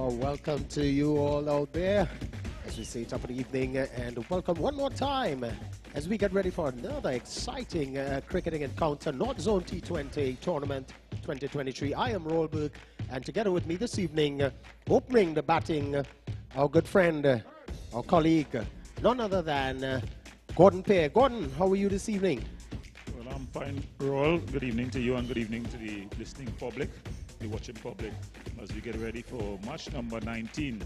Welcome to you all out there, as we say, top of the evening, and welcome one more time as we get ready for another exciting cricketing encounter, North Zone T20 Tournament 2023. I am Rollberg, and together with me this evening, opening the batting, our good friend, our colleague, none other than Gordon Pear. Gordon, how are you this evening? Well, I'm fine, Roll. Good evening to you and good evening to the listening public, the watching public, as we get ready for match number 19.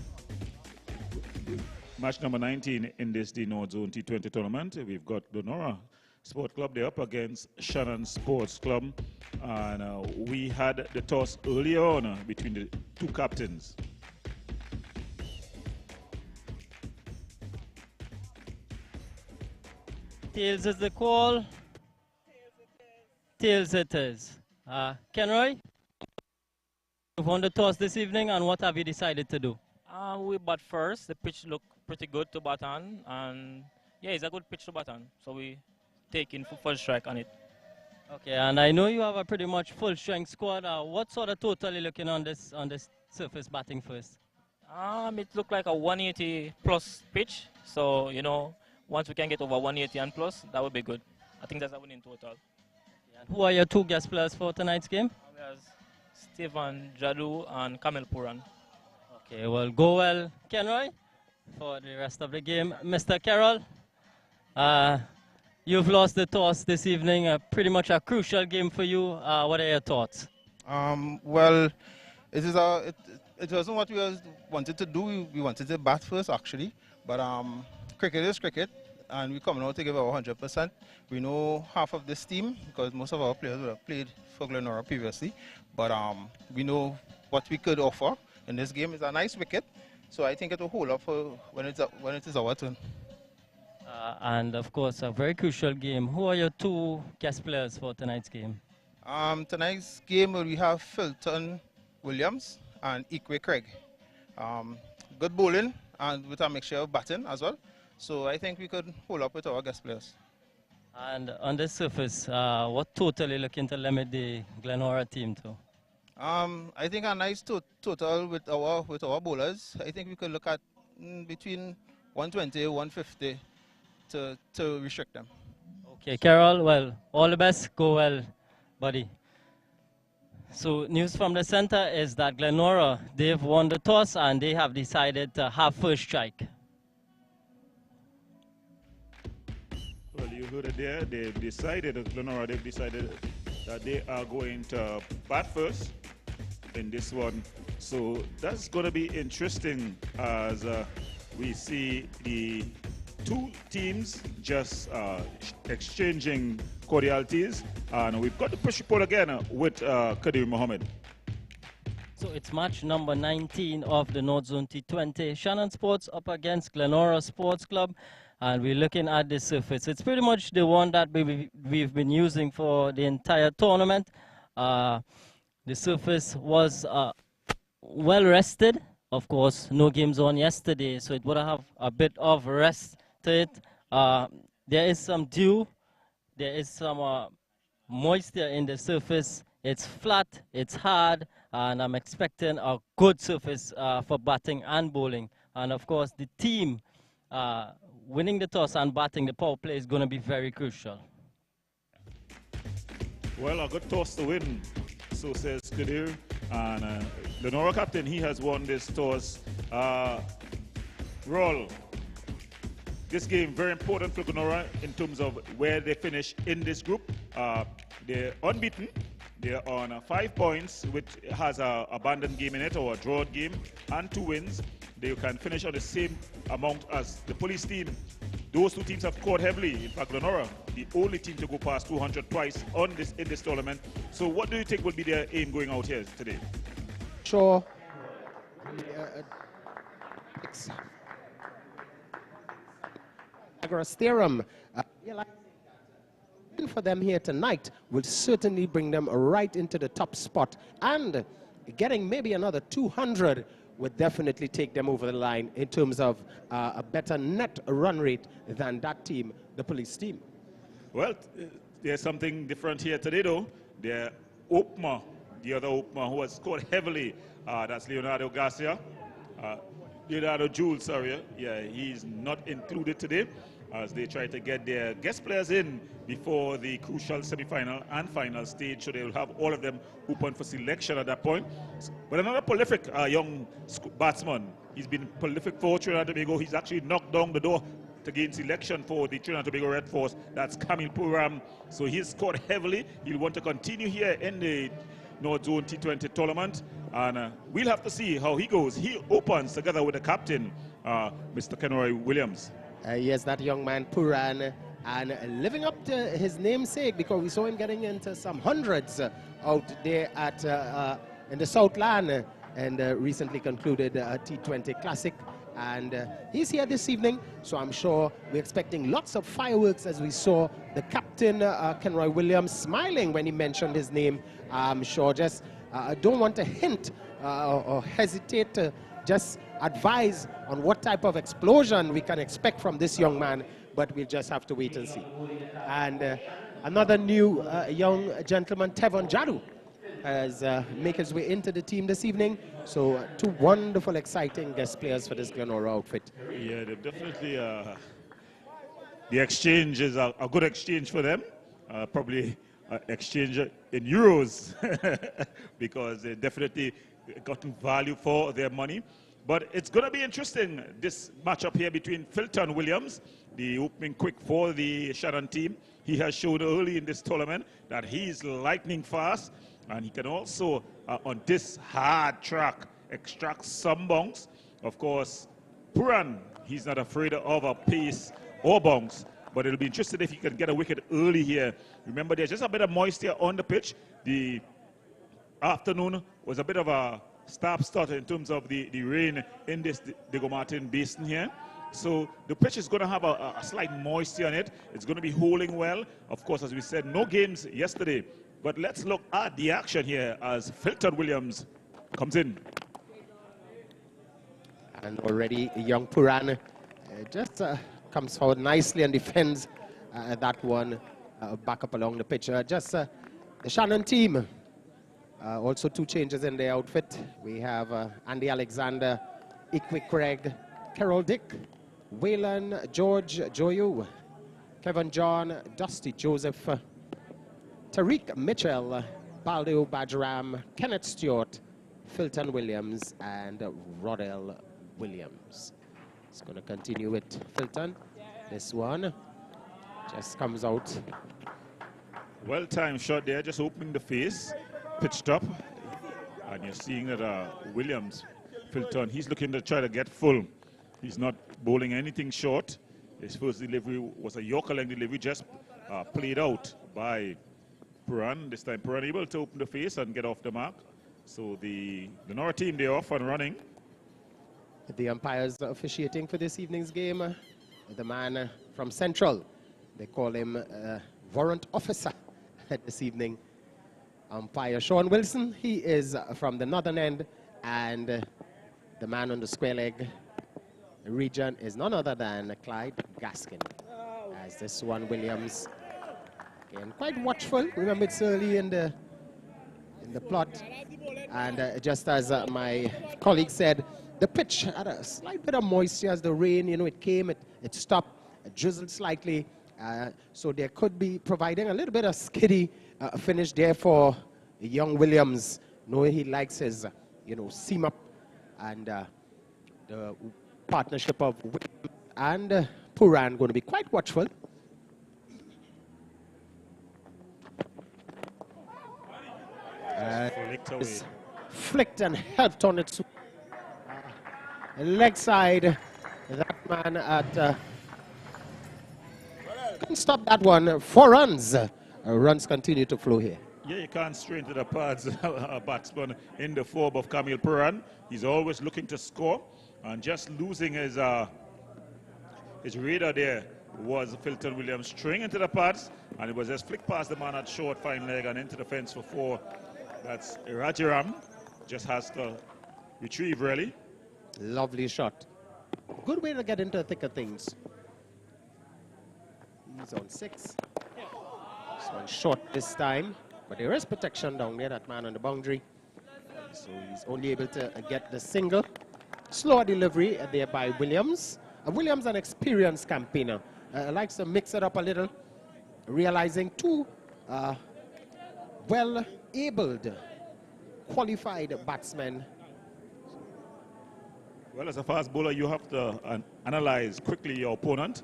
Match number 19 in this the North Zone T20 tournament. We've got Glenora Sport Club. They're up against Shannon Sports Club. And we had the toss earlier on between the two captains. Tails is the call. Tails it is. Kenroy, you've won the toss this evening, and what have you decided to do? We bat first. The pitch looked pretty good to bat on, and yeah, it's a good pitch to bat on. So we take in for first strike on it. Okay, and I know you have a pretty much full strength squad. What sort of total are you looking on this surface batting first? It looked like a 180 plus pitch. So you know, once we can get over 180 and plus, that would be good. I think that's a winning total. Yeah. Who are your two guest players for tonight's game? There's Stephen Jadu and Kamil Puran. Okay, well, go well, Kenroy, for the rest of the game. Mr. Carroll, you've lost the toss this evening, pretty much a crucial game for you. What are your thoughts? Well, it wasn't what we wanted to do. We wanted to bat first, actually. But cricket is cricket, and we're coming out to give our 100%. We know half of this team, because most of our players would have played for Glenora previously. But we know what we could offer. In this game, is a nice wicket, so I think it will hold up for when it is our turn. And of course, a very crucial game. Who are your two guest players for tonight's game? Tonight's game we have Fulton Williams and Ikwe Craig. Good bowling and with a mixture of batting as well. So I think we could hold up with our guest players. And on the surface, what total are you looking to limit the Glenora team to? I think a nice total with our bowlers. I think we could look at between 120 and 150 to restrict them. Okay, Carol, well, all the best. Go well, buddy. So news from the center is that Glenora, they've won the toss and they have decided to have first strike. Well, you heard it there. They've decided that they are going to bat first in this one. So that's going to be interesting as we see the two teams just exchanging cordialities. And we've got the push report again with Kadir Mohammed. So it's match number 19 of the North Zone T20. Shannon Sports up against Glenora Sports Club. And we're looking at the surface. It's pretty much the one that we've been using for the entire tournament. The surface was well rested. Of course, no games on yesterday, so it would have a bit of rest to it. There is some dew. There is some moisture in the surface. It's flat, it's hard, and I'm expecting a good surface for batting and bowling. And of course, the team winning the toss and batting the power play is going to be very crucial. Well, a good toss to win, so says Kadir. And the Nora captain, he has won this toss. Roll. This game very important for Glenora in terms of where they finish in this group. They're unbeaten. They're on 5 points, which has an abandoned game in it or a drawed game, and 2 wins. They can finish on the same amount as the police team. Those two teams have scored heavily. In fact, Glenora, the only team to go past 200 twice in this tournament. So what do you think will be their aim going out here today? Sure. Pythagoras theorem. For them here tonight will certainly bring them right into the top spot, and getting maybe another 200 would definitely take them over the line in terms of a better net run rate than that team, the police team. Well, there's something different here today, though. The opener, the other opener who has scored heavily, that's Leonardo Garcia. Leonardo Jules, sorry, yeah, he's not included today as they try to get their guest players in before the crucial semi-final and final stage, so they will have all of them open for selection at that point. But another prolific young batsman, he's been prolific for Trinidad and Tobago. He's actually knocked down the door to gain selection for the Trinidad and Tobago Red Force. That's Kamil Puran. So he's scored heavily. He'll want to continue here in the North Zone T20 tournament, and we'll have to see how he goes. He opens together with the captain, Mr. Kenroy Williams. Yes, that young man, Puran, and living up to his namesake, because we saw him getting into some hundreds out there at in the Southland, and recently concluded a T20 Classic. And he's here this evening, so I'm sure we're expecting lots of fireworks as we saw the captain, Kenroy Williams, smiling when he mentioned his name. I'm sure just don't want to hint or hesitate to just advise on what type of explosion we can expect from this young man, but we'll just have to wait and see. And another new young gentleman, Tevon Jadu, has made his way into the team this evening. So two wonderful, exciting guest players for this Glenora outfit. Yeah, they've definitely, the exchange is a good exchange for them. Probably exchange in euros because they definitely gotten value for their money. But it's going to be interesting, this matchup here between Filton Williams, the opening quick for the Shannon team. He has shown early in this tournament that he's lightning fast, and he can also, on this hard track, extract some bounce. Of course, Puran, he's not afraid of a pace or bounce, but it'll be interesting if he can get a wicket early here. Remember, there's just a bit of moisture on the pitch. The afternoon was a bit of a stop-start in terms of the rain in this Diego Martin Basin here. So the pitch is going to have a slight moisture on it. It's going to be holding well. Of course, as we said, no games yesterday. But let's look at the action here as Filton Williams comes in. And already young Puran just comes forward nicely and defends that one back up along the pitch. The Shannon team, also two changes in their outfit. We have Andy Alexander, Ikwi Craig, Carol Dick, Waylon George Joyu, Kevin John, Dusty Joseph, Tariq Mitchell, Baldeo Bajram, Kenneth Stewart, Filton Williams, and Rodell Williams. It's going to continue with Filton. This one just comes out. Well-timed shot there, just opening the face, pitched up. And you're seeing that Williams, Filton, he's looking to try to get full. He's not bowling anything short. His first delivery was a Yorker-length delivery, just played out by Puran. This time Puran able to open the face and get off the mark. So the Glenora team, they're off and running. The umpires officiating for this evening's game, the man from Central, they call him warrant officer this evening. Umpire Sean Wilson, he is from the northern end, and the man on the square leg region is none other than Clyde Gaskin. As this one, Williams, again, quite watchful. Remember, it's early in the plot, and just as my colleague said, the pitch had a slight bit of moisture as the rain, it came, it stopped, it drizzled slightly. So there could be providing a little bit of skiddy finish there for young Williams, knowing he likes his, seam up, and the partnership of Williams and Puran going to be quite watchful. Flicked and helped on its leg side. That man at couldn't stop that one. 4 runs. Runs continue to flow here. Yeah, you can't strain to the pads a batsman in the form of Kamil Puran. He's always looking to score, and just losing his radar there was Filton Williams string into the pads, and it was just flicked past the man at short fine leg and into the fence for 4. That's Rajaram. Just has to retrieve really. Lovely shot. Good way to get into the thick of things. He's on 6. This one short this time, but there is protection down there, that man on the boundary. So he's only able to get the single. Slower delivery there by Williams. Williams, an experienced campaigner, likes to mix it up a little, realizing two well-abled, qualified batsmen. Well, as a fast bowler, you have to analyze quickly your opponent.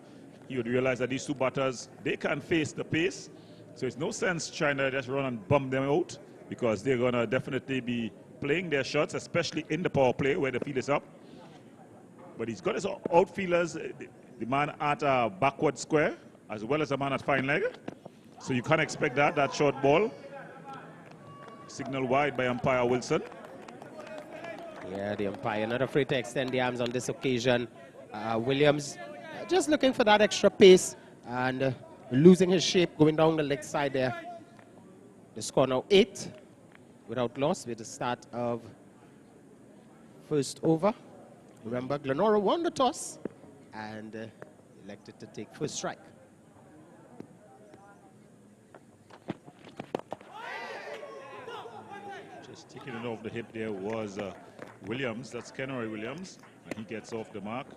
You would realize that these two batters, they can face the pace. So it's no sense trying to just run and bum them out, because they're going to definitely be playing their shots, especially in the power play where the field is up. But he's got his outfielders, the man at a backward square, as well as the man at fine leg. So you can't expect that short ball. Signal wide by umpire Wilson. Yeah, the umpire not afraid to extend the arms on this occasion. Williams just looking for that extra pace and losing his shape going down the leg side there. The score now 8 without loss with the start of first over. Remember, Glenora won the toss and elected to take first strike. Just taking it off the hip there was Williams. That's Kenroy Williams. And he gets off the mark.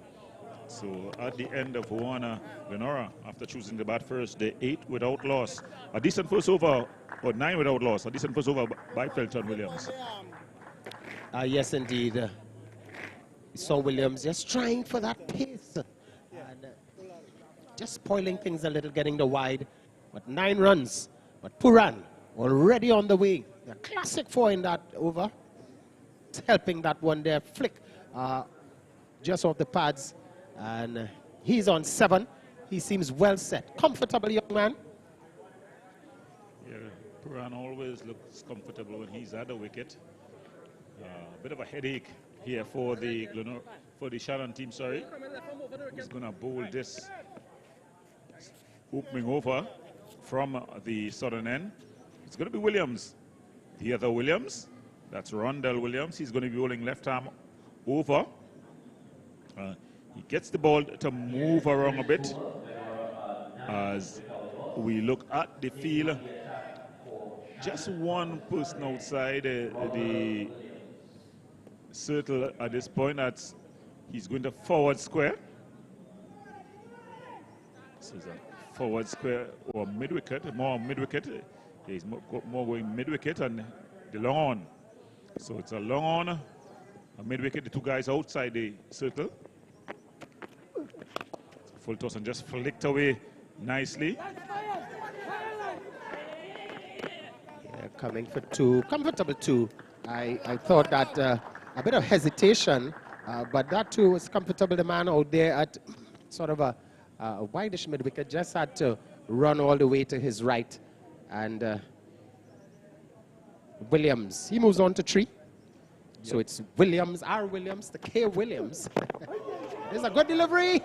So at the end of one, Glenora, after choosing the bat first, they 8 without loss. A decent first over, or 9 without loss. A decent first over by Felton Williams. Yes, indeed. We saw Williams just trying for that pace and just spoiling things a little, getting the wide. But 9 runs. But Puran already on the way. A classic 4 in that over. It's helping that one there. Flick just off the pads. And he's on 7. He seems well set. Comfortable young man. Yeah, Puran always looks comfortable when he's at the wicket. A bit of a headache here for the Shannon team, sorry. Who's going to bowl this opening over from the southern end. It's going to be Williams. The other Williams, that's Rondell Williams. He's going to be bowling left arm over. He gets the ball to move around a bit as we look at the field. Just one person outside the circle at this point. He's going to forward square. This is a forward square or mid-wicket, more mid-wicket. He's more going mid-wicket and the long on. So it's a long on, a mid-wicket, the two guys outside the circle. Full toss and just flicked away nicely. Yeah, coming for 2, comfortable 2. I thought that a bit of hesitation, but that too was comfortable. The man out there at sort of a wideish mid-wicket just had to run all the way to his right. And Williams, he moves on to 3. So it's Williams, R. Williams, the K. Williams. There's a good delivery.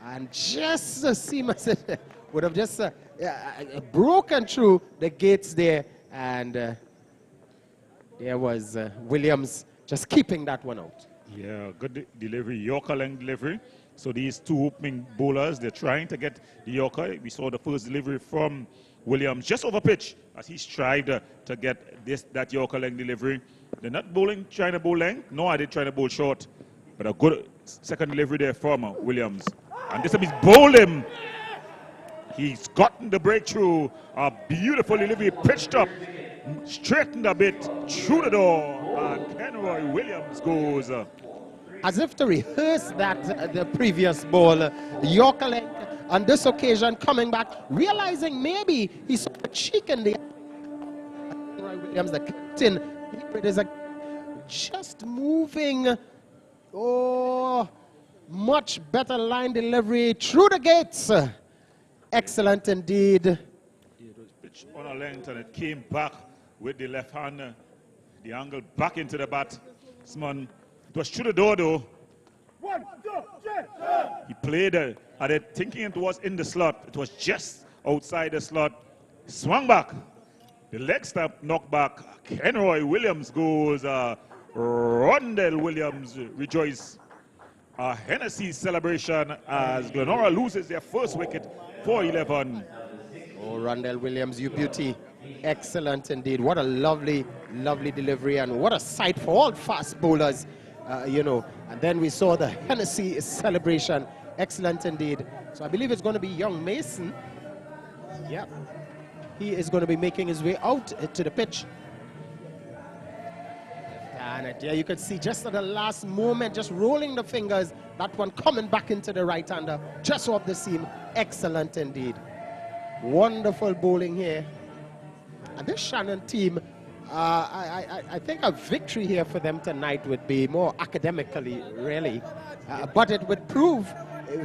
And just seems would have just broken through the gates there. And there was Williams just keeping that one out. Yeah, good delivery, Yorker length delivery. So these two opening bowlers, they're trying to get the Yorker. We saw the first delivery from Williams just over pitch as he strived to get that Yorker length delivery. They're not trying to bowl length. No, I did trying to bowl short. But a good second delivery there from Williams. And this time he's bowled him. He's gotten the breakthrough. A beautiful delivery, pitched up, straightened a bit, through the door. And Kenroy Williams goes. As if to rehearse that the previous ball. Yorker length on this occasion coming back, realizing maybe he saw a cheek in the Kenroy Williams, the captain. It is just moving. Oh, much better line delivery through the gates. Excellent indeed. It was pitched on a length and it came back with the left hand. The angle back into the batsman. It was through the door though. 1, 2, 3. He played at it thinking it was in the slot. It was just outside the slot. Swung back. The leg stump knocked back. Kenroy Williams goes. Rondell Williams rejoice. A Hennessy celebration as Glenora loses their first wicket for 11. Oh, Rondell Williams, you beauty. Excellent indeed. What a lovely, lovely delivery, and what a sight for all fast bowlers you know. And then we saw the Hennessy celebration. Excellent indeed. So I believe it's going to be young Mason. Yep. He is going to be making his way out to the pitch. And there you can see just at the last moment, just rolling the fingers, that one coming back into the right-hander, just off the seam. Excellent indeed. Wonderful bowling here. And this Shannon team, I think a victory here for them tonight would be more academically, really. But it would prove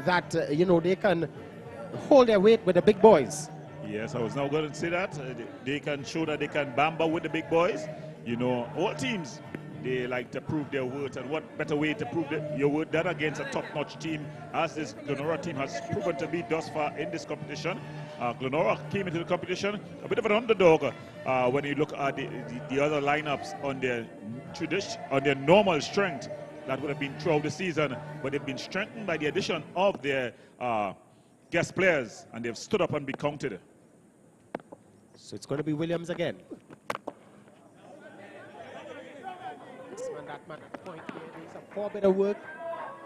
that, you know, they can hold their weight with the big boys. Yes, I was now going to say that. They can show that they can bamba with the big boys. You know, all teams, they like to prove their worth. And what better way to prove your worth than against a top-notch team, as this Glenora team has proven to be thus far in this competition. Glenora came into the competition a bit of an underdog when you look at the other lineups on their normal strength. That would have been throughout the season, but they've been strengthened by the addition of their guest players, and they've stood up and been counted. So it's going to be Williams again. This man, that man, at point here, doing some poor bit of work.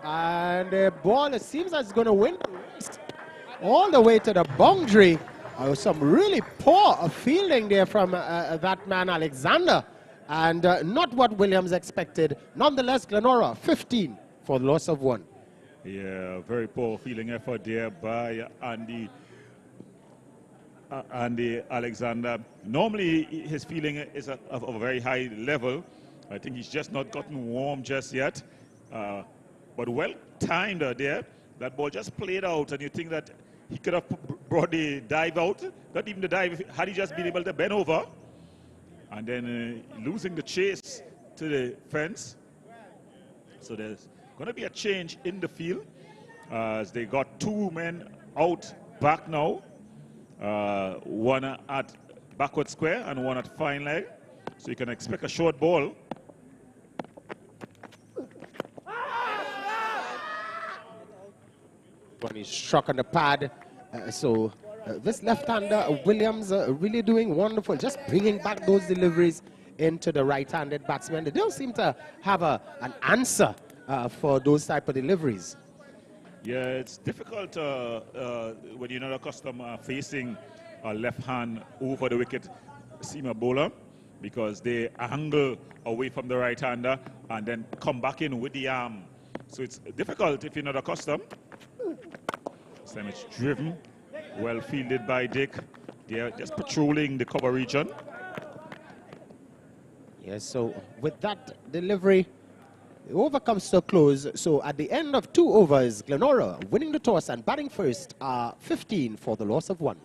And the ball, it seems that it's going to win the race all the way to the boundary. Some really poor fielding there from that man, Alexander. And not what Williams expected. Nonetheless, Glenora, 15 for the loss of 1. Yeah, very poor fielding effort there by Andy Alexander. Normally, his fielding is of a very high level. I think he's just not gotten warm just yet. But well timed there. That ball just played out, and you think that he could have brought the dive out. Not even the dive, had he just been able to bend over. And then losing the chase to the fence. So there's going to be a change in the field as they got 2 men out back now. One at backward square and one at fine leg. So you can expect a short ball. When he struck on the pad. This left-hander, Williams, really doing wonderful. Just bringing back those deliveries into the right-handed batsmen. They don't seem to have an answer for those type of deliveries. Yeah, it's difficult when you're not accustomed facing a left hand over the wicket seamer bowler, because they angle away from the right-hander and then come back in with the arm. So it's difficult if you're not accustomed. This time it's driven, well fielded by Dick. They're just patrolling the cover region. Yes, so with that delivery, the over comes to a close. So at the end of 2 overs, Glenora winning the toss and batting first are 15 for the loss of 1.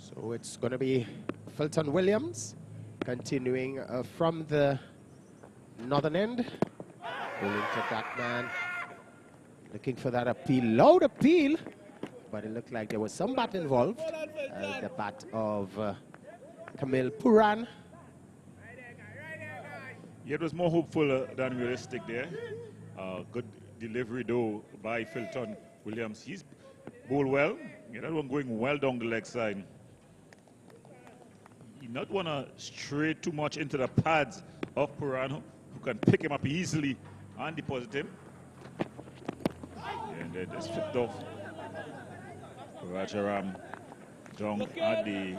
So it's going to be Fulton Williams continuing from the northern end. Going to that man. Looking for that appeal. Loud appeal. But it looked like there was some bat involved. The bat of Camille Puran. Yeah, it was more hopeful than realistic there. Good delivery though by Fulton Williams. He's bowled well. Yeah, that one going well down the leg side. You not want to stray too much into the pads of Puran, who can pick him up easily and deposit him. And then just flipped off Rajaram down at the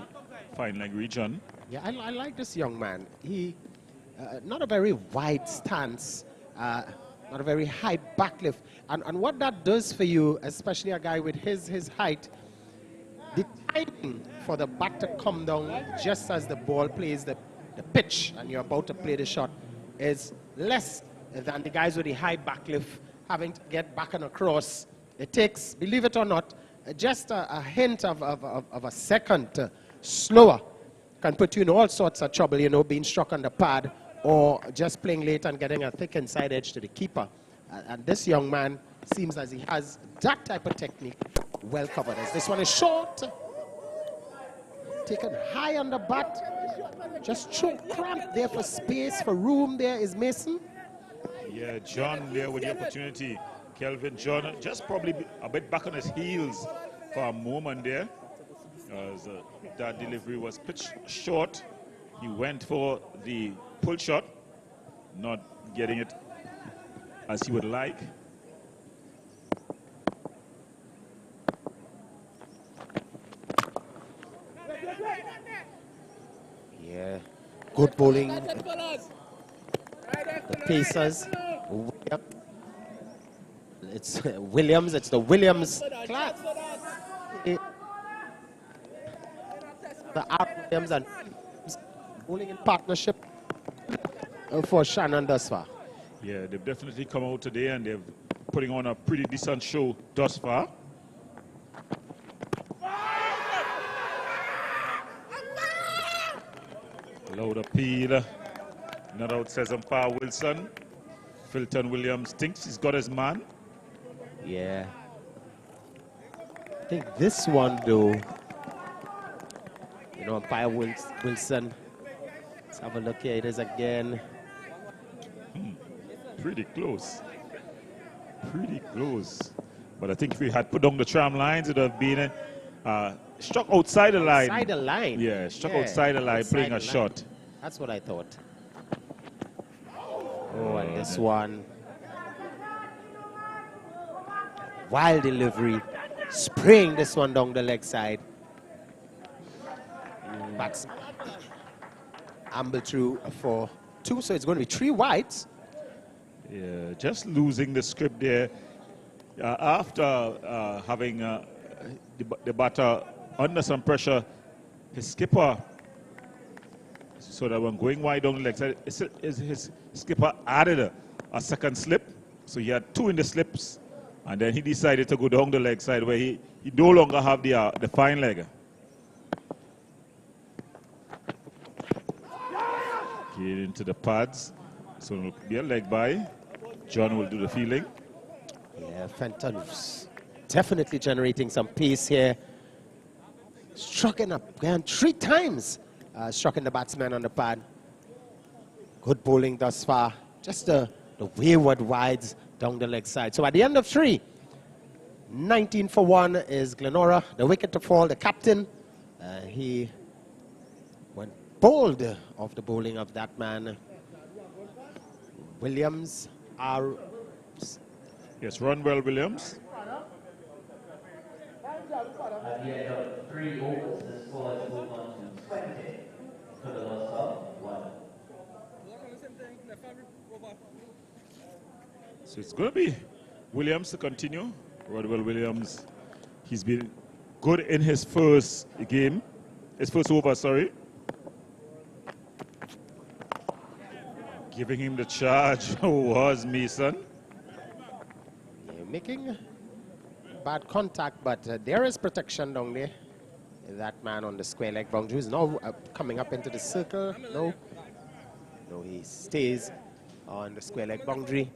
fine leg region. Yeah, I like this young man. He, not a very wide stance, not a very high back lift. And what that does for you, especially a guy with his height, the timing for the bat to come down just as the ball plays the pitch and you're about to play the shot is less than the guys with the high back lift having to get back and across. It takes, believe it or not, just a hint of a second slower can put you in all sorts of trouble, you know, being struck on the pad or just playing late and getting a thick inside edge to the keeper. And this young man seems as he has that type of technique well covered. As this one is short, taken high on the bat, just cramped there for space, for room there is Mason. Yeah, John there with the opportunity. Kelvin John just probably a bit back on his heels for a moment there. As that delivery was pitched short. He went for the pull shot, not getting it as he would like. Yeah, good bowling. The Pacers. It's Williams, it's the Williams class. The R. Williams and bowling in partnership for Shannon thus far. Yeah, they've definitely come out today and they're putting on a pretty decent show thus far. Loud appeal. Not out says umpire Wilson. Filton Williams thinks he's got his man. Yeah. I think this one though, you know, umpire Wilson. Let's have a look here. It is again. Pretty close. Pretty close. But I think if we had put down the tram lines, it would have been struck outside the line. Outside the line. Yeah, struck outside the line, playing a shot. That's what I thought. Oh, and this one. Wild delivery. Spraying this one down the leg side. Bats amble through for 2, so it's going to be 3 wides. Yeah, just losing the script there. After having the batter under some pressure, his skipper, so that when going wide down the leg side, his skipper added a second slip. So he had 2 in the slips, and then he decided to go down the leg side where he no longer have the fine leg. Get into the pads, so it'll be a leg by. John will do the fielding. Yeah, Fenton's definitely generating some pace here. Struck in again 3 times. Struck in the batsman on the pad. Good bowling thus far. Just the wayward wides down the leg side. So at the end of 3, 19 for 1 is Glenora. The wicket to fall, the captain. He went bold off the bowling of that man. Williams. Yes, run well, Williams. At the end of 3 overs, the score has moved on to 20 to the loss of 1. So it's going to be Williams to continue. Rodwell Williams, he's been good in his first game, his first over, sorry. Giving him the charge was Mason. Yeah, making bad contact, but there is protection down there. That man on the square leg boundary is now coming up into the circle. No, he stays on the square leg boundary.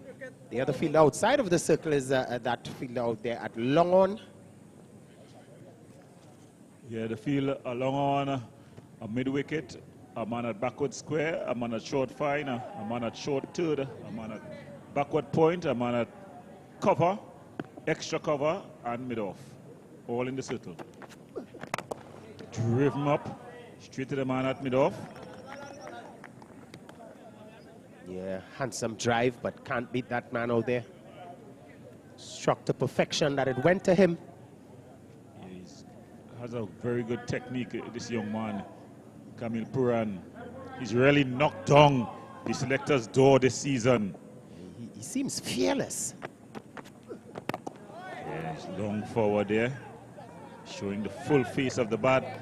The other field outside of the circle is that field out there at long on. Yeah, the field along on a mid wicket, a man at backward square, a man at short fine, a man at short third, a man at backward point, a man at cover, extra cover, and mid off. All in the circle. Driven up, straight to the man at mid off. Yeah, handsome drive, but can't beat that man out there. Struck to perfection that it went to him. Yeah, he has a very good technique, this young man, Camille Puran. He's really knocked down the selector's door this season. He seems fearless. Yeah, he's long forward there, showing the full face of the bat.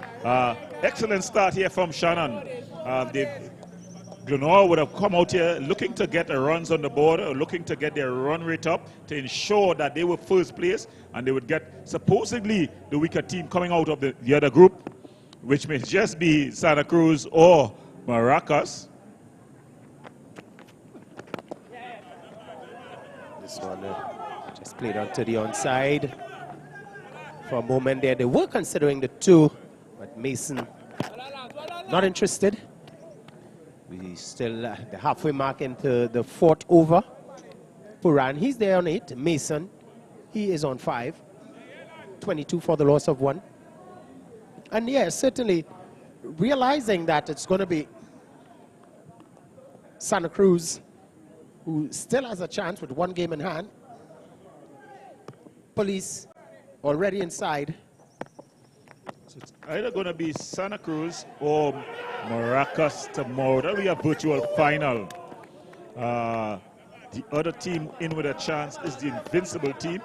Excellent start here from Shannon. Glenora would have come out here looking to get the runs on the board, or looking to get their run rate up to ensure that they were first place and they would get supposedly the weaker team coming out of the other group. which may just be Santa Cruz or Maracas. This one just played onto the onside. For a moment there, they were considering the 2, but Mason not interested. We still the halfway mark into the 4th over. Puran, he's there on 8. Mason, he is on 5. 22 for the loss of 1. And yeah, certainly realizing that it's going to be Santa Cruz, who still has a chance with 1 game in hand. Police already inside. So it's either going to be Santa Cruz or Maracas tomorrow. That'll be a virtual final. The other team in with a chance is the Invincible team.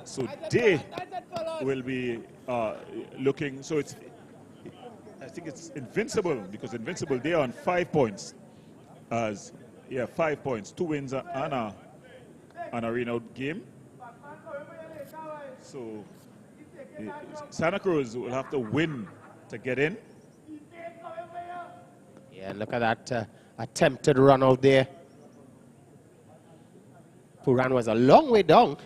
So they will be looking. So it's, I think it's Invincible, because Invincible, they are on 5 points. As yeah, 5 points, 2 wins and an arena game. So Santa Cruz will have to win to get in. Yeah, look at that attempted run out there. Puran was a long way down.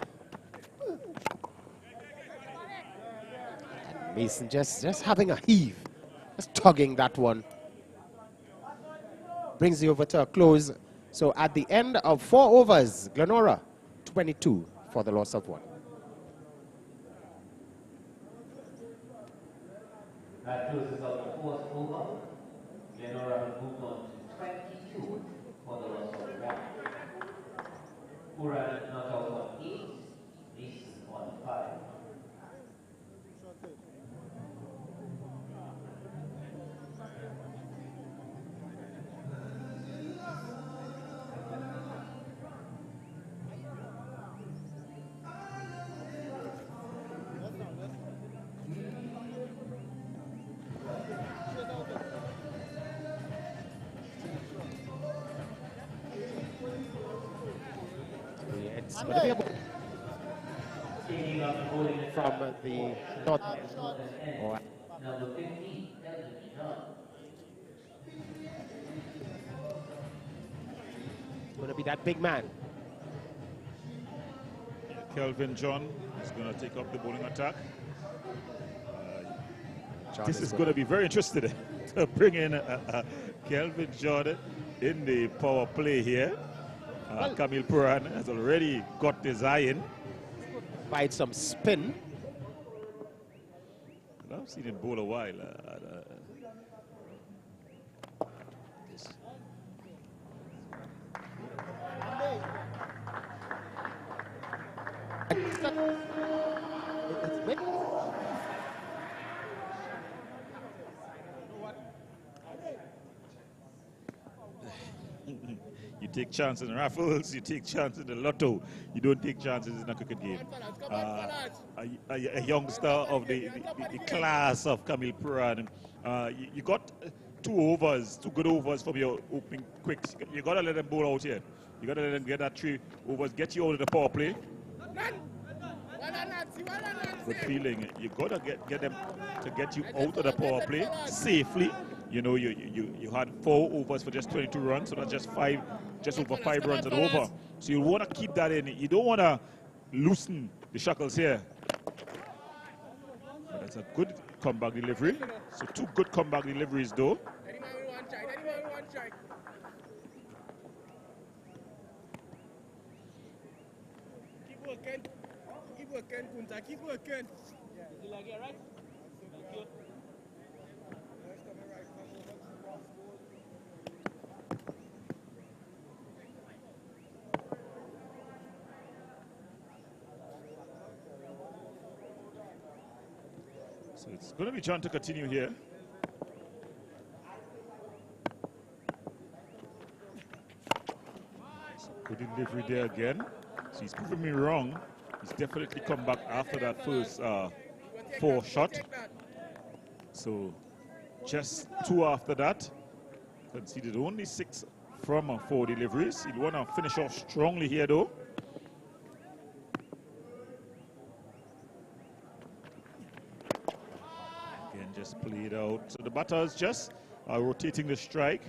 And Mason just having a heave, just tugging that one. Brings you over to a close. So at the end of 4 overs, Glenora 22 for the loss of 1. That closes out the 4th over. Glenora have moved on to 22 for the loss of 1. Puran not out on 8. Mason on 5. It's going to be a ball from the north. Oh, Number 15, going to be that big man. Kelvin John is going to take up the bowling attack. John This is going to be very interesting to bring in Kelvin John in the power play here. Camille Puran has already got his eye in. Provide some spin. I've seen him bowl a while. You take chances in raffles, you take chances in the lotto, you don't take chances in a cricket game. A youngster of the class of Camille Puran, you got 2 overs, 2 good overs from your opening quicks. You got to let them bowl out here. You got to let them get that 3 overs, get you out of the power play. Good feeling. You got to get them to get you out of the power play safely. You know, you had 4 overs for just 22 runs, so that's just over 5 runs and over. So you want to keep that in. You don't want to loosen the shackles here. But that's a good comeback delivery. So 2 good comeback deliveries though. Keep working. Keep working, Kunta. Keep working. You like it, right? Thank you. So it's going to be John to continue here. So good delivery there again. So he's proving me wrong. He's definitely come back after that first 4 shot. So just 2 after that. Conceded only 6 from 4 deliveries. He'll want to finish off strongly here though. It's played out. So the batters just rotating the strike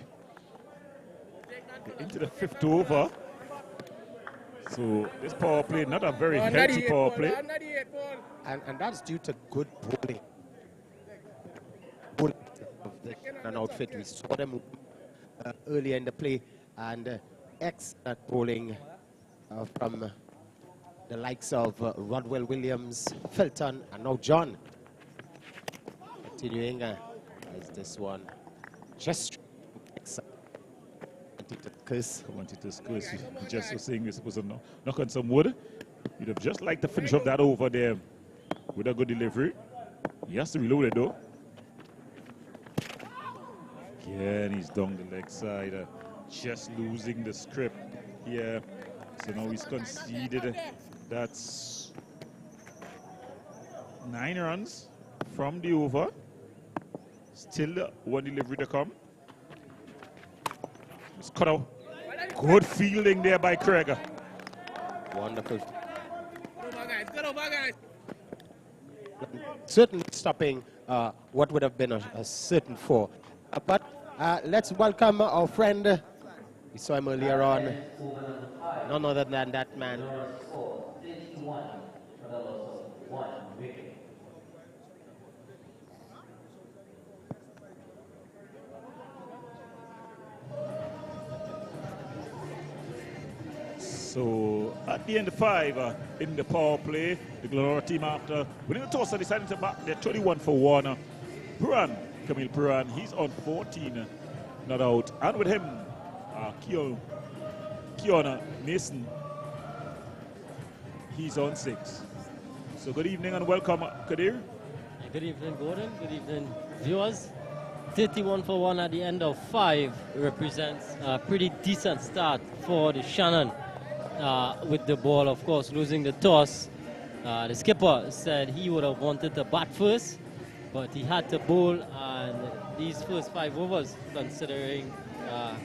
into the 5th over. So this power play, not a very healthy power play. And that's due to good bowling. Bowling of the Shannon outfit. We saw them earlier in the play, and excellent bowling from the likes of Rodwell Williams, Felton, and now John. Continuing as this one just wanted to curse. Just was saying we're supposed to knock on some wood. You'd have just liked to finish up that over there with a good delivery. He has to reload it though. Again, he's down the leg side, just losing the script here. So now he's conceded. That's 9 runs from the over. Still one delivery to come. It's cut out. Good fielding there by Craig. Wonderful. Good over, guys. Certainly stopping what would have been a certain 4. But let's welcome our friend. We saw him earlier on. None other than that man. So at the end of 5 in the power play, the Glenora team, after winning the toss, are deciding to back their 21 for 1. Puran, Camille Puran, he's on 14, not out. And with him, Keona Mason, he's on 6. So good evening and welcome, Kadir. Good evening, Gordon. Good evening, viewers. 31 for 1 at the end of 5 represents a pretty decent start for the Shannon. With the ball, of course, losing the toss. The skipper said he would have wanted to bat first, but he had to bowl, and these first 5 overs, considering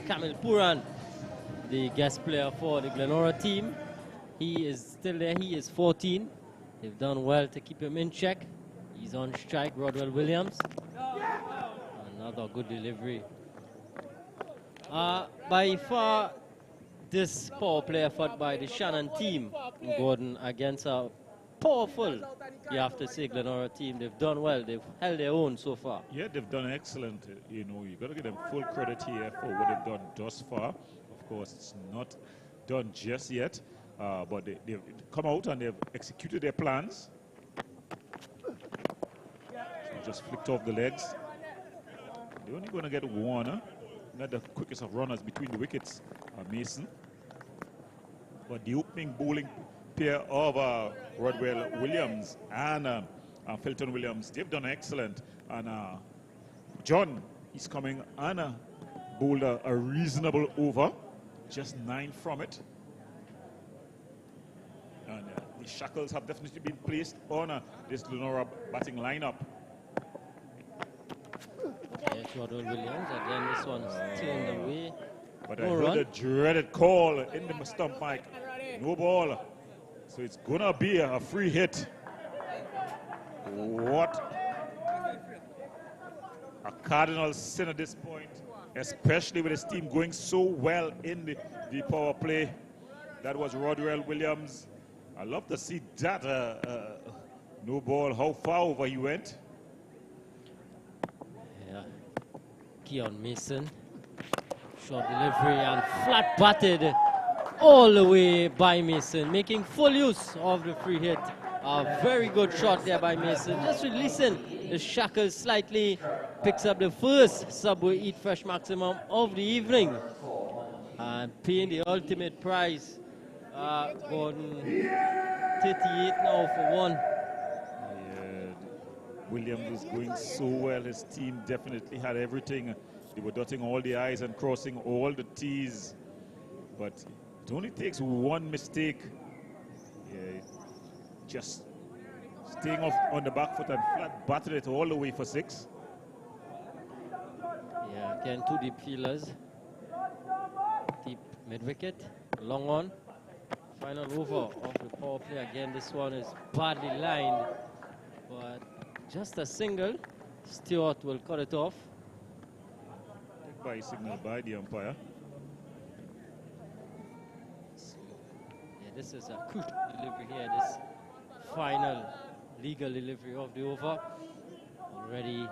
Camille Puran, the guest player for the Glenora team, he is still there. He is 14. They've done well to keep him in check. He's on strike, Rodwell Williams. Another good delivery. By far, this power play effort by the Shannon team, Gordon, against a powerful, you have to say, Glenora team. They've done well. They've held their own so far. Yeah, they've done excellent. You know, you got to give them full credit here for what they've done thus far. Of course, it's not done just yet, but they've come out and they've executed their plans. So just flicked off the legs. They're only going to get 1. Not the quickest of runners between the wickets, Mason. But the opening bowling pair of Rodwell Williams and Felton Williams, they've done excellent. And John is coming and bowled a reasonable over, just 9 from it. And the shackles have definitely been placed on this Glenora batting lineup. Yes, Rodwell Williams. Again, this one's turned away. But I heard a dreaded call in the stump mic. No ball. So it's going to be a free hit. What a cardinal sin at this point, especially with his team going so well in the power play. That was Rodwell Williams. I love to see that no ball, how far over he went. Yeah. Keon Mason. Short delivery and flat batted all the way by Mason, making full use of the free hit. A very good shot there by Mason. Just releasing the shackles slightly, picks up the first Subway Eat Fresh maximum of the evening, and paying the ultimate prize. Gordon, 38 now for 1. Yeah, Williams was going so well. His team definitely had everything. They were dotting all the I's and crossing all the T's. But it only takes 1 mistake. Yeah, just staying off on the back foot and flat batted it all the way for 6. Yeah, again, 2 deep fielders. Deep mid-wicket, long on. Final over of the power play. Again, this one is badly lined, but just a single. Stewart will cut it off. Take by signal by the umpire. Yeah, this is a crucial delivery here. This final legal delivery of the over. Already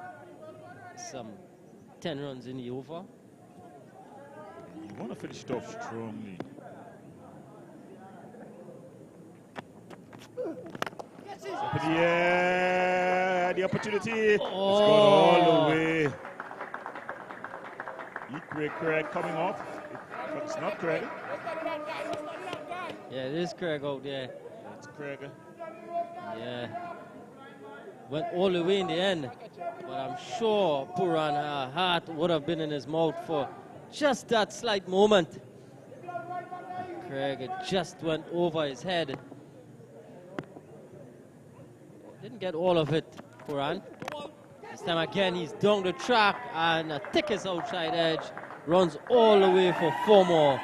some 10 runs in the over. You want to finish it off strongly. Up in the air, the opportunity. It's gone all the way. Craig coming off. It's not Craig. Yeah, it is Craig out there. It's Craig. Yeah. Went all the way in the end. But I'm sure Puran, heart would have been in his mouth for just that slight moment. Craig, it just went over his head. Didn't get all of it, Puran. This time again, he's down the track and a thickest outside edge. Runs all the way for 4 more.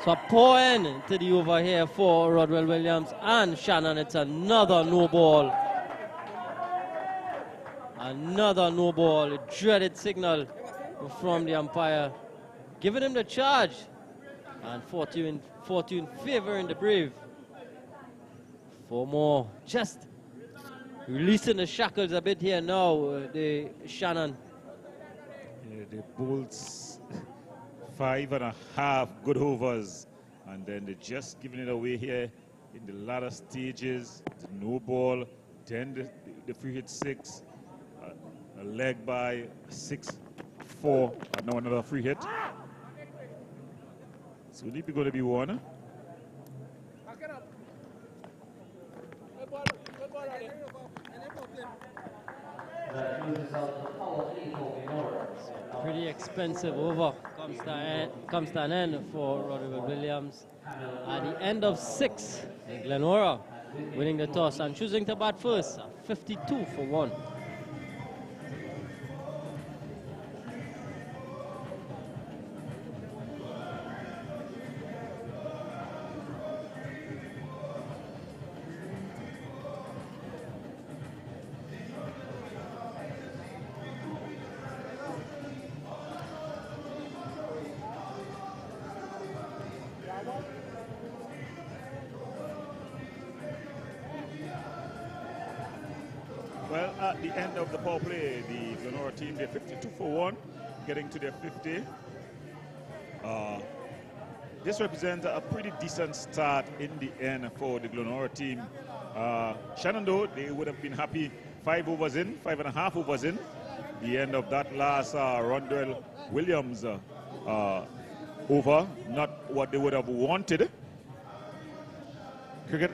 So a poor end to the over here for Rodwell Williams and Shannon. It's another no ball. Another no ball. A dreaded signal from the umpire, giving him the charge. And fortune favoring the Brave. 4 more. Just releasing the shackles a bit here now, the Shannon. Yeah, the Bulls 5.5 good overs, and then they're just giving it away here in the latter stages. No ball, then the free hit 6, a leg by 6-4, and now another free hit. So it going to be one. Pretty expensive over comes to an end for Rodwell Williams. At the end of 6, Glenora winning the toss and choosing to bat first, 52 for 1. Well, at the end of the power play, the Glenora team, they're 52 for 1, getting to their 50. This represents a pretty decent start in the end for the Glenora team. Shannon, though, they would have been happy 5 overs in, 5.5 overs in. The end of that last Rodwell Williams over, not what they would have wanted. Cricket,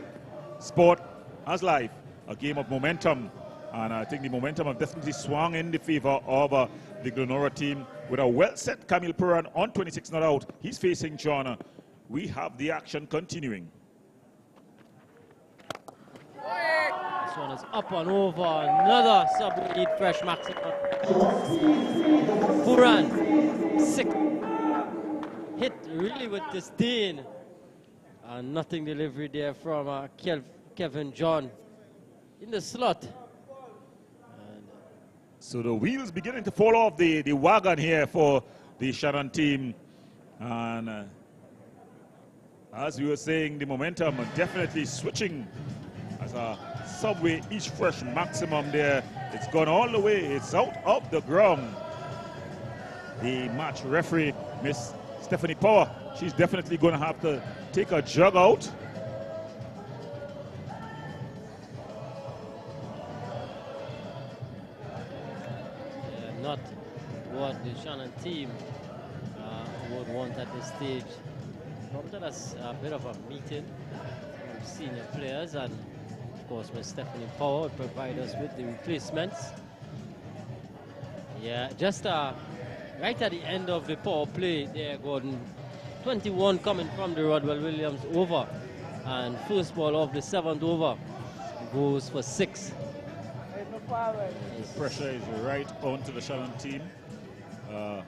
sport, as life, a game of momentum. And I think the momentum have definitely swung in the favor of the Glenora team with a well-set Camille Puran on 26 not out. He's facing John. We have the action continuing. This one is up and over. Another sub-lead fresh maximum. Puran, 6. Hit really with disdain. And nothing delivery there from Kevin John in the slot. So the wheels beginning to fall off the wagon here for the Shannon team. And as we were saying, the momentum definitely switching as a Subway each fresh maximum there. It's gone all the way. It's out of the ground. The match referee, Miss Stephanie Power, she's definitely going to have to take a jug out. Not what the Shannon team would want at this stage. Prompted us a bit of a meeting with senior players, and of course Ms. Stephanie Power would provide us with the replacements. Yeah, just right at the end of the power play there, Gordon. 21 coming from the Rodwell Williams over, and first ball of the 7th over goes for 6. The pressure is right onto the Shannon team. A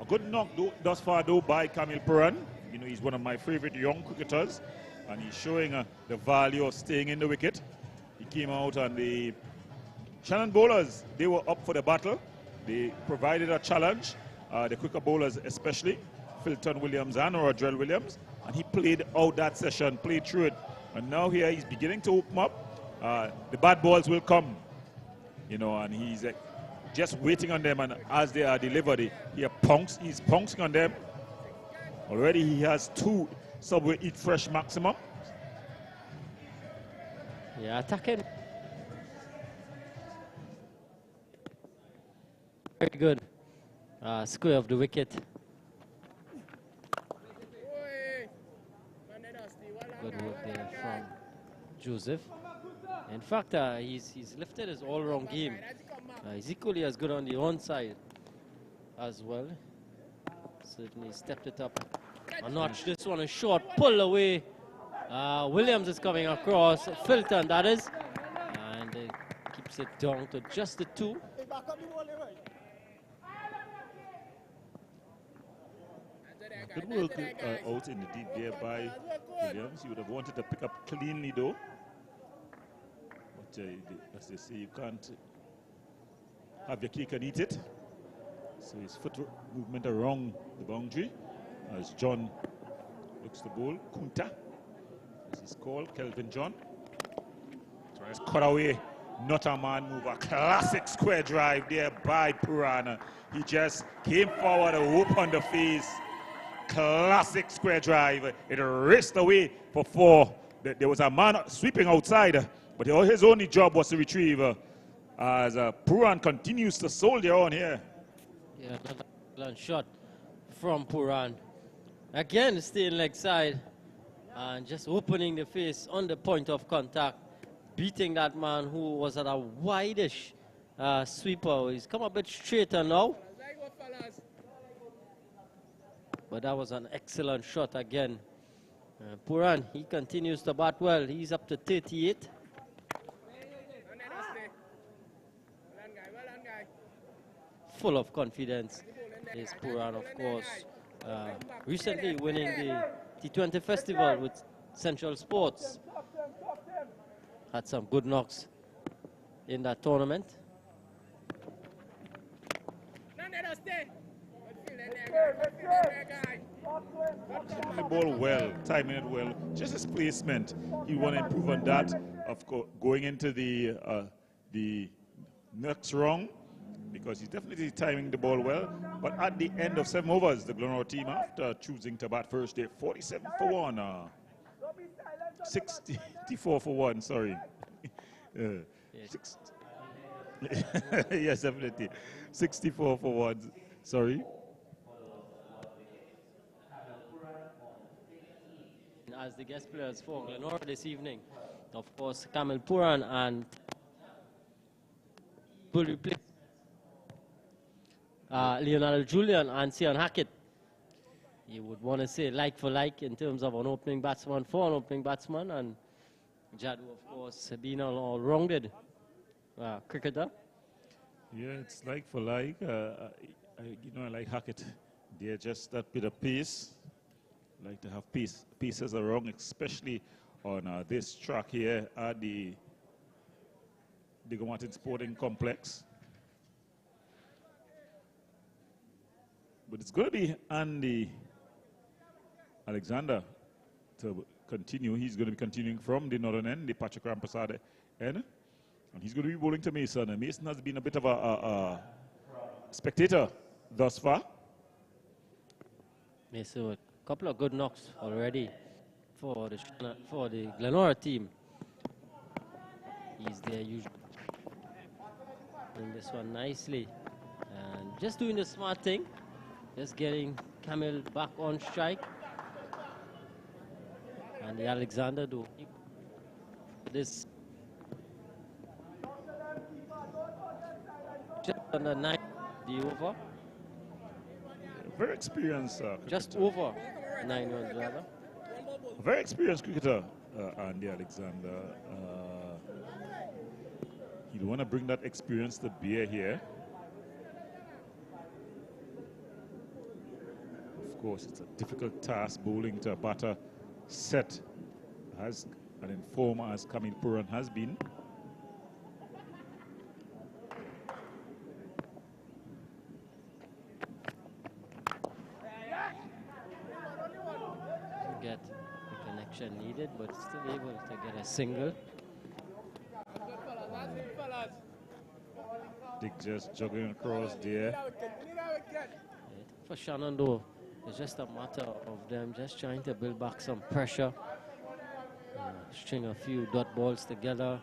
good knock thus far though by Camille Puran. You know, he's one of my favorite young cricketers, and he's showing the value of staying in the wicket. He came out on the Shannon bowlers, they were up for the battle. They provided a challenge, the quicker bowlers especially, Filton Williams and Rodrell Williams, and he played out that session, played through it. And now here he's beginning to open up. The bad balls will come, you know, and he's just waiting on them, and as they are delivered, he's pouncing on them. Already he has 2 Subway Eat Fresh maximum. Yeah, attacking. Very good. Square of the wicket. Good work there from Joseph. In fact, he's lifted his all-round game. He's equally as good on the onside as well. Certainly stepped it up a notch. This one is short, pull away. Williams is coming across, Filton that is, and keeps it down to just the 2. Good work out in the deep there by Williams. He would have wanted to pick up cleanly though. But as they say, you can't have your cake and eat it. So his foot movement around the boundary as John looks to bowl. Kunta, this is called Kelvin John. Tries cut away, not a man mover. Classic square drive there by Purana. He just came forward, a whoop on the face. Classic square drive. It raced away for 4. There was a man sweeping outside, but his only job was to retrieve. As Puran continues to soldier on here. Yeah, another shot from Puran. Again, staying leg side and just opening the face on the point of contact, beating that man who was at a wide-ish sweeper. He's come a bit straighter now. But that was an excellent shot again. Puran, he continues to bat well. He's up to 38. Full of confidence is Puran, of course. Recently winning the T20 festival with Central Sports. Had some good knocks in that tournament. Timing the ball well, timing it well. Just his placement, you want to improve on that. Of course, going into the next round, because he's definitely timing the ball well. But at the end of 7 overs, the Glenora team, after choosing to bat first, they're 47 for 1, 64 for 1. Sorry. Yes, definitely. 64 for 1. Sorry. As the guest players for Glenora this evening, of course, Kamil Puran and will replace Leonardo Julian and Sian Hackett. You would want to say like for like in terms of an opening batsman for an opening batsman, and Jadu, of course, being an all-rounded cricketer. Yeah, it's like for like. I like Hackett. They're just that bit of pace. Like to have pieces around, especially on this track here at the Martin Sporting Complex. But it's going to be Andy Alexander to continue. He's going to be continuing from the northern end, the Patrick Rampasade end. And he's going to be bowling to Mason. And Mason has been a bit of a spectator thus far. Mason with a couple of good knocks already for the Glenora team. He's there usually doing this one nicely. And just doing the smart thing. Just getting Kamil back on strike. And the Alexander do this just under 9 the over. Very experienced just over 9 runs rather. Very experienced cricketer, Andy Alexander. You want to bring that experience to bear here. Of course, it's a difficult task bowling to a batter set as an informer as Kamil Puran has been. get the connection needed, but still able to get a single. Dick just jogging across there. For Shannon, though, it's just a matter of them just trying to build back some pressure, string a few dot balls together.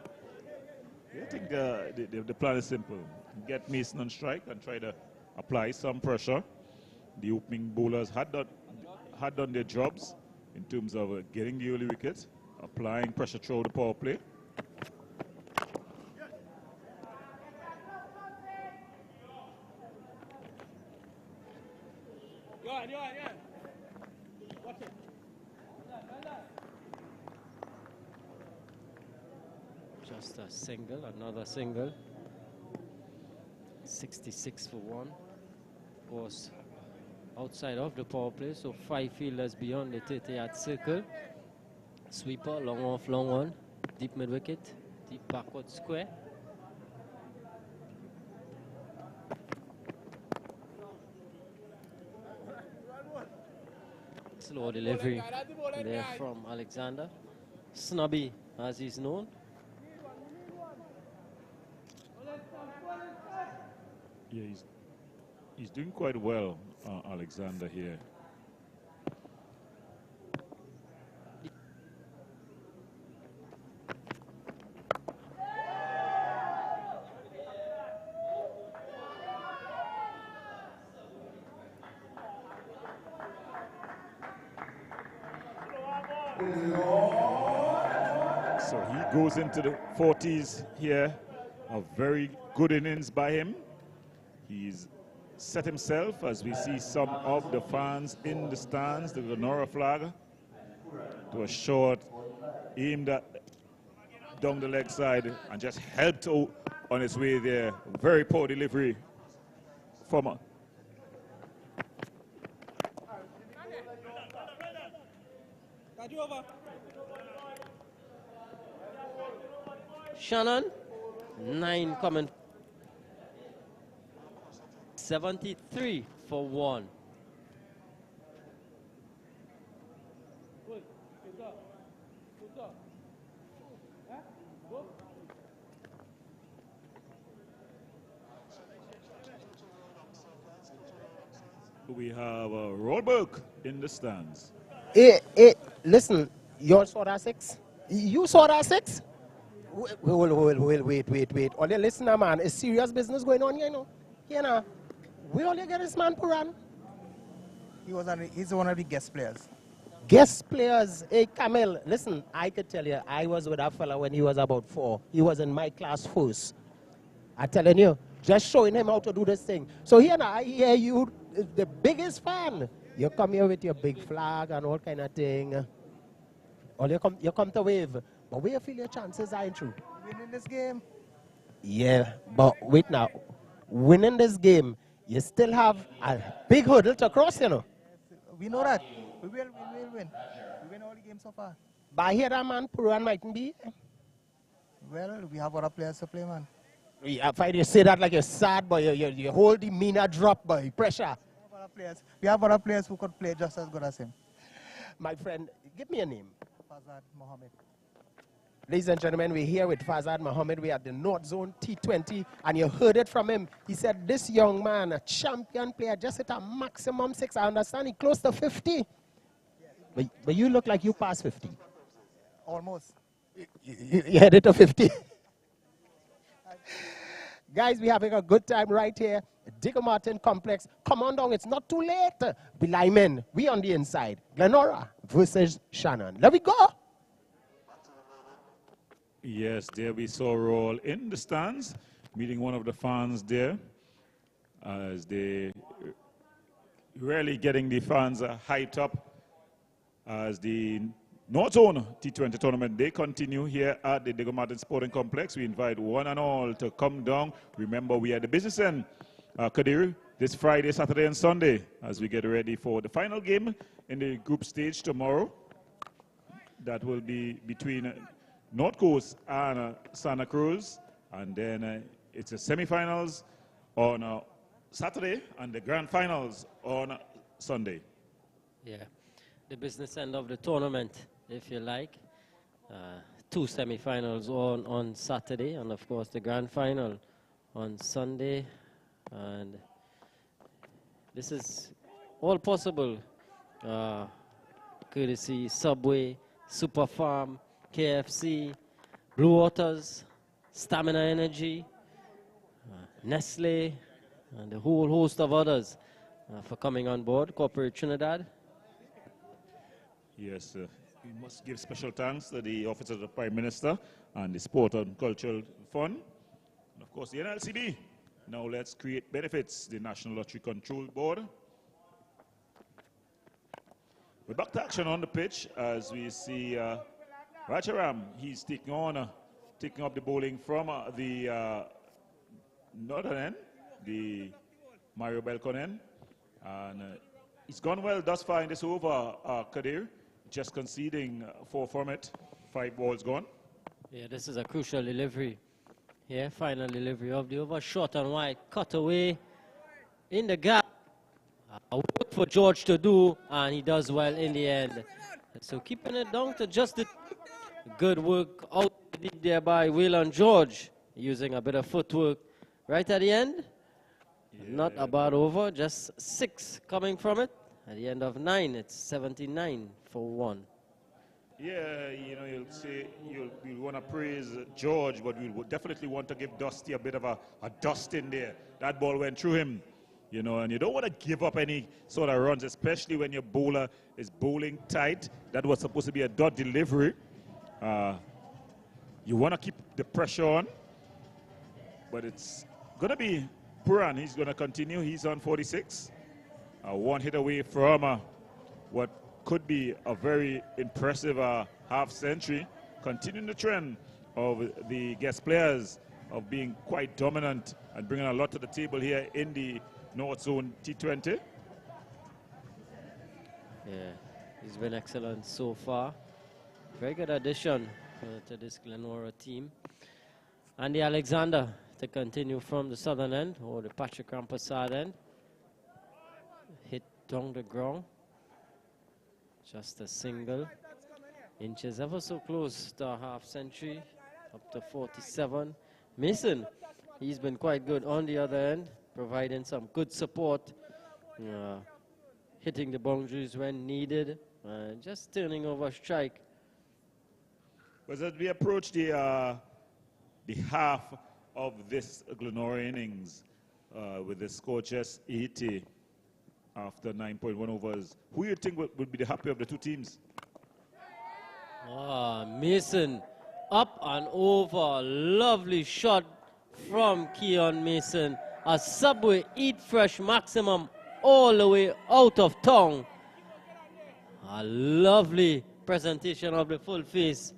I think the plan is simple. Get Mason on strike and try to apply some pressure. The opening bowlers had done their jobs in terms of getting the early wickets, applying pressure through the power play. Just a single, another single. 66 for one. Of course, outside of the power play, so 5 fielders beyond the 30-yard circle. Sweeper, long off, long on. Deep mid wicket, deep backward square. Slow delivery there from Alexander. Snubby, as he's known. Yeah, he's doing quite well, Alexander here. So he goes into the 40s here. A very good innings by him. He's set himself as we see some of the fans in the stands, the Glenora flag, to a shot aimed down the leg side and just helped out on his way there. Very poor delivery from Shannon, 9 coming. 73 for 1. We have Rollberg in the stands. Listen, you all saw that 6? You saw that 6? Wait. All you listener, man, it's serious business going on here, you know. You know, we only get this man Puran. He's one of the guest players. Guest players. Hey, Camille, listen, I could tell you, I was with that fella when he was about 4. He was in my class first. I'm telling you, just showing him how to do this thing. So here now, I hear you, the biggest fan. You come here with your big flag and all kind of thing. Or you come to wave. But where you feel your chances are in true? Winning this game. Yeah, but wait now. Winning this game, you still have a big hurdle to cross, you know. We know that. We will win. We win all the games so far. But I hear that man, Puran mightn't be. Well, we have other players to play, man. I find you say that like you're sad, but your whole demeanor drop by pressure. We have other players who could play just as good as him. My friend, give me a name. Fazad Mohammed. Ladies and gentlemen, we're here with Fazad Mohammed. We're at the North Zone T20, and you heard it from him. He said this young man, a champion player, just hit a maximum 6. I understand he close to 50. But you look like you passed 50. Almost. You headed to 50. Guys, we're having a good time right here at Digger Martin Complex. Come on down, it's not too late. Be linemen, we on the inside. Glenora versus Shannon. Let me go. Yes, there we saw Roll in the stands, meeting one of the fans there, as they really getting the fans hyped up as the North Zone T20 tournament. They continue here at the Digger Martin Sporting Complex. We invite one and all to come down. Remember, we are at the business end, Kadir, this Friday, Saturday, and Sunday as we get ready for the final game in the group stage tomorrow. That will be between North Coast and Santa Cruz, and then it's the semifinals on Saturday and the grand finals on Sunday. Yeah. the business end of the tournament, if you like. Two semi-finals on Saturday, and of course the grand final on Sunday. And this is all possible courtesy Subway, Super Farm, KFC, Blue Waters, Stamina Energy, Nestle, and a whole host of others for coming on board. Corporate Trinidad. Yes, we must give special thanks to the Office of the Prime Minister and the Sport and Cultural Fund, and of course the NLCB. Now let's create benefits, the National Lottery Control Board. We're back to action on the pitch as we see Rajaram. He's taking up the bowling from the northern end, the Mario Belcon end. And he's gone well thus far in this over, Kadir. Just conceding 4 from it, 5 balls gone. Yeah, this is a crucial delivery. Yeah, final delivery of the over, short and wide, cut away in the gap. Work for George to do, and he does well in the end. So keeping it down to just the good work out there by Waylon George, using a bit of footwork right at the end. Yeah, not a bad over, just 6 coming from it. At the end of 9, it's 79 for 1. Yeah, you know, you'll say you'll want to praise George, but we'll definitely want to give Dusty a bit of a dust in there. That ball went through him, you know, and you don't want to give up any sort of runs, especially when your bowler is bowling tight. That was supposed to be a dot delivery. You want to keep the pressure on, but it's going to be Puran. He's going to continue. He's on 46. 1 hit away from what could be a very impressive half century, continuing the trend of the guest players of being quite dominant and bringing a lot to the table here in the North Zone T20. Yeah, he's been excellent so far. Very good addition to this Glenora team. Andy Alexander to continue from the southern end, or the Patrick Rampasad end. Hit down the ground. Just a single. Inches ever so close to a half century, up to 47. Mason, he's been quite good on the other end, providing some good support, hitting the boundaries when needed, just turning over strike. But as we approach the half of this Glenora innings, with the score just 80 after 9.1 overs, who do you think would be the happier of the two teams? Mason up and over. Lovely shot from Keon Mason. A Subway Eat Fresh maximum all the way out of town. A lovely presentation of the full face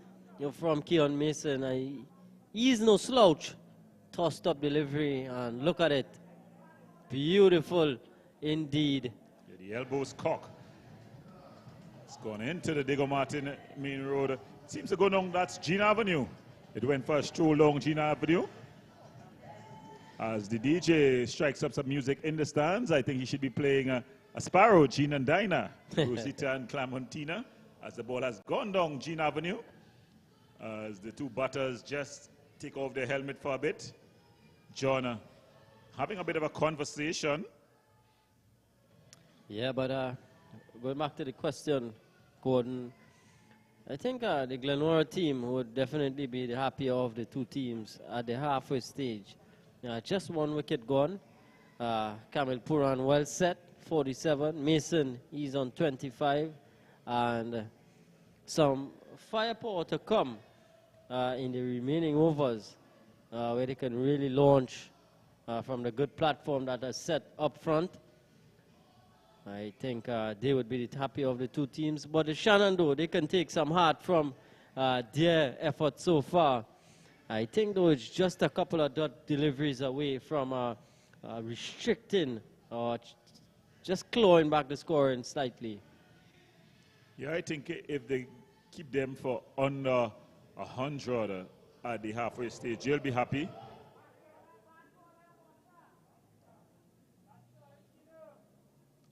from Keon Mason. He's no slouch. Tossed up delivery, and look at it. Beautiful indeed. Yeah, the elbow's cock. It's gone into the Diego Martin main road. Seems to go along, that's Gina Avenue. It went for a stroll along Gina Avenue. As the DJ strikes up some music in the stands, I think he should be playing a Sparrow, Gina and Dinah, Rosita and Clamontina, as the ball has gone down Gina Avenue. As the two batters just take off their helmet for a bit. John having a bit of a conversation. Yeah, but going back to the question, Gordon, I think the Glenora team would definitely be the happier of the two teams at the halfway stage. Just 1 wicket gone. Kamil Puran well set, 47. Mason, he's on 25. And some firepower to come in the remaining overs, where they can really launch from the good platform that is set up front. I think they would be the happier of the two teams. But the Shannon, though, they can take some heart from their effort so far. I think, though, it's just a couple of dot deliveries away from restricting or just clawing back the scoring slightly. Yeah, I think if they keep them for under 100 at the halfway stage, they'll be happy.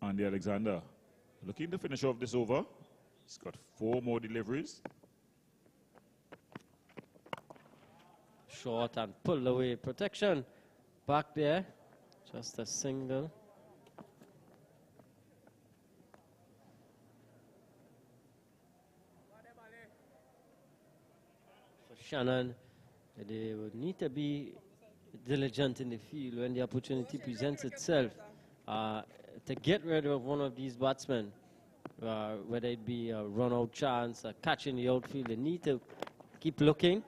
Andy Alexander Looking to finish off this over. He's got 4 more deliveries. Short and pull away protection. Back there. Just a single. For Shannon, they would need to be diligent in the field when the opportunity presents itself to get rid of one of these batsmen, whether it be a run-out chance, a catch in the outfield. They need to keep looking.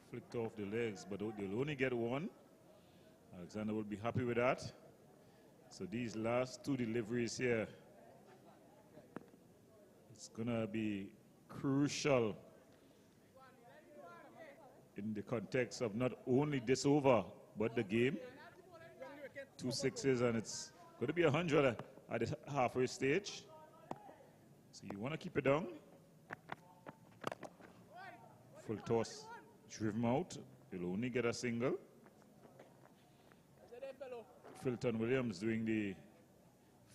Flicked off the legs, but they'll only get 1. Alexander will be happy with that. So these last 2 deliveries here, it's gonna be crucial in the context of not only this over, but the game. 2 sixes, and it's gonna be 100 at the halfway stage. So you wanna keep it down. Full toss. Driven out, he'll only get a single. Filton Williams doing the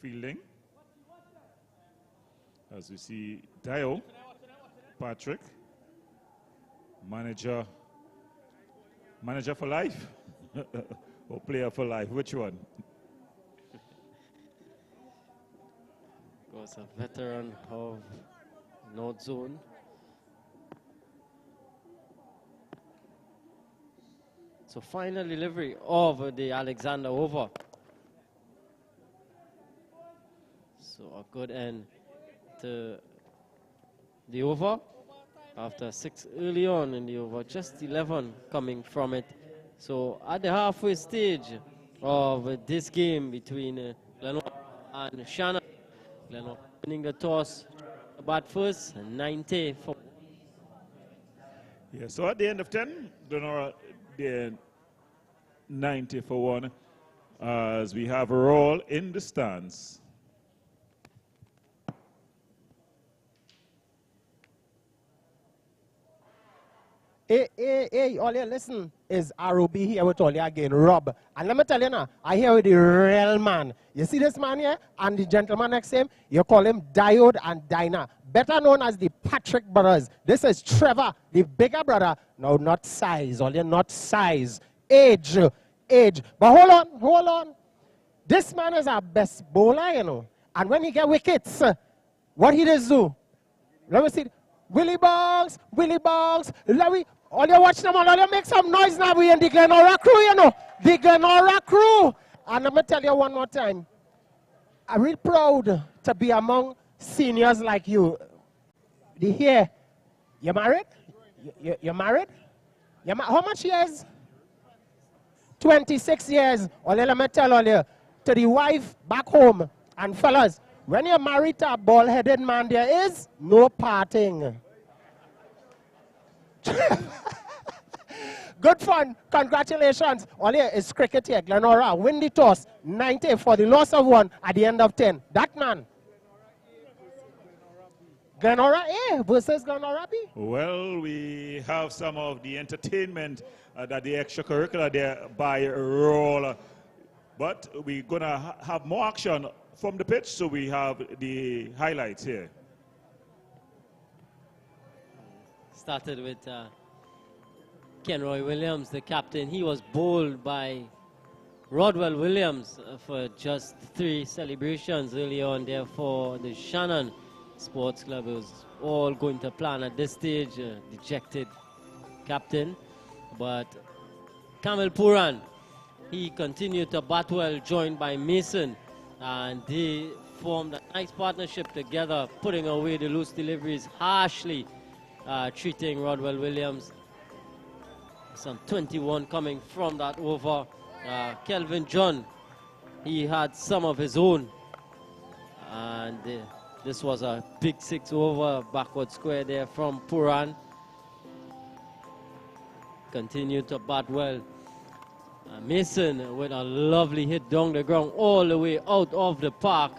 fielding. As we see Dio, Patrick, manager for life, or player for life, which one? Was a veteran of North Zone. So final delivery of the Alexander over. So a good end to the over. After 6 early on in the over, just 11 coming from it. So at the halfway stage of this game between Glenora and Shannon, Glenora winning the toss, bat first, 90 for. Yeah, so at the end of 10, Glenora, they're 90 for 1, as we have a roll in the stands. Hey, all you listen, is ROB here with all you again, Rob. And let me tell you now, I hear with the real man. You see this man here, and the gentleman next to him, you call him Diode and Dinah, better known as the Patrick brothers. This is Trevor, the bigger brother. No, not size, all you not size. Age. But hold on. This man is our best bowler, you know. And when he get wickets, what he does do? Let me see. Willie Bongs, Larry, all you watch them, all you make some noise now. We in the Glenora crew, you know. The Glenora crew. And let me tell you one more time. I'm real proud to be among seniors like you. You married? You're married? How much years? 26 years. Only let me tell all you, to the wife back home, and fellas, when you're married to a bald-headed man, there is no parting. Good fun. Congratulations. All here is cricket here. Glenora win the toss. 90 for the loss of 1 at the end of 10. That man. Glenora A versus Glenora B. Well, we have some of the entertainment that the extracurricular there by roll. But we're going to have more action from the pitch, so we have the highlights here. Started with Kenroy Williams, the captain. He was bowled by Rodwell Williams for just 3 celebrations early on there for the Shannon Sports Club. It was all going to plan at this stage, dejected captain. But Kamil Puran, he continued to bat well, joined by Mason, and they formed a nice partnership together, putting away the loose deliveries harshly, treating Rodwell Williams. Some 21 coming from that over. Kelvin John, he had some of his own, and this was a big 6 over backward square there from Puran. Continued to bat well. Mason with a lovely hit down the ground all the way out of the park.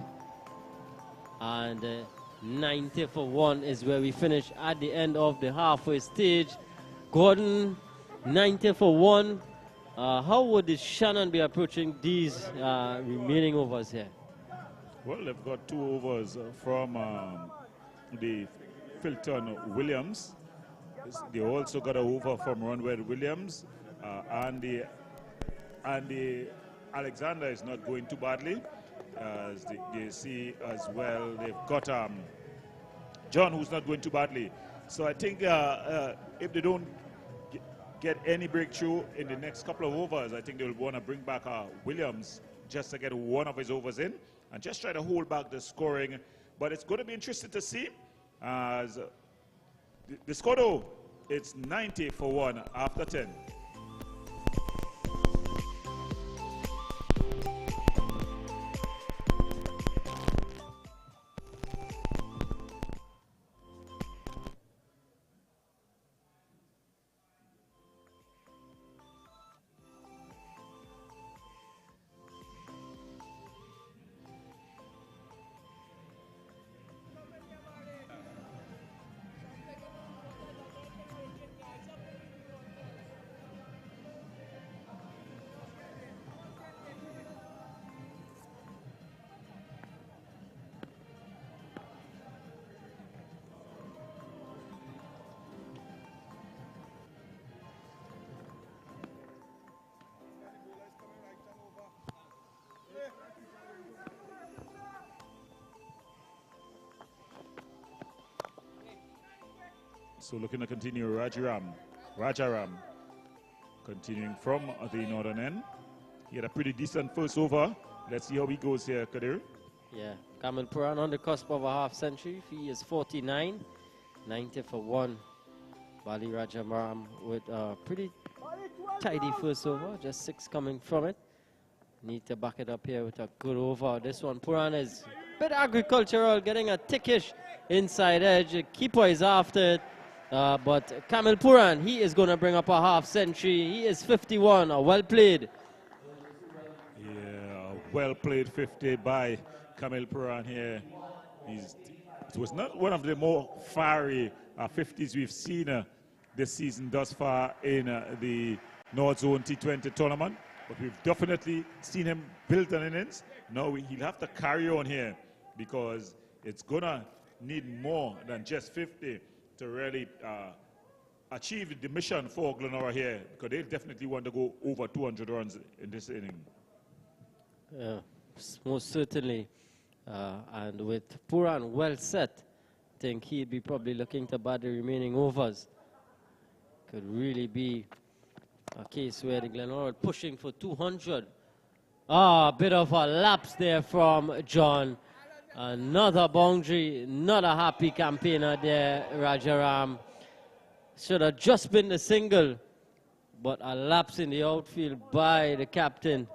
And 90 for 1 is where we finish at the end of the halfway stage. Gordon, 90 for 1. How would the Shannon be approaching these remaining overs here? Well, they've got 2 overs from the Filton Williams. They also got an over from Ronwell Williams, and the Alexander is not going too badly. As they see as well, they've got John, who's not going too badly. So I think if they don't get any breakthrough in the next couple of overs, I think they'll want to bring back Williams just to get one of his overs in and just try to hold back the scoring. But it's going to be interesting to see as the score, though, it's 90 for 1 after 10. So looking to continue Rajaram, continuing from the northern end. He had a pretty decent first over. Let's see how he goes here, Kadir. Yeah, Kamil Puran on the cusp of a half century. He is 49, 90 for 1. Bali Rajaram with a pretty tidy first over, just 6 coming from it. Need to back it up here with a good over. This one, Puran is a bit agricultural, getting a tickish inside edge. The keeper is after it. But Kamil Puran, he is going to bring up a half century. He is 51, well played. Yeah, well played 50 by Kamil Puran here. It was not one of the more fiery 50s we've seen this season thus far in the North Zone T20 tournament. But we've definitely seen him build an innings. Now he'll have to carry on here because it's going to need more than just 50 to really achieve the mission for Glenora here, because they definitely want to go over 200 runs in this inning. Yeah, most certainly. And with Puran well set, I think he'd be probably looking to bat the remaining overs. Could really be a case where the Glenora pushing for 200. A bit of a lapse there from John. Another boundary, not a happy campaigner there, Rajaram. Should have just been the single, but a lapse in the outfield by the captain.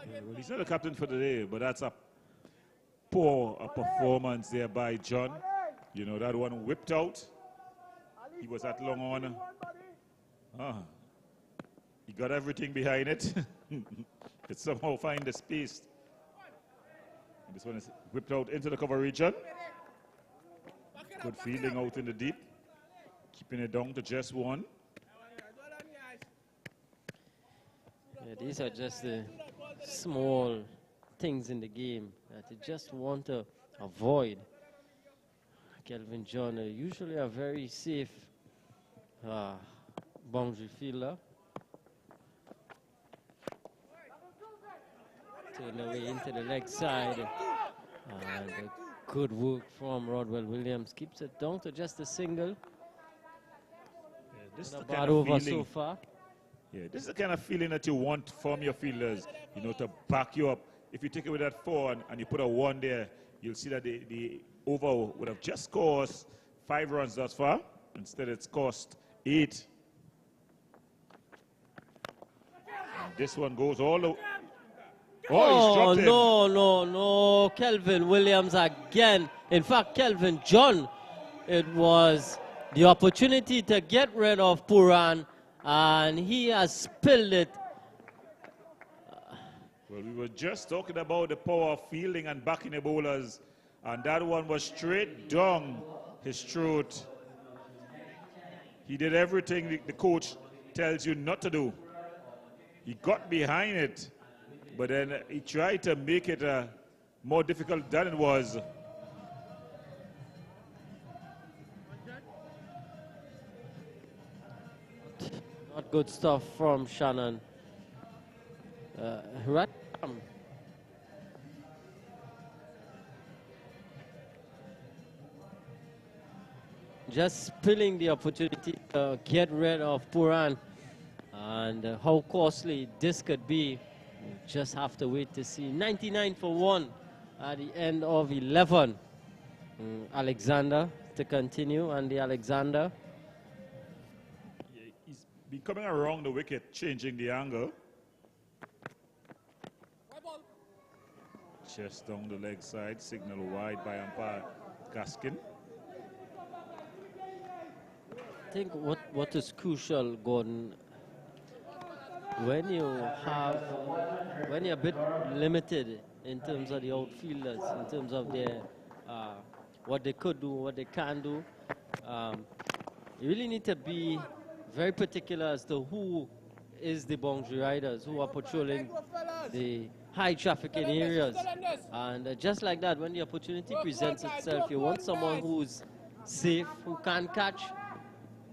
Yeah, well, he's not a captain for today, but that's a poor performance there by John. You know, that one whipped out. He was at long on. He got everything behind it. Could somehow find the space. This one is whipped out into the cover region. Good fielding out in the deep. Keeping it down to just 1. Yeah, these are just the small things in the game that you just want to avoid. Kelvin John, usually a very safe boundary fielder. Turn away into the leg side. And good work from Rodwell Williams. Keeps it down to just a single. Yeah, this is the Not kind bad of over feeling, so far. Yeah, this is the kind of feeling that you want from your fielders, you know, to back you up. If you take away that 4 and you put a 1 there, you'll see that the over would have just cost 5 runs thus far. Instead, it's cost 8. And this one goes all the way. Oh, no. Kelvin Williams again. In fact, Kelvin John, it was the opportunity to get rid of Puran, and he has spilled it. Well, we were just talking about the power of fielding and backing the bowlers, and that one was straight down his throat. He did everything the coach tells you not to do. He got behind it, but then he tried to make it more difficult than it was. Not good stuff from Shannon. Right. Just spilling the opportunity to get rid of Puran, and how costly this could be. We just have to wait to see. 99 for 1 at the end of 11. Alexander to continue, and the Alexander. Yeah, he's been coming around the wicket, changing the angle. Just down the leg side, signal wide by umpire Gaskin. I think what is crucial, Gordon, when you're a bit limited in terms of the outfielders, in terms of their what they could do, what they can do, you really need to be very particular as to who is the boundary riders who are patrolling the high trafficking areas. And just like that, when the opportunity presents itself, you want someone who's safe, who can catch.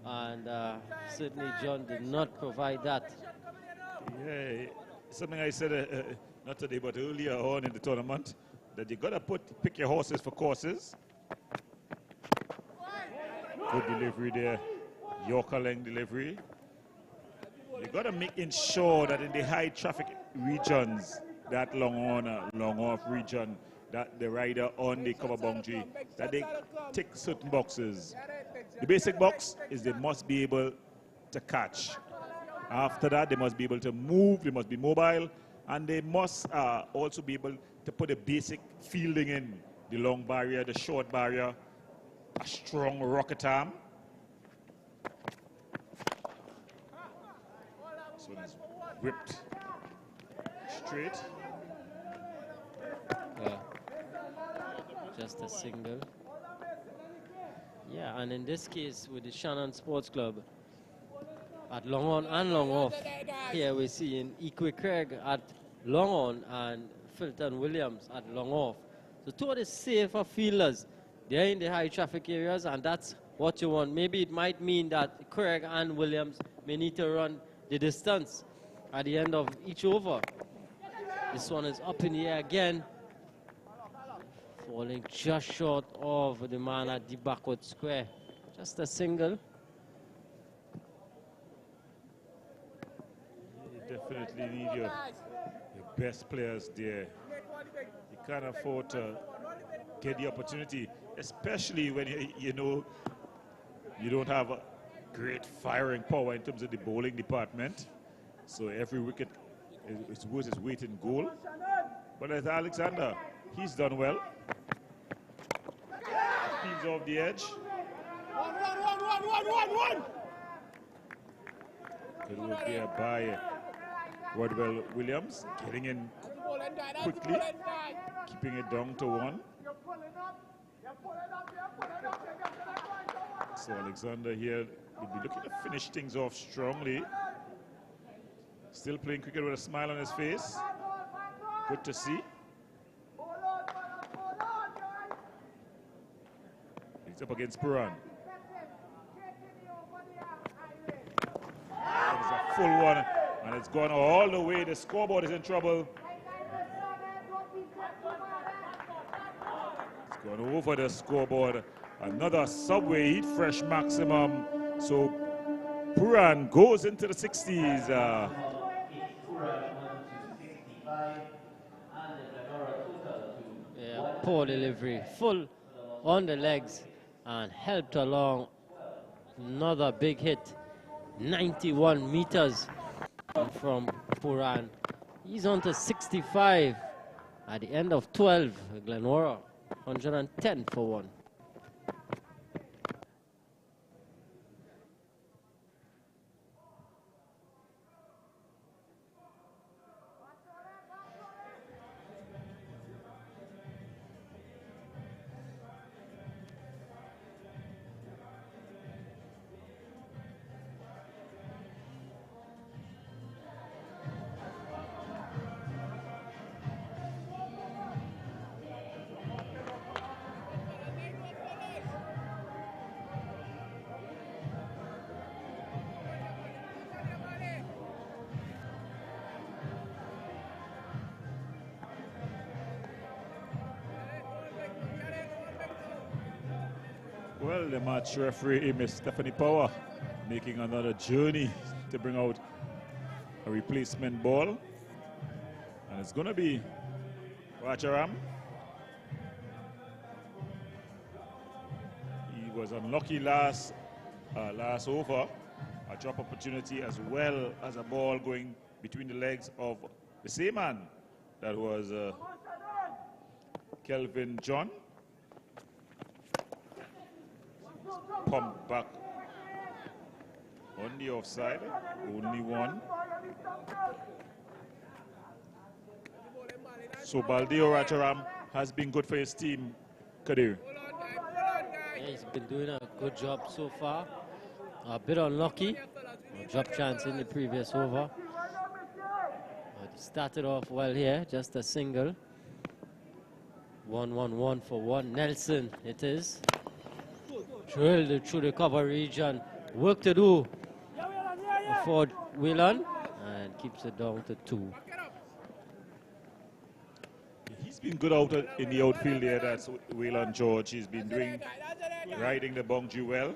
And certainly John did not provide that. Yeah, something I said not today, but earlier on in the tournament, that you gotta pick your horses for courses. Good delivery there, Yorker length delivery. You gotta ensure that in the high traffic regions, that long on, long off region, that the rider on the cover boundary, that they tick certain boxes. The basic box is they must be able to catch. After that, they must be able to move, they must be mobile, and they must also be able to put a basic fielding in. The long barrier, the short barrier, a strong rocket arm. So it's whipped straight. Just a single. Yeah, and in this case with the Shannon Sports Club, at long on and long off, here we see in Equi Craig at long on and Fulton Williams at long off. So two of the safer fielders, they're in the high traffic areas, and that's what you want. Maybe it might mean that Craig and Williams may need to run the distance at the end of each over. This one is up in the air again, falling just short of the man at the backward square. Just a single. You definitely need your best players there. You can't afford to get the opportunity, especially when you know you don't have a great firing power in terms of the bowling department. So every wicket is worth its weight in goal. But as Alexander, he's done well. He's off the edge. One. Good work there by Wardwell Williams, getting in quickly, keeping it down to 1. So Alexander here will be looking to finish things off strongly. Still playing cricket with a smile on his face. Good to see. He's up against Puran. That is a full one, and it's gone all the way. The scoreboard is in trouble. It's gone over the scoreboard. Another Subway Heat Fresh maximum. So Puran goes into the 60s. Yeah, poor delivery, full on the legs, and helped along. Another big hit, 91 meters from Puran. He's on to 65 at the end of 12. Glenora, 110 for 1. Well, the match referee, Miss Stephanie Power, making another journey to bring out a replacement ball. And it's going to be Rajaram. He was unlucky last over. A drop opportunity as well as a ball going between the legs of the same man. That was Kelvin John. Pump back on the offside, only one. So Baldeo Rajaram has been good for his team, Kadir. Yeah, he's been doing a good job so far. A bit unlucky. A drop chance in the previous over. But he started off well here, just a single. 1-1-1 for one. Nelson, it is. Drilled through the cover region. Work to do for Whelan. And keeps it down to 2. He's been good out in the outfield there. That's Whelan George. He's been riding the boundary well.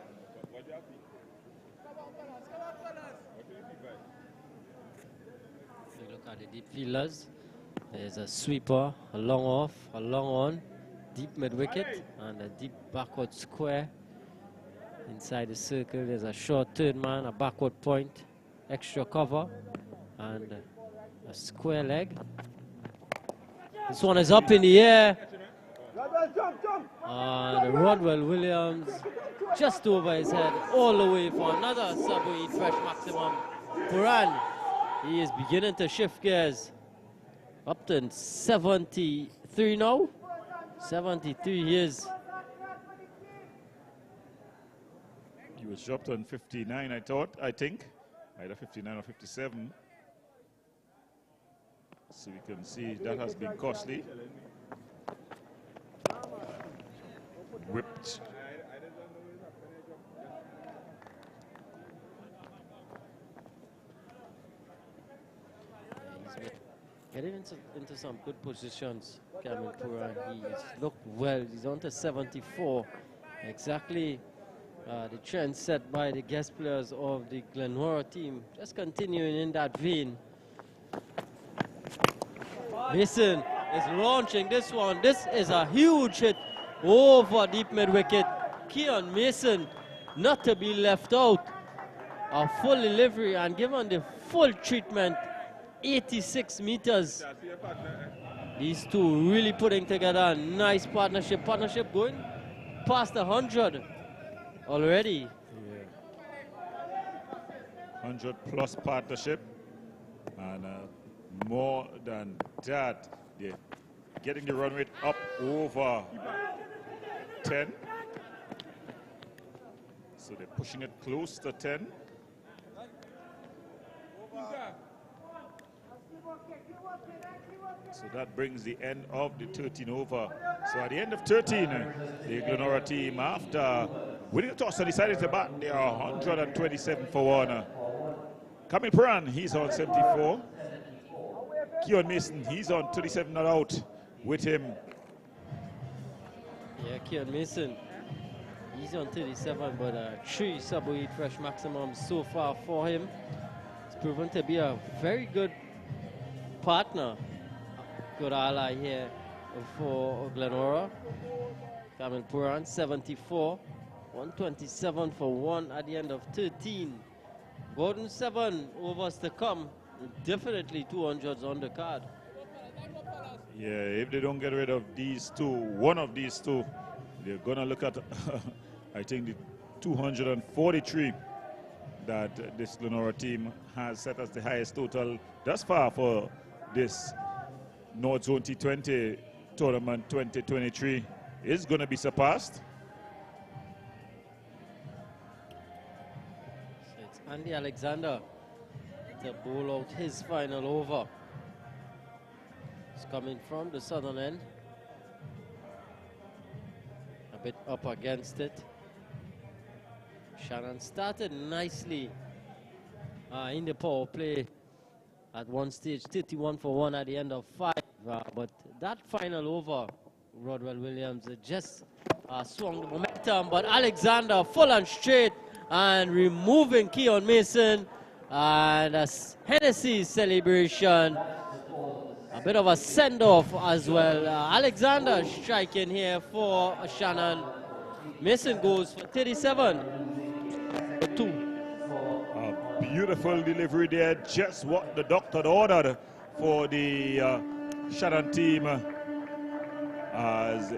Look at the deep fielders. There's a sweeper, a long off, a long on, deep mid wicket, and a deep backward square. Inside the circle, there's a short third man, a backward point, extra cover, and a square leg. This one is up in the air. And Rodwell Williams just over his head, all the way for another subway fresh maximum. Puran, he is beginning to shift gears. Up to 73 now. 73 years. He was dropped on 59, I think. Either 59 or 57. So we can see that has been costly. Whipped. Getting into some good positions, Cameron Puran. He's looked well. He's on to 74. Exactly the trend set by the guest players of the Glenora team. Just continuing in that vein. Mason is launching this one. This is a huge hit over deep mid wicket. Keon Mason not to be left out. A full delivery and given the full treatment. 86 meters. These two really putting together a nice partnership. Partnership going past 100 already. 100 plus partnership. And more than that, they're getting the run rate up over 10. So they're pushing it close to 10. So that brings the end of the 13 over. So at the end of 13, the Glenora team, after winning the toss and decided to bat, they are 127 for 1. Kamil Puran, he's on 74. Keon Mason, he's on 37 not out with him. Yeah, Keon Mason, he's on 37, but 3 subway fresh maximums so far for him. It's proven to be a very good partner. Good ally here for Glenora. Kamil Puran, 74. 127 for 1 at the end of 13. Gordon 7 overs to come. Definitely 200s on the card. Yeah, if they don't get rid of these two, one of these two, they're going to look at, I think, the 243 that this Glenora team has set as the highest total thus far for this North Zone T20 tournament 2023 is going to be surpassed. So it's Andy Alexander to bowl out his final over. It's coming from the southern end. A bit up against it. Shannon started nicely in the power play at one stage, 31 for 1 at the end of 5. But that final over, Rodwell Williams just swung the momentum, but Alexander full and straight and removing Keon Mason. And a Hennessy celebration. A bit of a send-off as well. Alexander striking here for Shannon. Mason goes for 37 for 2. A beautiful delivery there, just what the doctor had ordered for the Shannon team. As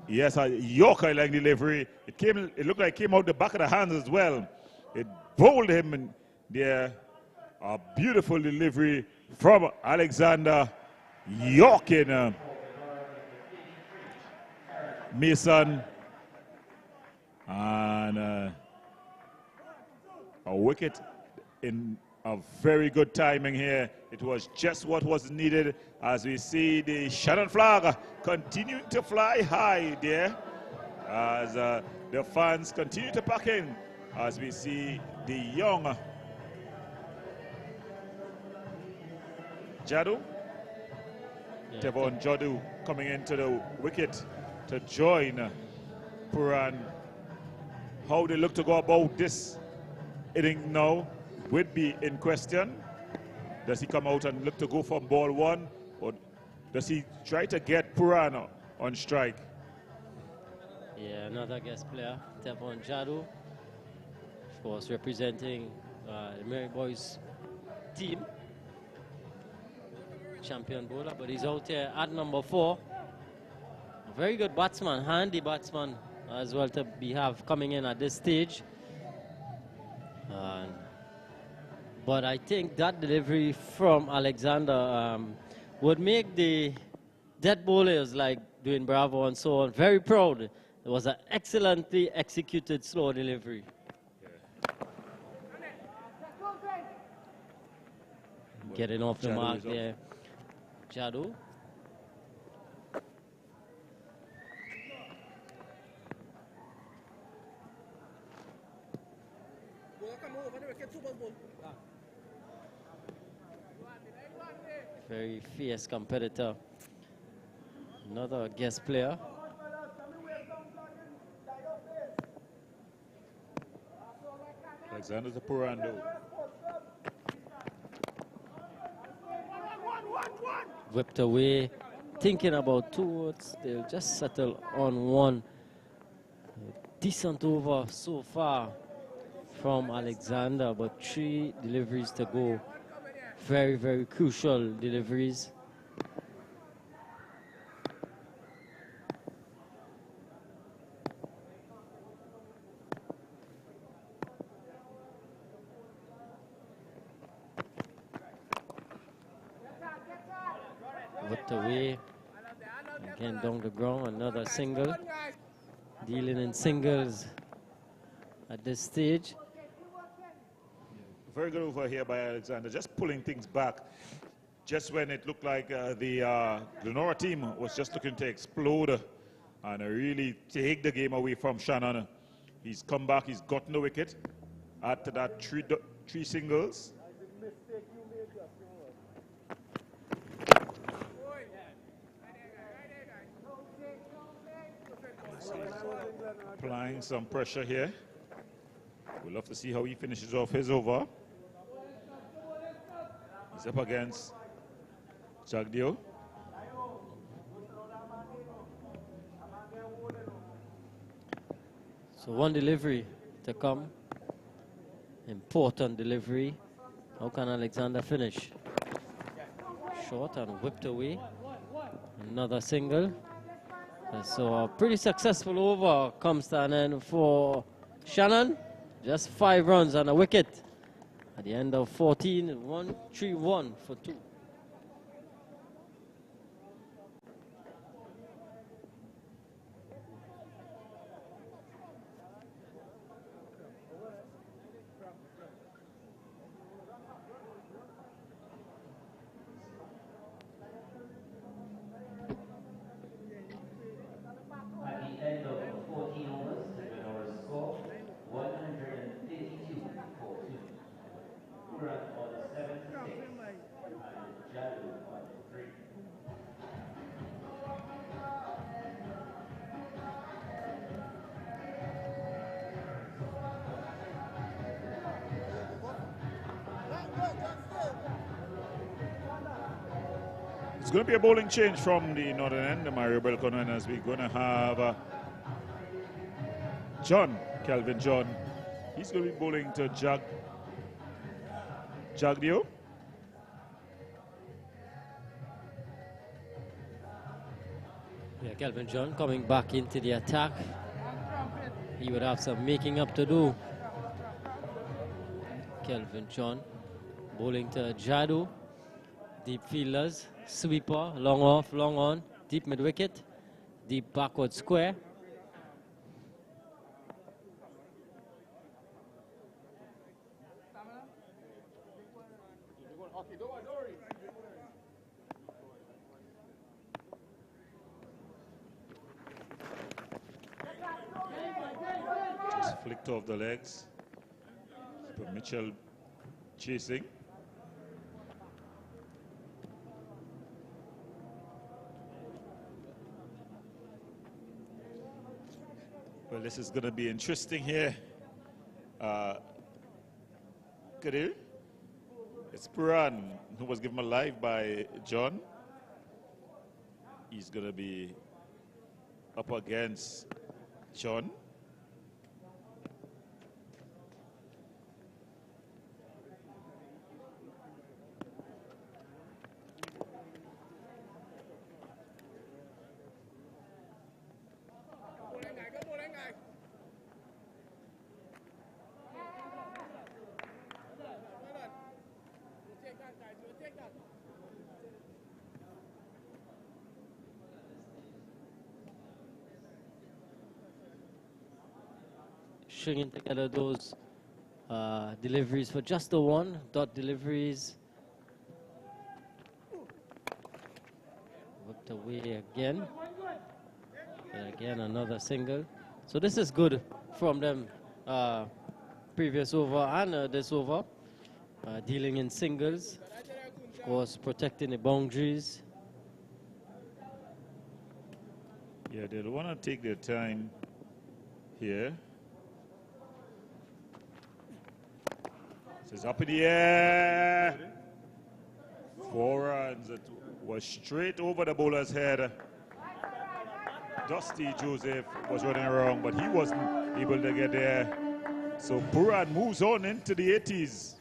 yes, a Yorker-like delivery. It looked like it came out the back of the hands as well. It bowled him in there. A beautiful delivery from Alexander Yorkin. Mason. And a wicket in a very good timing here. It was just what was needed as we see the Shannon flag continuing to fly high there as the fans continue to pack in as we see the young Jadu, Tevon Jadu coming into the wicket to join Puran. How they look to go about this inning now would be in question. Does he come out and look to go for ball one, or does he try to get Puran on strike? Yeah, another guest player, Tevon Jadu, of course, representing the Mary Boys team. Champion bowler, but he's out here at number 4. A very good batsman, handy batsman as well to have coming in at this stage. But I think that delivery from Alexander would make the dead bowlers like Dwayne Bravo and so on very proud. It was an excellently executed slow delivery. Getting off the mark there. Jadu. Very fierce competitor. Another guest player. Alexander's a Purando. Whipped away, thinking about 2 words. They'll just settle on 1. Decent over so far from Alexander, but 3 deliveries to go. Very, very crucial deliveries. Whipped away. Again down the ground, another single. Dealing in singles at this stage. Very good over here by Alexander, just pulling things back. Just when it looked like the Glenora team was just looking to explode and really take the game away from Shannon. He's come back, he's gotten the wicket. Add to that 3 singles. Applying some pressure here. We'll love to see how he finishes off his over. He's up against Jagdio. So 1 delivery to come. Important delivery. How can Alexander finish? Short and whipped away. Another single. So a pretty successful over comes to an end for Shannon. Just 5 runs and a wicket. At the end of 14, 1-3-1 for 2. At the end of 14 overs, the Glenora score 132 for 2. Puran on 76 and It's going to be a bowling change from the northern end, the Mario Belconon, as we're going to have Kelvin John. He's going to be bowling to Jagdio. Yeah, Kelvin John coming back into the attack. He would have some making up to do. Kelvin John bowling to Jadu. Deep fielders, sweeper, long off, long on, deep mid wicket, deep backward square. Just flicked off the legs. But Mitchell chasing. Well, this is going to be interesting here. Kadir, it's Puran who was given alive by John. He's going to be up against John. Stringing together those deliveries for just the one, dot deliveries. Worked away again. And again, another single. So this is good from them, previous over and this over. Dealing in singles, of course, protecting the boundaries. Yeah, they want to take their time here. It's up in the air. 4 runs. It was straight over the bowler's head. Dusty Joseph was running around, but he wasn't able to get there. So Puran moves on into the 80s.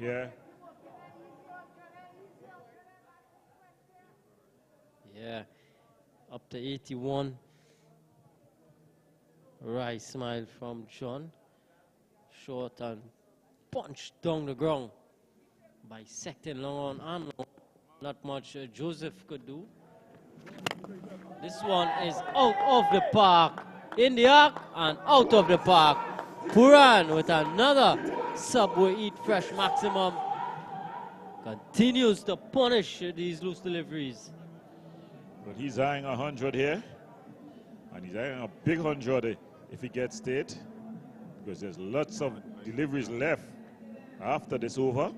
Yeah. Yeah, up to 81. Right smile from John. Short and punched down the ground. Bisecting long on and long. Not much Joseph could do. This one is out of the park. In the arc and out of the park. Puran with another Subway Eat Fresh maximum. Continues to punish these loose deliveries. But he's eyeing 100 here. And he's eyeing a big 100 if he gets it. Because there's lots of deliveries left after this over.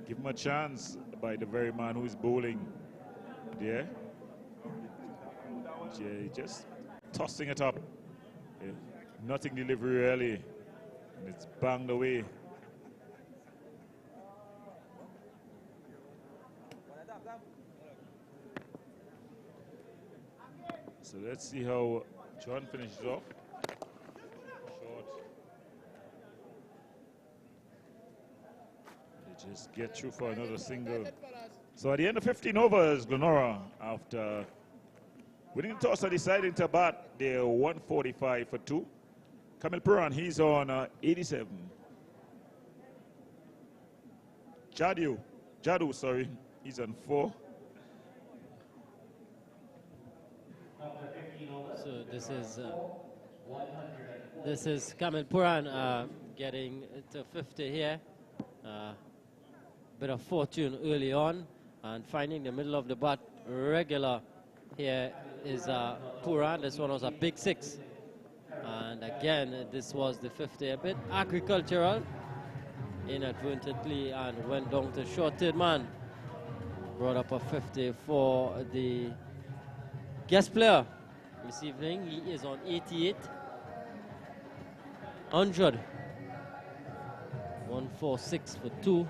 Give him a chance by the very man who is bowling there. Jay just tossing it up. Yeah. Nothing delivery early. And it's banged away. So let's see how John finishes off. Short. They just get through for another single. So at the end of 15 overs, Glenora, after winning the toss and deciding to bat, they're 145 for 2. Kamil Puran, he's on 87. Jadu, sorry, he's on 4. So this is Kamil Puran getting to 50 here. Bit of fortune early on and finding the middle of the bat regular here is Puran. This one was a big 6. And again, this was the 50, a bit agricultural inadvertently and went down to short third man. Brought up a 50 for the guest player this evening. He is on 88. 100. 146 for 2.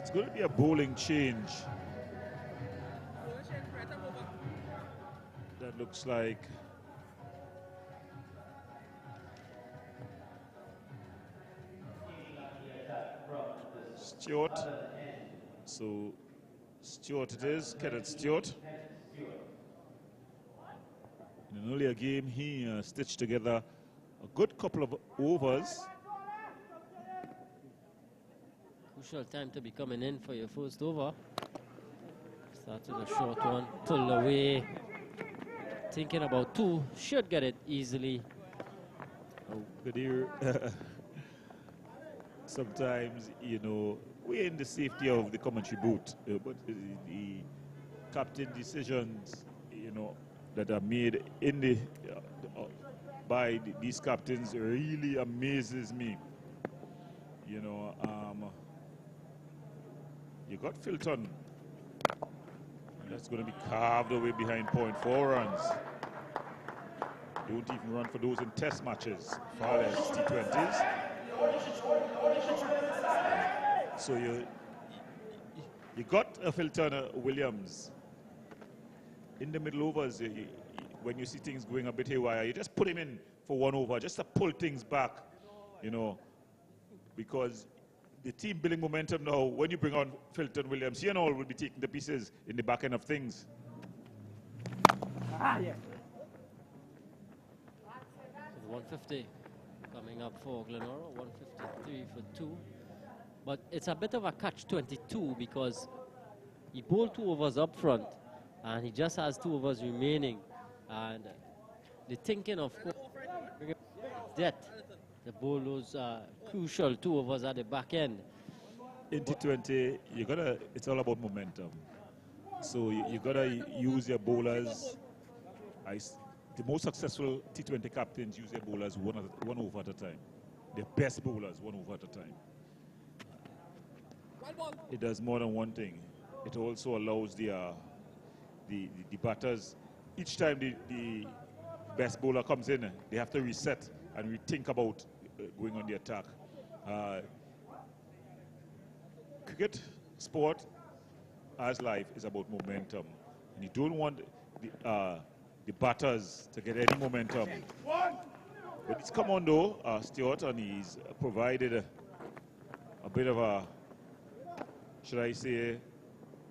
It's going to be a bowling change. That looks like Stewart. So Stewart it is, Kenneth Stewart. In an earlier game, he stitched together a good couple of overs. Crucial time to be coming in for your first over. Started a short one, pulled away. Thinking about two, should get it easily. Oh, good ear. Sometimes, you know, we're in the safety of the commentary booth, but the captain decisions, you know, that are made in the by these captains really amazes me. You know, you got Filton. That's going to be carved away behind point, 4 runs. Don't even run for those in test matches, far less T20s. So you got a Filton Williams in the middle overs. When you see things going a bit haywire, you just put him in for 1 over, just to pull things back, you know, because the team building momentum now, when you bring on Filton Williams, he and all will be taking the pieces in the back end of things. Yeah. 150 coming up for Glenora, 153 for 2. But it's a bit of a catch-22 because he bowled 2 overs up front and he just has 2 overs remaining. And the thinking, of course, that the bowl those crucial 2 overs at the back end. In T20, it's all about momentum. So you gotta use your bowlers. The most successful T20 captains use their bowlers one over at a time. The best bowlers 1 over at a time. It does more than one thing. It also allows the batters, each time the best bowler comes in, they have to reset and rethink about going on the attack. Cricket sport, as life, is about momentum. And you don't want the batters to get any momentum. But it's come on though, Stewart, and he's provided a bit of a, should I say,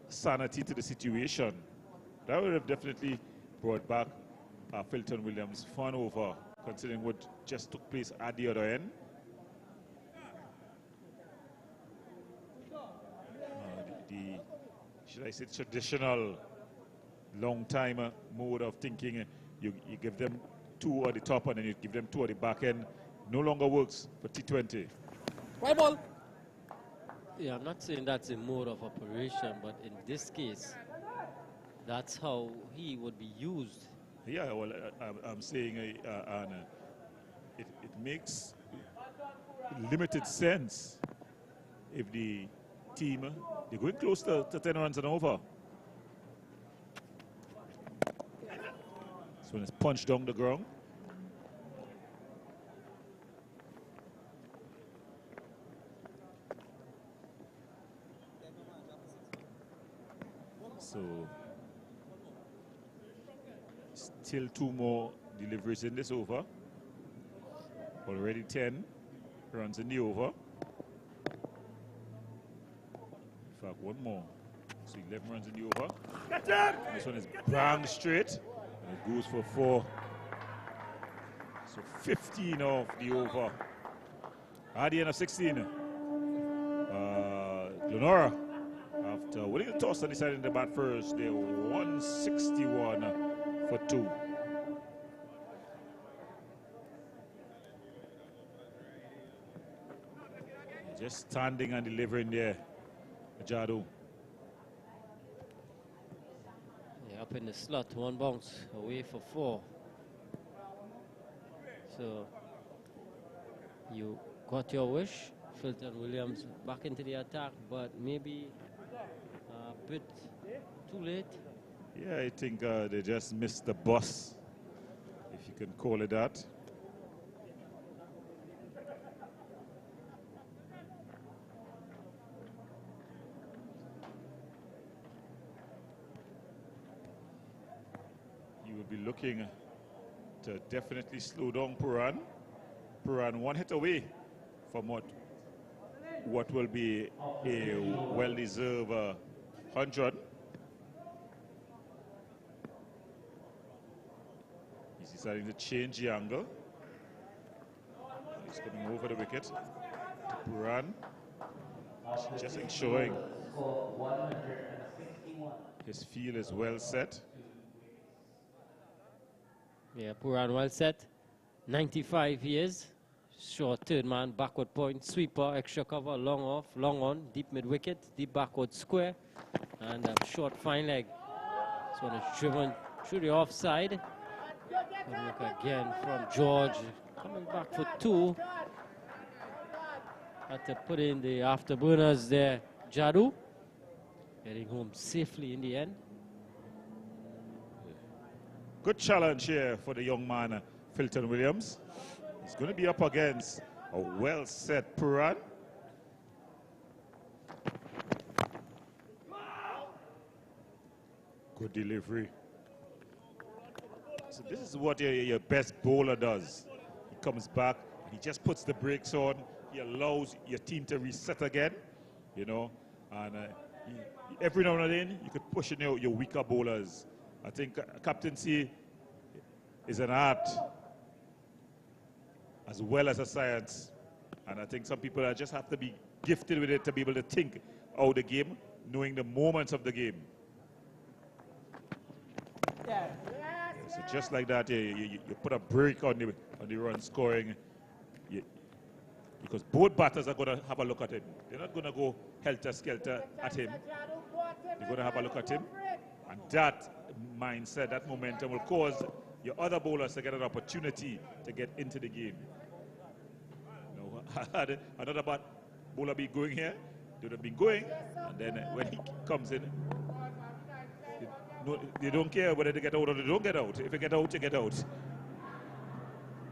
sanity to the situation. That would have definitely brought back Filton Williams' fun over, considering what just took place at the other end. Should I say, traditional long-time mode of thinking, you give them 2 at the top and then you give them 2 at the back end, no longer works for T20. Right ball. Yeah, I'm not saying that's a mode of operation, but in this case, that's how he would be used. Yeah, well, I'm saying it makes limited sense if the team, they're going close to 10 runs and over. So when it's punched down the ground. So still 2 more deliveries in this over. Already 10 runs in the over. In fact, 1 more. So 11 runs in the over. This one is bang straight. And it goes for 4. So 15 off the over. At the end of 16, Glenora, after winning the toss and deciding to bat first, they're 161 for 2. Just standing and delivering there, Jadu. Yeah, up in the slot, 1 bounce, away for 4. So you got your wish. Filton Williams back into the attack, but maybe a bit too late. Yeah, I think they just missed the bus, if you can call it that. working to definitely slow down Puran. Puran one hit away from what will be a well-deserved 100. He's deciding to change the angle. He's coming over the wicket. Puran just ensuring his field is well set. Yeah, Puran well set. 95 years. Short third man, backward point, sweeper, extra cover, long off, long on, deep mid wicket, deep backward square, and a short fine leg. This one is driven through the offside. Good look again from George, coming back for 2. Had to put in the afterburners there. Jadu getting home safely in the end. Good challenge here for the young man, Filton Williams. He's going to be up against a well-set Puran. Good delivery. So this is what your best bowler does. He comes back, he just puts the brakes on. He allows your team to reset again, you know. And every now and then, you could push in your weaker bowlers. I think captaincy is an art as well as a science. And I think some people just have to be gifted with it to be able to think out the game, knowing the moments of the game. So just like that, you put a break on the run scoring, because both batters are going to have a look at him. They're not going to go helter-skelter at him. They're going to have a look at him. And that mindset, that momentum will cause your other bowlers to get an opportunity to get into the game. You know, had another bowler be going here, they would have been going, and then when he comes in, they don't care whether they get out or they don't get out. If you get out, you get out.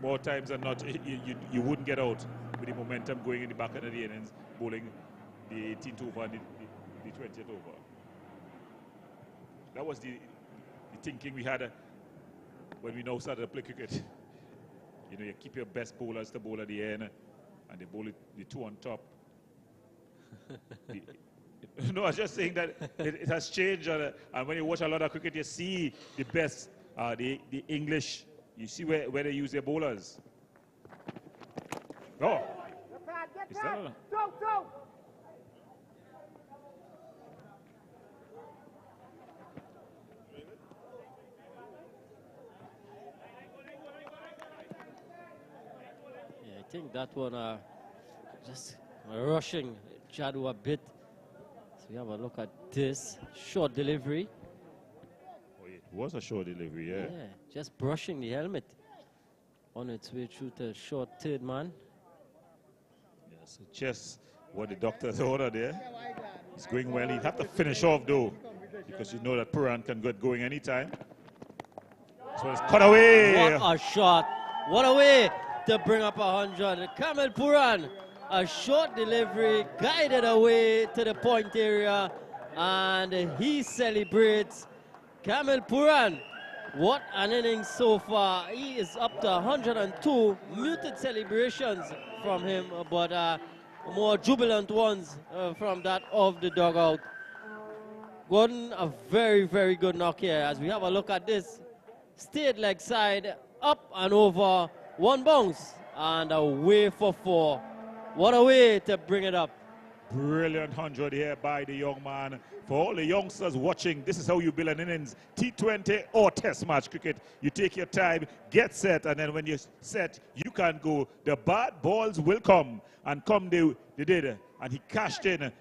More times than not, you wouldn't get out with the momentum going in the back end of the innings, bowling the 18th over and the 20th over. That was the thinking we had when we now started to play cricket. You know, you keep your best bowlers to bowl at the end, and they bowl the 2 on top. No, I was just saying that it has changed, and when you watch a lot of cricket, you see the best, the English. You see where they use their bowlers. Oh, is that a... Yeah, I think that one just rushing Jadu a bit. So we have a look at this short delivery. Oh, it was a short delivery, yeah. Yeah, just brushing the helmet on its way through to short third man. Yeah, so just what the doctors ordered there. It's going well. He'd have to finish off though, because you know that Puran can get going anytime. So it's cut away. What a shot. What a way to bring up 100. Kamil Puran, a short delivery, guided away to the point area, and he celebrates. Kamil Puran, what an innings so far. He is up to 102. Muted celebrations from him, but more jubilant ones from that of the dugout. Gordon, a very, very good knock here as we have a look at this. Straight leg side, up and over, one bounce, and away for 4. What a way to bring it up. Brilliant 100 here by the young man. For all the youngsters watching, this is how you build an innings. T20 or test match cricket. You take your time, get set, and then when you're set, you can go. The bad balls will come, and come they did. And he cashing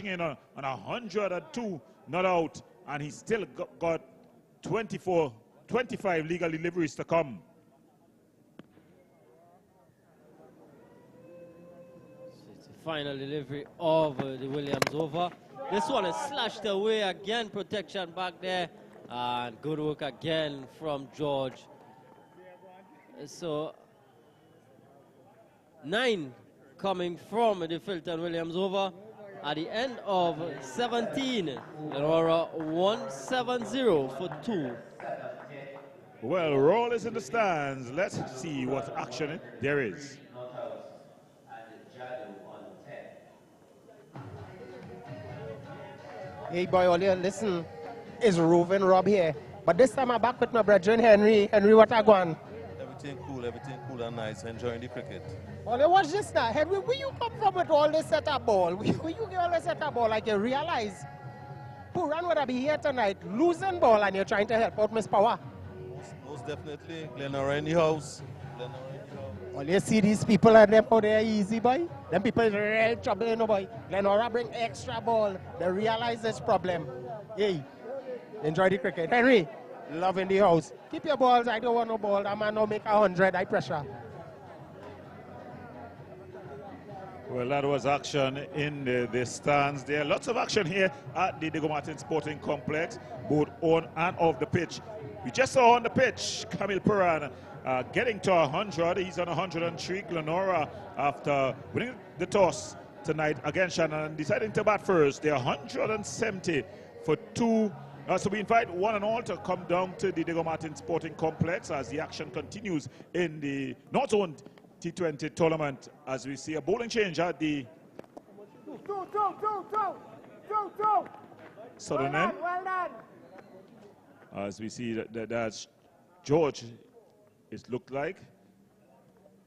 in on 102, not out, and he still got 25 legal deliveries to come. Final delivery of the Williams over. This one is slashed away again, protection back there, and good work again from George. So 9 coming from the Filton Williams over at the end of 17. Glenora 170 for 2. Well, roll is in the stands. Let's see what action there is. Not out. And Jadu on 10. Hey boy, all you listen, is Roving Rob here. But this time I'm back with my brethren Henry. Henry, what I going? Everything cool and nice, enjoying the cricket. Well, you watch this now. Henry, where you come from with all this setup ball? Where you get all this setup ball? Like you realize, Puran would be here tonight, losing ball, and you're trying to help out Miss Power. Most definitely, Glenora in the house. All you see these people and them out there easy, boy. Them people is real trouble, you know, boy. Glenora bring extra ball. They realize this problem. Hey, enjoy the cricket. Henry, love in the house. Keep your balls. I don't want no ball. That man no make 100. High pressure. Well, that was action in the stands. There are lots of action here at the Diego Martin Sporting Complex, both on and off the pitch. We just saw on the pitch, Camille Puran getting to 100. He's on 103. Glenora, after winning the toss tonight against Shannon, deciding to bat first. They're 170 for 2. So we invite one and all to come down to the Diego Martin Sporting Complex as the action continues in the North Zone T20 tournament, as we see a bowling change at the southern end. Well done. As we see that's George, it looked like.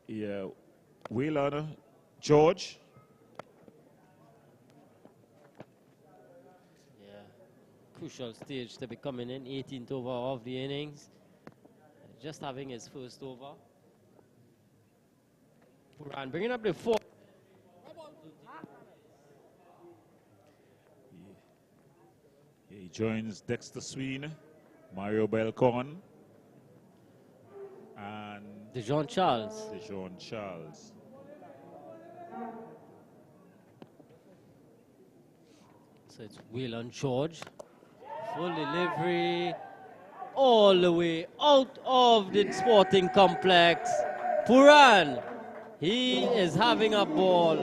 Yeah, Wheeler, George. Yeah, crucial stage to be coming in, 18th over of the innings. Just having his first over. Puran bringing up the 4. He joins Dexter Sween, Mario Belcon, and Dejon Charles. Dejon Charles. So it's Waylon George. Full delivery all the way out of the sporting complex. Puran, he is having a ball.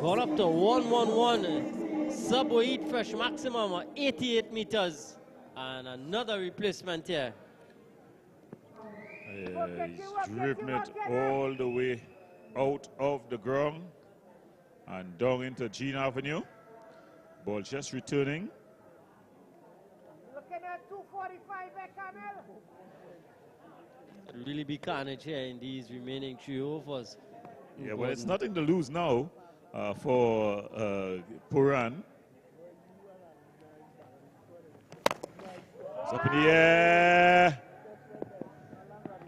Gone up to 111. Sub-weight fresh maximum of 88 meters. And another replacement here. Yeah, he's driven it all the way out of the ground and down into Jean Avenue. Ball just returning. Looking at 245 there, Camille. It'll really be carnage here in these remaining 3 overs. Yeah, well, it's nothing to lose now for Puran. It's up in the air.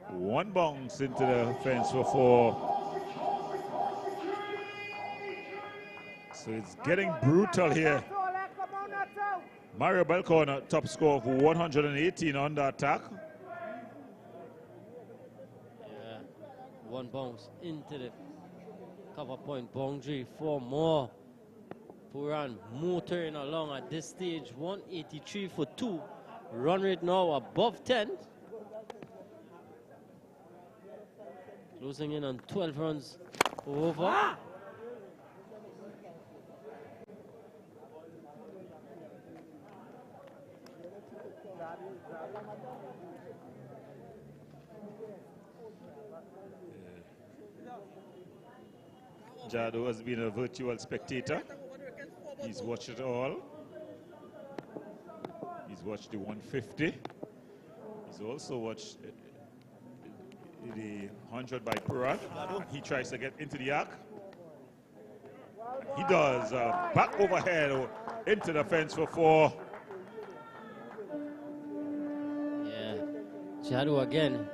One bounce into the fence for 4. So it's getting brutal here. Mario Belcon, top score of 118 on the attack. Yeah, one bounce into the cover point boundary. 4 more. Puran motoring along at this stage. 183 for 2. Run rate now above 10. Closing in on 12 runs over. Jado has been a virtual spectator. He's watched it all. He's watched the 150. He's also watched the 100 by Puran. He tries to get into the arc. He does. Back overhead into the fence for 4. Yeah, Jadu again,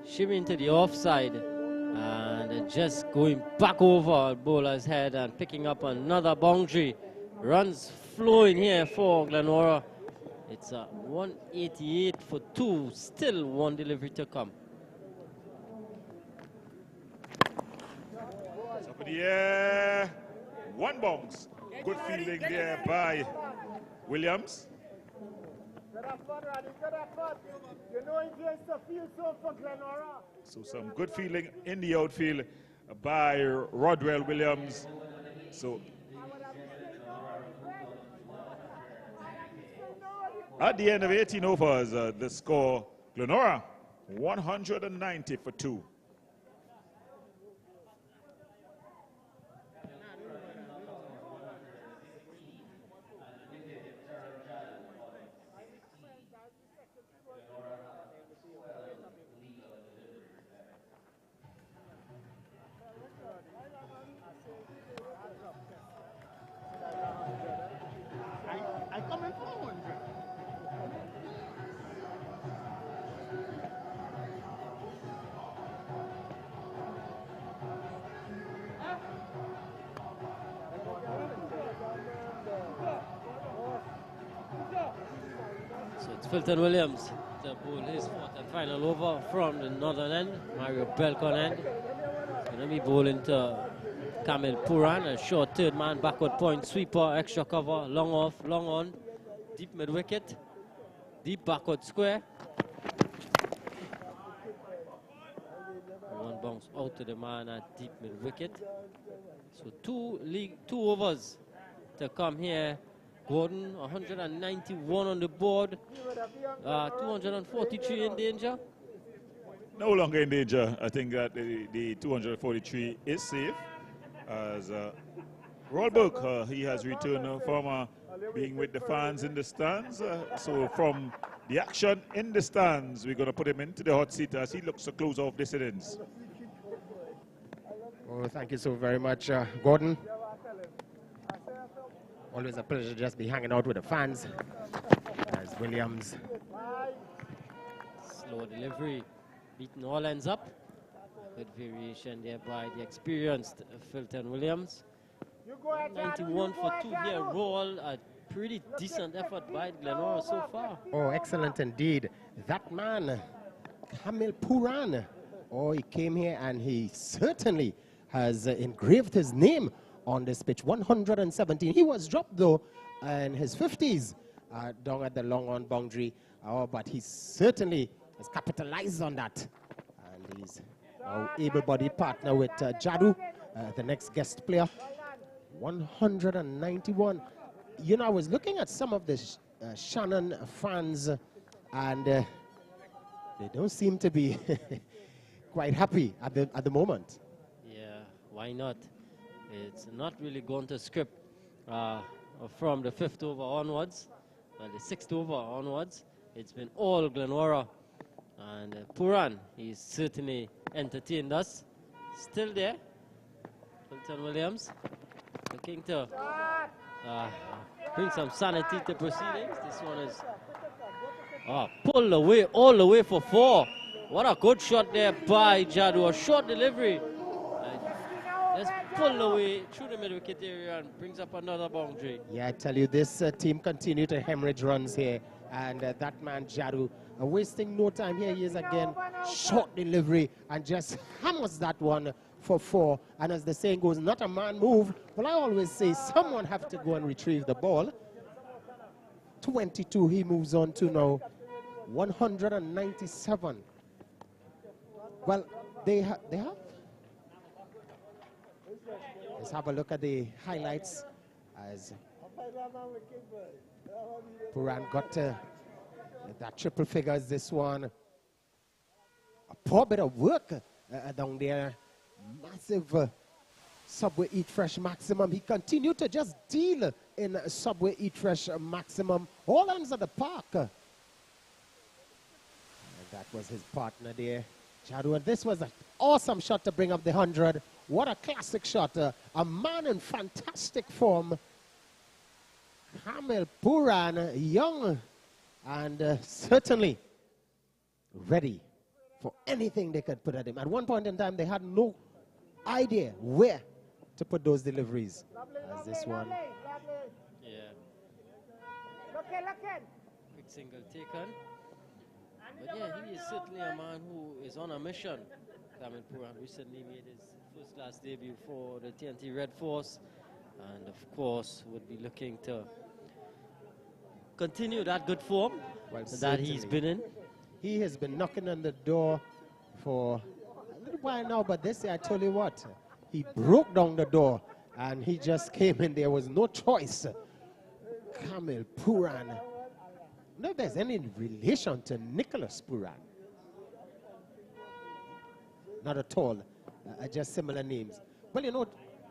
shimming to the offside and just going back over bowler's head and picking up another boundary. Runs flowing here for Glenora. It's a 188 for 2, still 1 delivery to come. It's up in the air. 1 bounce. Good fielding there by Williams. So some good fielding in the outfield by Rodwell Williams. So at the end of 18 overs, the score, Glenora, 190 for 2. I come in for 100. So it's Fulton Williams to bowl his fourth and final over from the northern end. Mario Belcon end. He's going to be bowling to Kamil Puran, a short third man, backward point, sweeper, extra cover, long off, long on, deep mid wicket, deep backward square. One bounce out to the man at deep mid wicket. So two overs to come here. Gordon, 191 on the board, 243 in danger. No longer in danger. I think that the 243 is safe. As Rolberg, he has returned from being with the fans in the stands. So from the action in the stands, we're going to put him into the hot seat as he looks to close off this innings. Oh, thank you so very much, Gordon. Always a pleasure to just be hanging out with the fans. As Williams. Slow delivery, beating all ends up. Good variation there by the experienced Fulton Williams. 91 for 2 here, roll. A pretty decent effort by Glenora so far. Oh, excellent indeed. That man, Kamil Puran. Oh, he came here and he certainly has engraved his name on this pitch. 117. He was dropped though in his 50s down at the long on boundary. Oh, but he certainly has capitalized on that. And he's our able-bodied partner with Jadu, the next guest player. 191. You know, I was looking at some of the Shannon fans and they don't seem to be quite happy at the moment. Yeah, why not? It's not really going to script from the 5th over onwards, the 6th over onwards. It's been all Glenora. And Puran, he's certainly entertained us. Still there. Fulton Williams looking to bring some sanity to proceedings. This one is pulled away, all the way for 4. What a good shot there by Jadu. A short delivery. Just pulled away through the mid-wicket area and brings up another boundary. Yeah, I tell you, this team continue to hemorrhage runs here. And that man, Jadu, wasting no time. Here he is again. Short delivery and just hammers that one for 4. And as the saying goes, not a man move. Well, I always say someone have to go and retrieve the ball. 22 he moves on to now. 197. Well, they have. Let's have a look at the highlights as Puran got that triple figures, this one. A poor bit of work down there. Massive Subway Eat Fresh maximum. He continued to just deal in Subway Eat Fresh maximum. All ends of the park. And that was his partner there, Jadu. And this was an awesome shot to bring up the 100. What a classic shot. A man in fantastic form. Kamil Puran, young and certainly ready for anything they could put at him. At one point in time, they had no idea where to put those deliveries. As this one. Yeah. Quick single taken. But yeah, he is certainly a man who is on a mission. Kamil Puran recently made his first-class debut for the TNT Red Force, and of course would be looking to continue that good form that he's been in. He has been knocking on the door for a little while now, but this year, I tell you what, he broke down the door and he just came in. There was no choice. Kamil Puran. No, there's any relation to Nicholas Puran. not at all. Just similar names. Well, you know,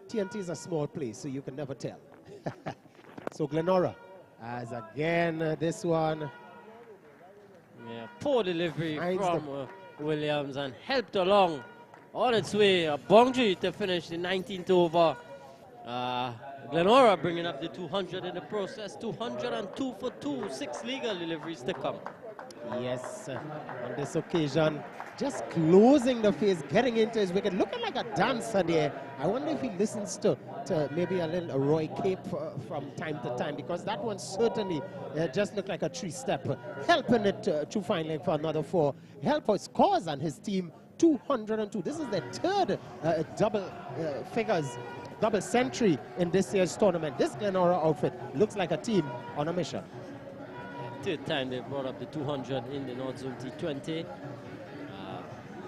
TNT is a small place, so you can never tell. So Glenora, as again, this one. Yeah, poor delivery from Williams and helped along on its way. A boundary to finish the 19th over. Glenora bringing up the 200 in the process. 202 for 2, 6 legal deliveries to come. Yes, on this occasion, just closing the face, getting into his wicket, looking like a dancer there. I wonder if he listens to maybe a little Roy Cape from time to time, because that one certainly just looked like a 3-step, helping it to finally for another 4. Help his cause and his team, 202. This is their third double figures, double century in this year's tournament. This Glenora outfit looks like a team on a mission. Third time they brought up the 200 in the North Zone T20.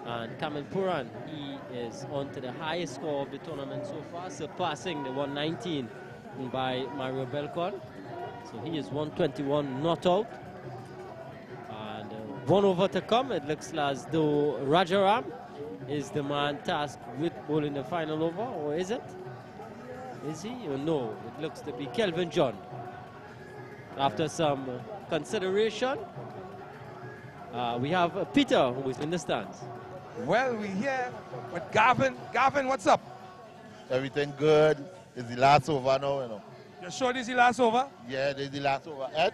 And Kamil Puran, he is on to the highest score of the tournament so far, surpassing the 119 by Mario Belcon. So he is 121 not out. And 1 over to come. It looks as though Rajaram is the man tasked with bowling the final over, or is it? Is he? Or no, it looks to be Kelvin John. After some consideration, we have Peter, who is in the stands. Well, we're here with Gavin. Gavin, what's up? Everything good. It's the last over now, you know. You sure this is the last over? Yeah, this is the last over. Ed?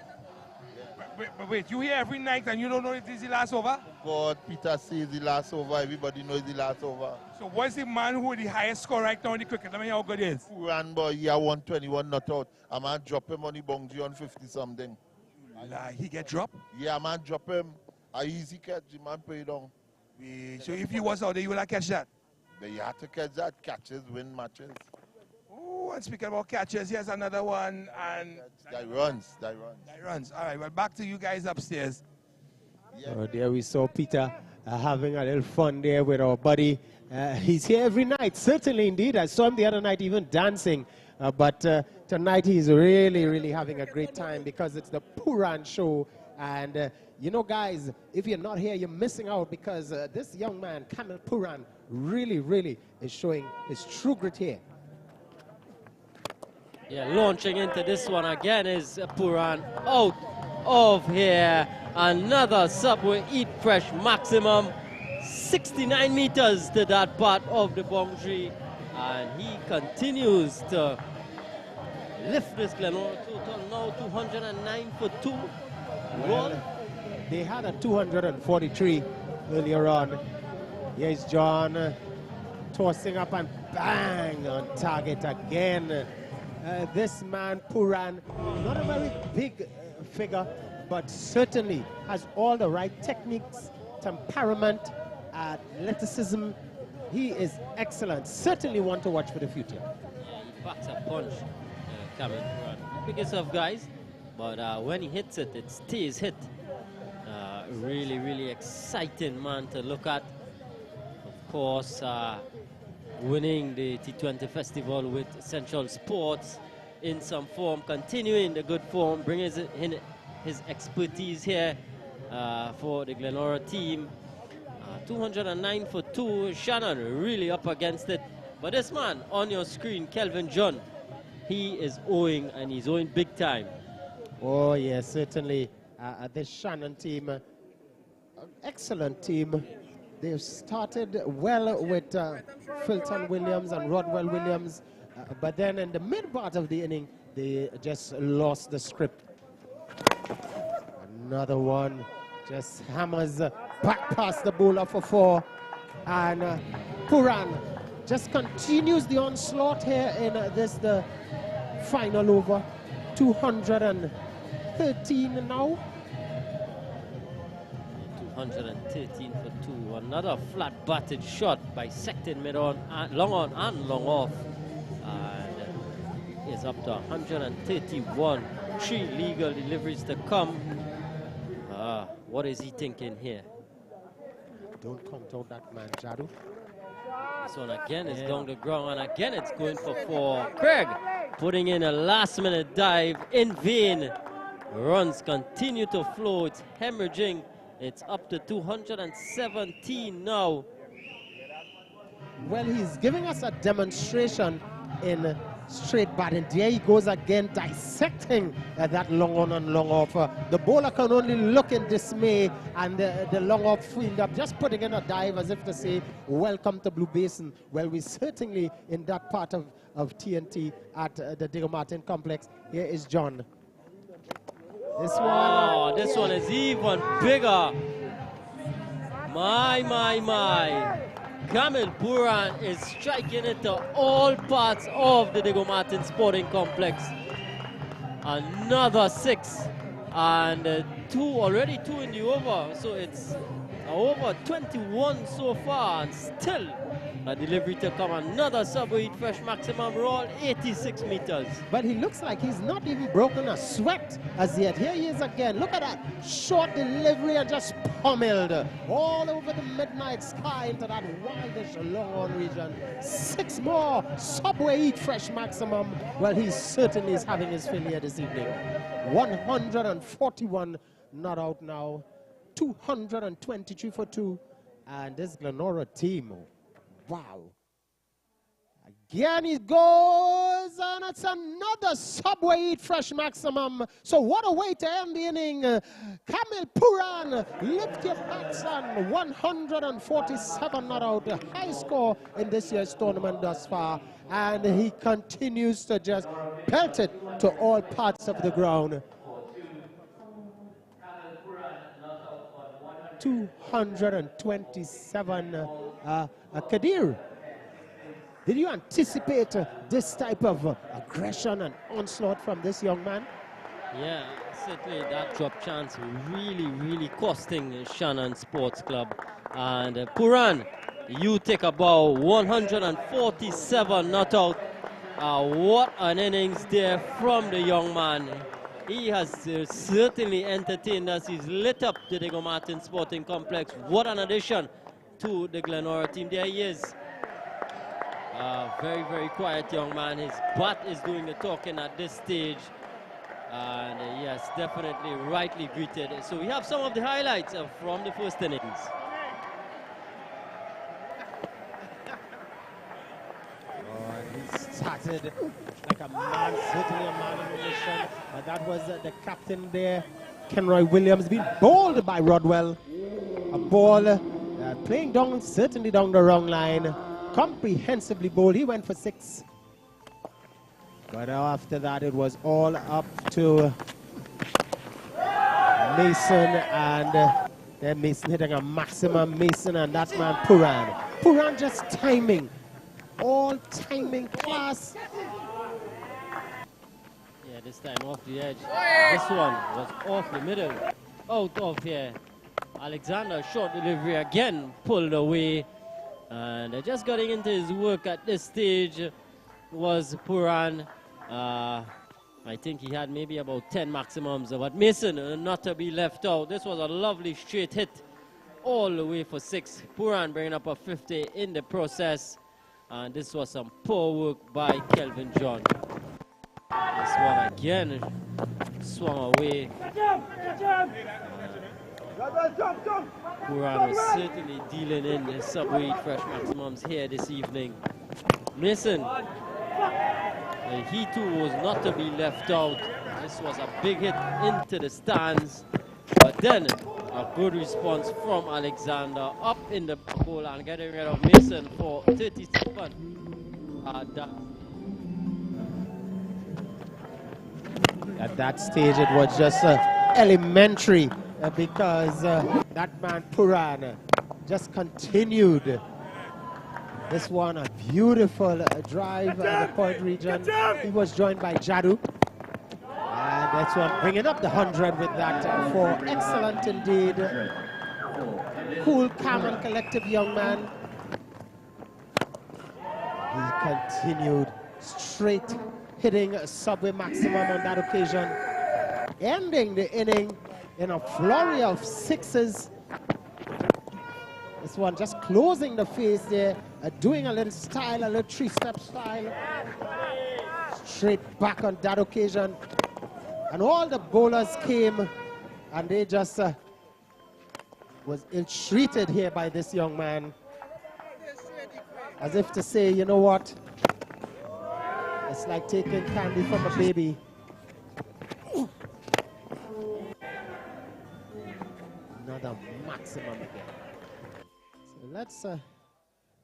But wait, you here every night and you don't know this is the last over? God, Peter says the last over. Everybody knows the last over. So what's the man who is the highest score right now in the cricket? Let me hear how good he is. Puran boy, yeah, 121 not out. I man drop him on the boundary on 50 something. He get dropped? Yeah, man drop him. A easy catch, the man pay down. So if he was out there, you would have catch that? But you have to catch that. Catches win matches. Oh, and speaking about catches, here's another one. And that runs. All right, well, back to you guys upstairs. Yeah. Oh, there we saw Peter having a little fun there with our buddy. He's here every night, certainly indeed. I saw him the other night even dancing. But tonight he's really, really having a great time because it's the Puran show. And you know, guys, if you're not here, you're missing out because this young man, Kamil Puran, really, really is showing his true grit here. Yeah, launching into this one again is Puran out of here. Another Subway Eat Fresh maximum. 69 meters to that part of the boundary. And he continues to lift this Glenora total now 209 for 2. Well, they had a 243 earlier on. Here's John tossing up and bang on target again. This man, Puran, not a very big figure, but certainly has all the right techniques, temperament, athleticism. He is excellent. Certainly one to watch for the future. Yeah, he backs a punch, Kamil Puran. Biggest of guys, but when he hits it, it stays hit. Really, really exciting man to look at. Of course, winning the T20 festival with Essential Sports in some form, continuing the good form, bringing his expertise here for the Glenora team. 209 for 2. Shannon really up against it. But this man on your screen, Kelvin John, he is owing, and he's owing big time. Oh, yes, certainly. This Shannon team, excellent team. They've started well with Fulton Williams and Rodwell Williams, but then in the mid part of the inning, they just lost the script. Another one just hammers back past the bowler for 4, and Puran just continues the onslaught here in the final over. 213 now. 213 for 2. Another flat batted shot by Secton mid on, long on and long off. And is up to 131. 3 legal deliveries to come. What is he thinking here? Don't count out that man, Jadu. This one again is down the ground, and again it's going for 4. Craig putting in a last-minute dive in vain. Runs continue to flow. It's hemorrhaging. It's up to 217 now. Well, he's giving us a demonstration in straight batting. There he goes again, dissecting that long on and long off. The bowler can only look in dismay, and the long off fielder just putting in a dive as if to say, welcome to Blue Basin. Well, we're certainly in that part of TNT at the Diego Martin complex. Here is John. This one. Oh, this one is even bigger. My. Kamil Puran is striking into all parts of the Diego Martin Sporting Complex. Another 6 and already two in the over, so it's over 21 so far, and still a delivery to come. Another Subway Eat Fresh maximum roll, 86 meters. But he looks like he's not even broken a sweat as yet. Here he is again. Look at that short delivery and just pummeled all over the midnight sky into that wildish long-on region. 6 more Subway Eat Fresh maximum. Well, he certainly is having his fill here this evening. 141 not out now. 223 for 2. And this Glenora team, wow. Again he goes, and it's another Subway Eat Fresh maximum. So what a way to end the inning. Kamil Puran, lift your backs on 147 not out. The high score in this year's tournament thus far. And he continues to just pelt it to all parts of the ground. 227. Kadir, did you anticipate this type of aggression and onslaught from this young man? Yeah, certainly that drop chance really costing Shannon Sports Club. And Puran, you take about 147 not out. What an innings there from the young man. He has certainly entertained us. He's lit up the Diego Martin Sporting Complex. What an addition to the Glenora team. There he is. Very quiet young man. His bat is doing the talking at this stage. And yes, definitely rightly greeted. So we have some of the highlights from the first innings. He started like a man, certainly a man on a mission. That was the captain there, Kenroy Williams, being bowled by Rodwell. A ball playing down, certainly down the wrong line. Comprehensively bowled. He went for 6. But after that, it was all up to Mason, and then Mason hitting a maximum. Mason and that man Puran. Puran just timing. All timing class. Yeah, this time off the edge. This one was off the middle. Out of here. Alexander, short delivery again, pulled away. And just getting into his work at this stage was Puran. I think he had maybe about 10 maximums. But Mason, not to be left out. This was a lovely straight hit all the way for 6. Puran bringing up a 50 in the process. And this was some poor work by Kelvin John. This one again swung away. Puran was certainly dealing in the Subway Eat Fresh maximums here this evening. Mason, he too was not to be left out. This was a big hit into the stands. But then a good response from Alexander up in the bowl and getting rid of Mason for 37. At that stage, it was just elementary because that man Puran just continued. This one, a beautiful drive at the point region. He was joined by Jadu. And that's one bringing up the 100 with that for excellent indeed. Cool, calm and collective young man. He continued straight hitting a Subway maximum on that occasion, ending the inning in a flurry of 6s. This one just closing the face there, doing a little style, a little 3-step style. Straight back on that occasion. And all the bowlers came and they just was ill-treated here by this young man. As if to say, you know what? It's like taking candy from a baby. Another maximum again. So let's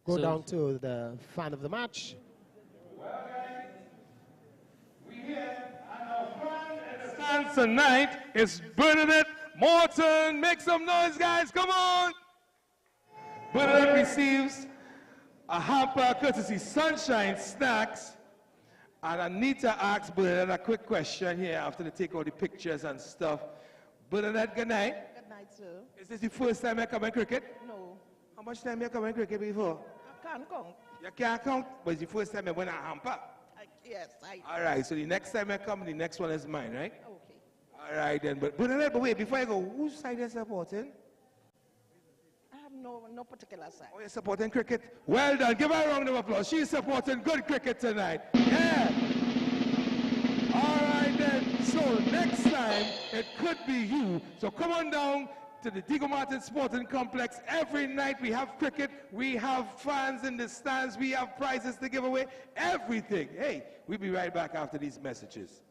go down to the fan of the match. And tonight is Bernadette Morton. Make some noise, guys. Come on. Bernadette receives a hamper courtesy Sunshine Snacks. And Anita asks Bernadette a quick question here after they take all the pictures and stuff. Bernadette, good night. Good night, sir. Is this the first time you come in cricket? No. How much time you come in cricket before? I can't count. You can't count, but it's the first time you win a hamper. Yes, All right, so the next time I come, the next one is mine, right? Okay. All right, then. But wait, before I go, whose side are you supporting? I have no particular side. Oh, you're supporting cricket? Well done. Give her a round of applause. She's supporting good cricket tonight. Yeah. All right, then. So next time, it could be you. So come on down to the Diego Martin Sporting Complex. Every night we have cricket, we have fans in the stands, we have prizes to give away, everything. Hey, we'll be right back after these messages.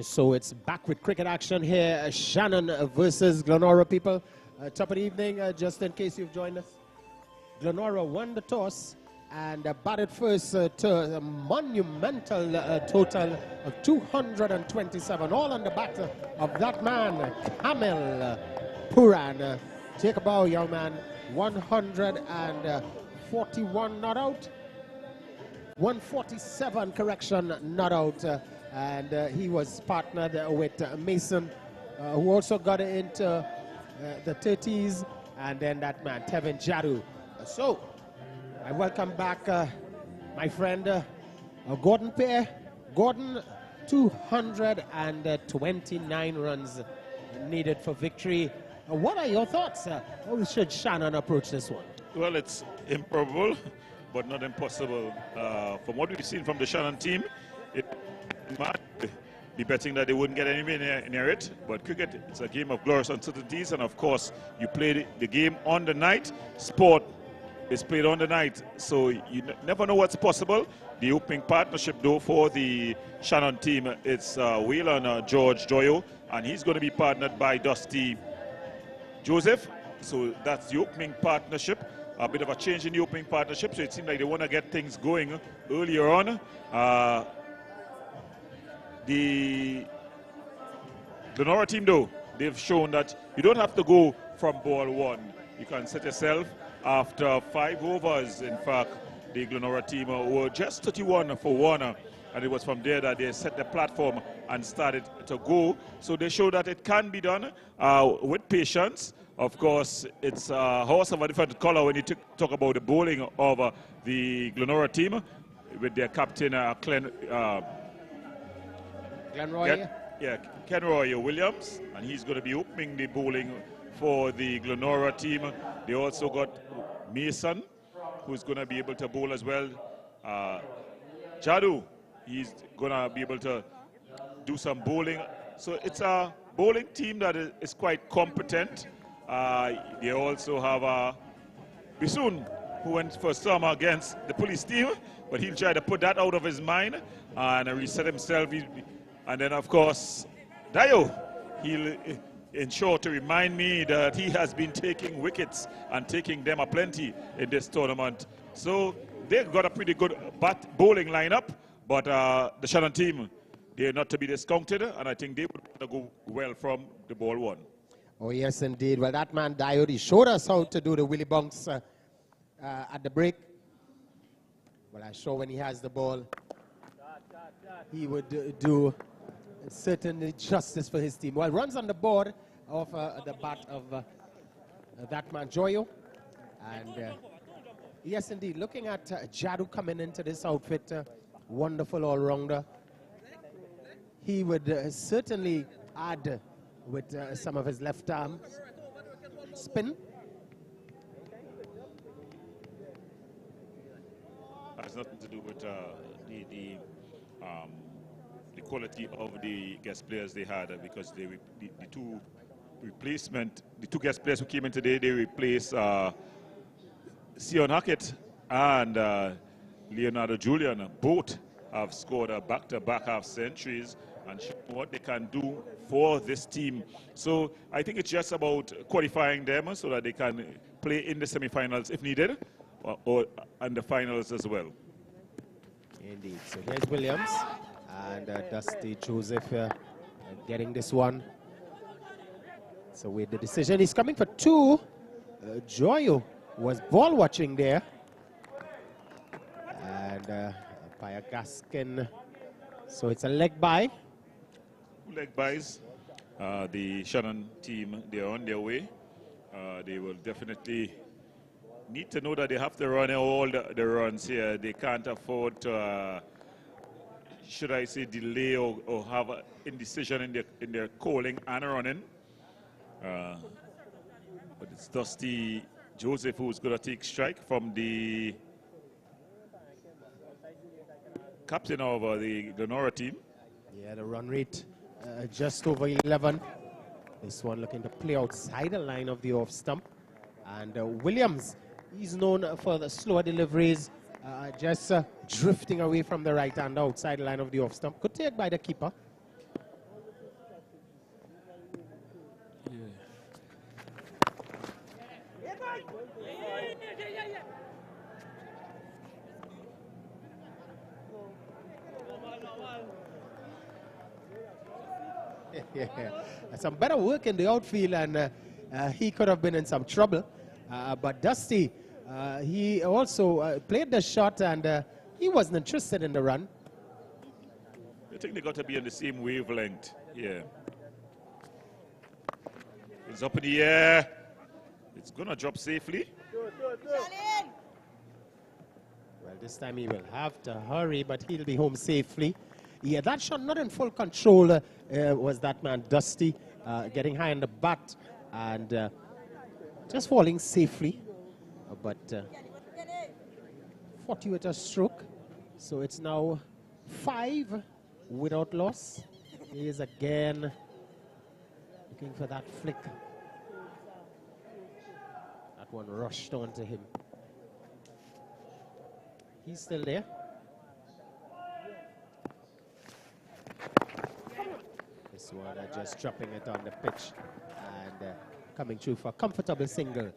So it's back with cricket action here. Shannon versus Glenora, people. Top of the evening, just in case you've joined us. Glenora won the toss and batted first to a monumental total of 227, all on the back of that man, Kamil Puran. Take a bow, young man. 141 not out. 147, correction, not out. And he was partnered with Mason, who also got into the 30s, and then that man, Tevin Jadu. So, I welcome back my friend Gordon Pair. Gordon, 229 runs needed for victory. What are your thoughts? How should Shannon approach this one? Well, it's improbable, but not impossible. From what we've seen from the Shannon team, it might be betting that they wouldn't get anywhere near it. But cricket, it's a game of glorious uncertainties, and of course, you play the game on the night. Sport is played on the night, so you never know what's possible. The opening partnership, though, for the Shannon team, it's Wheeler and George Joyo, and he's going to be partnered by Dusty Joseph. So that's the opening partnership. A bit of a change in the opening partnership, so it seems like they want to get things going earlier on. The Glenora team, though, they've shown that you don't have to go from ball one. You can set yourself after 5 overs. In fact, the Glenora team were just 31 for 1, and it was from there that they set the platform and started to go. So they show that it can be done with patience. Of course, it's a horse of a different color when you talk about the bowling of the Glenora team with their captain, Glenroy. Kenroy Williams, and he's going to be opening the bowling for the Glenora team. They also got Mason, who's going to be able to bowl as well. Jadu, he's going to be able to do some bowling. So it's a bowling team that is quite competent. They also have Bisoon, who went for some against the police team, but he'll try to put that out of his mind and reset himself. And then, of course, Dio, he'll ensure to remind me that he has been taking wickets and taking them aplenty in this tournament. So they've got a pretty good bowling lineup, but the Shannon team, they're not to be discounted, and I think they will go well from the ball one. Oh, yes, indeed. Well, that man, Dio, he showed us how to do the willy bunks at the break. Well, I'm sure when he has the ball, he would do certainly justice for his team. Well, runs on the board of the bat of that man, Joyo. And yes, indeed, looking at Jadu coming into this outfit, wonderful all-rounder. He would certainly add with some of his left arm spin. Has nothing to do with the quality of the guest players they had, because the two guest players who came in today, they replaced Sion Hackett and Leonardo Julian. Both have scored back-to-back half centuries and show what they can do for this team. So I think it's just about qualifying them so that they can play in the semifinals if needed, or and the finals as well. Indeed. So here's Williams and Dusty Joseph getting this one. So with the decision, he's coming for 2. Joyo was ball watching there. And Umpire Gaskin. So it's a leg bye. Leg buys. The Shannon team, they're on their way. They will definitely need to know that they have to run all the runs here. They can't afford to, should I say, delay or have an indecision in their calling and running. But it's Dusty Joseph who's going to take strike from the captain of the Glenora team. Yeah, the run rate just over 11. This one looking to play outside the line of the off stump. And Williams, he's known for the slower deliveries, just drifting away from the right hand outside the line of the off stump. Good take by the keeper. Yeah, some better work in the outfield, and he could have been in some trouble. But Dusty, he also played the shot, and he wasn't interested in the run. I think they got to be on the same wavelength. Yeah. It's up in the air. It's going to drop safely. Well, this time he will have to hurry, but he'll be home safely. Yeah, that shot not in full control was that man Dusty, getting high on the bat and just falling safely. But 40 with a stroke. So it's now 5 without loss. He is again looking for that flick. That one rushed onto him. He's still there. This one just dropping it on the pitch and coming through for a comfortable single.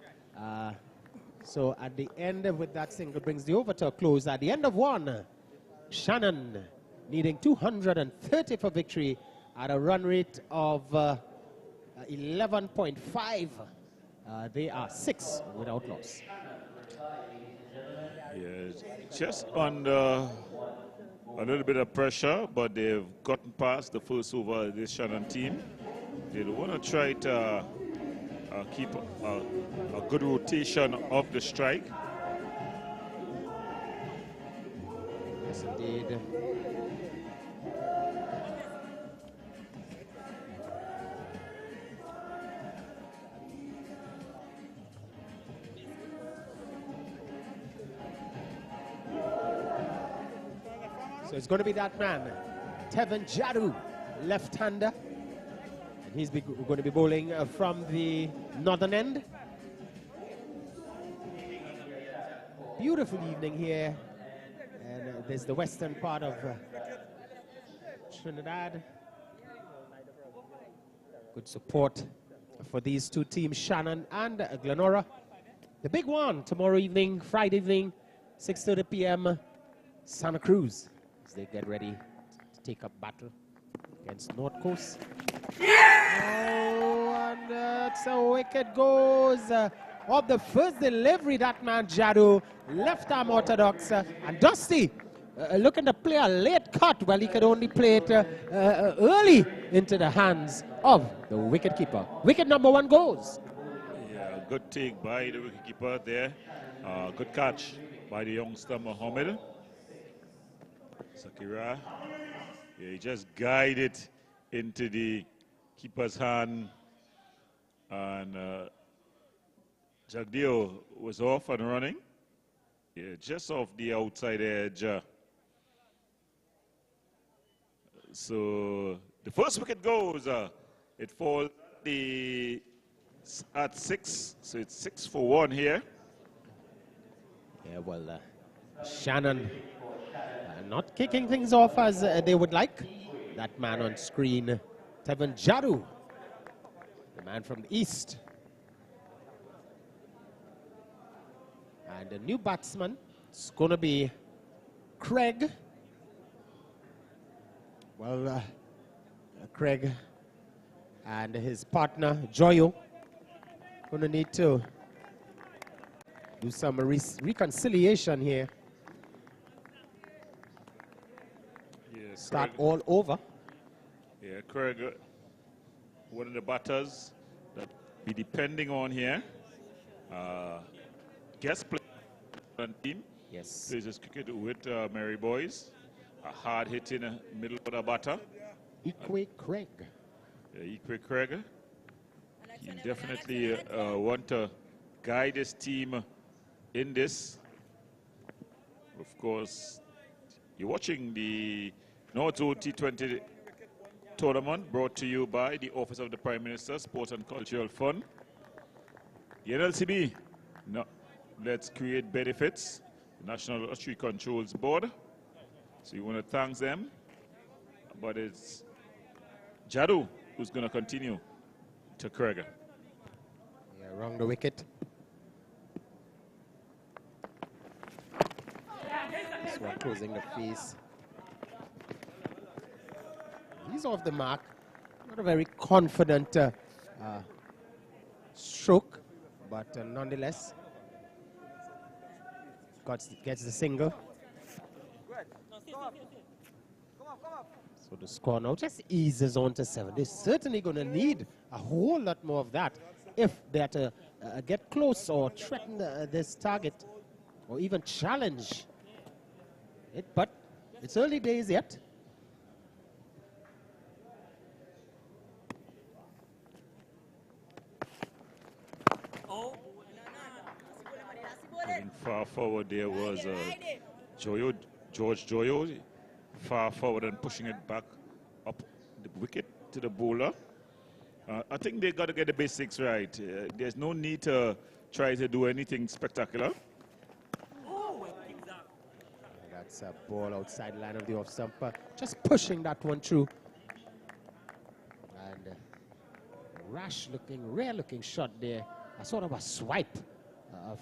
So at the end with that single brings the over to a close. At the end of 1, Shannon needing 230 for victory at a run rate of 11.5. They are 6 without loss. just under a little bit of pressure, but they've gotten past the first over of this Shannon team. They want to try to keep a good rotation of the strike. Yes, indeed. So it's going to be that man, Tevin Jadu, left-hander. And he's going to be bowling from the northern end. Beautiful evening here. And there's the western part of Trinidad. Good support for these two teams, Shannon and Glenora. The big one tomorrow evening, Friday evening, 6:30 p.m., Santa Cruz, as they get ready to take up battle against North Coast. Oh, and that's a wicket goes of the first delivery, that man Jadu, left arm orthodox, and Dusty looking to play a late cut. Well, he could only play it early into the hands of the wicketkeeper. Wicket number 1 goes. Yeah, good take by the wicketkeeper there. Good catch by the youngster Mohammed. Sakira, yeah, he just guided into the keeper's hand, and Jagdeo was off and running. Yeah, just off the outside edge. So the first wicket goes. It falls at 6, so it's 6 for 1 here. Yeah, well, Shannon not kicking things off as they would like. That man on screen, Tevin Jadu, the man from the east. And the new batsman is going to be Craig. Well, Craig and his partner, Joyo, going to need to do some reconciliation here. Yeah, Start Craig, all over. Yeah, Craig, one of the batters that be depending on here. Guest player team. Yes. Plays his cricket with Mary Boys. A hard-hitting middle order batter. Ikwe Craig. Ikwe Craig. He definitely want to guide his team in this. Of course, you're watching the North Zone T20 tournament brought to you by the Office of the Prime Minister, Sports and Cultural Fund. The NLCB, no, let's create benefits. The National Lottery Controls Board. So you want to thank them. But it's Jadu who's going to continue to Craig. Yeah, wrong the wicket. This one closing the face. He's off the mark. Not a very confident stroke, but nonetheless, gets the single. So the score now just eases on to 7. They're certainly going to need a whole lot more of that if they're to get close or threaten this target or even challenge it. But it's early days yet. Moving far forward there was George Joyo, far forward and pushing it back up the wicket to the bowler. I think they got to get the basics right. There's no need to try to do anything spectacular. That's a ball outside line of the off stumper. Just pushing that one through. And rash looking, rare looking shot there. A sort of a swipe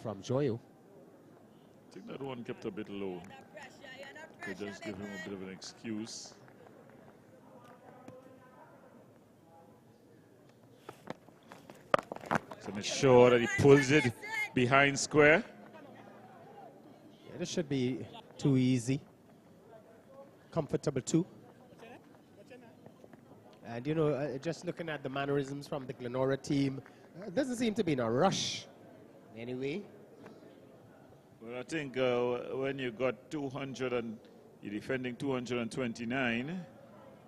from Joyo. I think that one kept a bit low. Could just give him a bit of an excuse. So make sure that he pulls it behind square. Yeah, this should be too easy. Comfortable too. And you know, just looking at the mannerisms from the Glenora team, doesn't seem to be in a rush anyway. Well, I think when you got 200 and you're defending 229,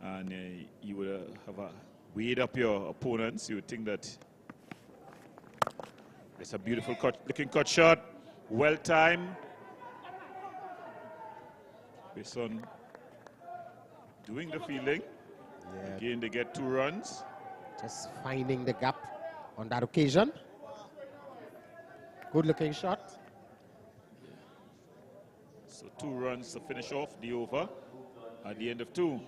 and you would have weighed up your opponents, you would think that it's a beautiful looking cut shot, well timed. Based on doing the fielding. Yeah. Again, they get 2 runs. Just finding the gap on that occasion. Good looking shot. So 2 runs to finish off the over at the end of 2.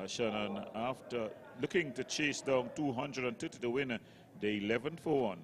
Shannon, after looking to chase down 230 to win the 11 for 1.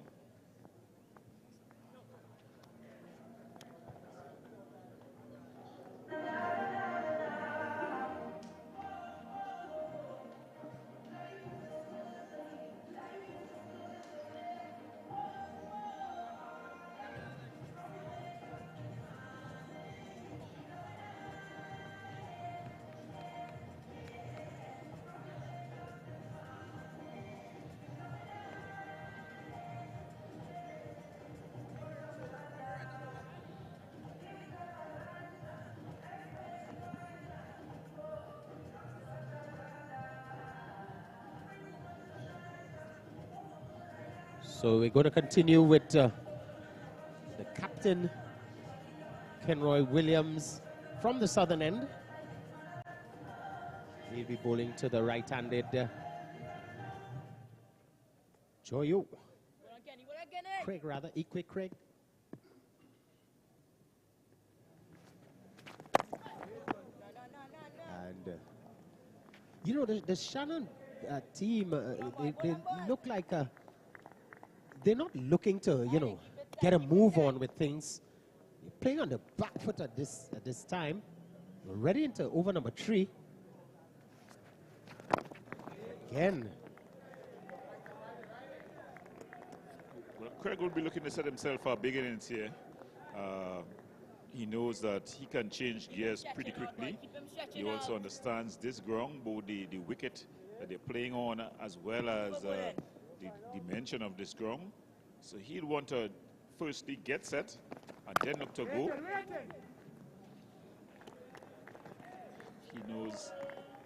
So we're going to continue with the captain, Kenroy Williams, from the southern end. He'll be bowling to the right-handed Joyo. Craig, rather. Equick Craig. And, you know, the Shannon team, they look like they're not looking to, you know, get a move on with things. They're playing on the back foot at this time. We're ready into over number 3. Again. Well, Craig will be looking to set himself for big innings here. He knows that he can change gears pretty quickly. He also understands this ground, both the wicket that they're playing on, as well as the dimension of this ground. So he'll want to firstly get set and then look to go. He knows,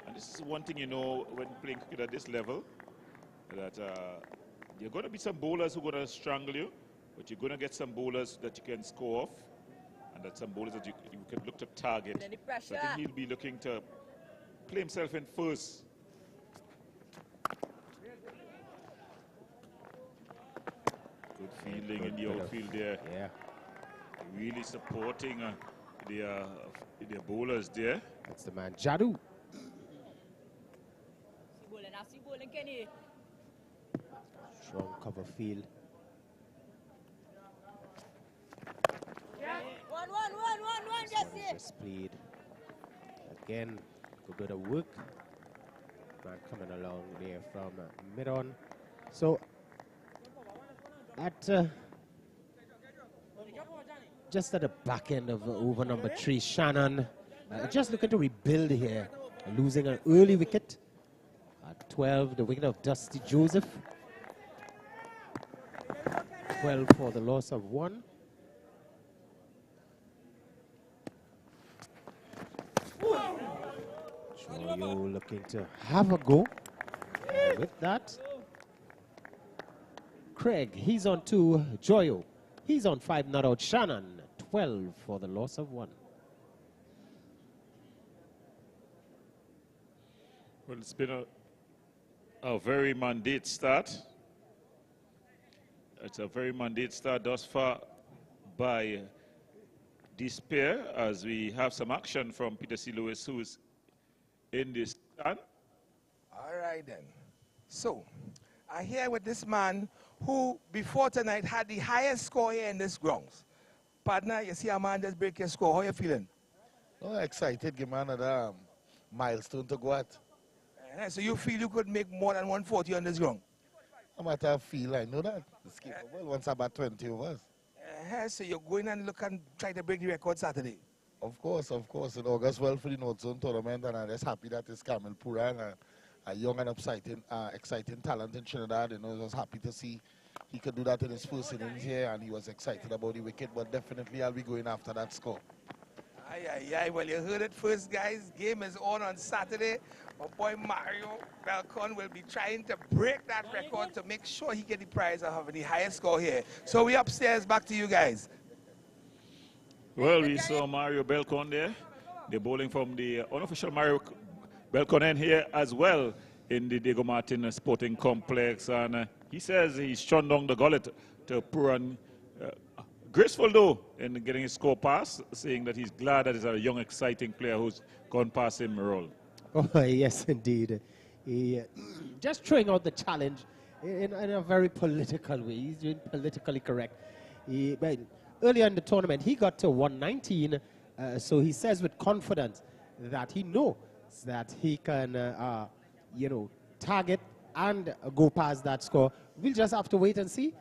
and this is one thing you know when playing cricket at this level, that there are going to be some bowlers who are going to strangle you, but you're going to get some bowlers that you can score off, and that some bowlers that you can look to target. So I think he'll be looking to play himself in first. Good fielding in the outfield there. Yeah. Really supporting their bowlers there. That's the man, Jadu. Strong cover field. Just played. Again, good bit of work. Man coming along there from mid-on. So, at just at the back end of over number 3, Shannon just looking to rebuild here, losing an early wicket at 12, the wicket of Dusty Joseph. 12 for the loss of 1. Joyo looking to have a go. With that, Craig, he's on 2. Joyo, he's on 5, not out. Shannon, 12 for the loss of 1. Well, it's been a very mandate start. It's a very mandate start thus far by this pair, as we have some action from Peter C. Lewis, who is in this stand. All right, then. So, I hear with this man who, before tonight, had the highest score here in this grounds. Partner, you see a man just break your score. How you feeling? Oh, excited. Give me another milestone to go at. So you feel you could make more than 140 on this ground? No matter how I feel, I know that. It's capable once about 20 overs. So you're going and look and try to break the record Saturday? Of course. It August well for the North Zone tournament, and I'm just happy that it's Kamil Puran, a young and exciting talent in Trinidad. I was happy to see he could do that in his first innings here, and he was excited about the wicket, but definitely I'll be going after that score. Well, you heard it first, guys. Game is on Saturday. My boy Mario Belcon will be trying to break that record to make sure he get the prize of having the highest score here. So we upstairs, back to you guys. Well, we saw Mario Belcon there. They're bowling from the unofficial Mario Belcon end here as well in the Diego Martin Sporting Complex. And he says he's shone down the gullet to Puran. Graceful, though, in getting his score pass, saying that he's glad that he's a young, exciting player who's gone past him, Merle. Oh, yes, indeed. He just throwing out the challenge in a very political way. He's doing politically correct. Earlier in the tournament, he got to 119, so he says with confidence that he knows that he can, target and go past that score. We'll just have to wait and see.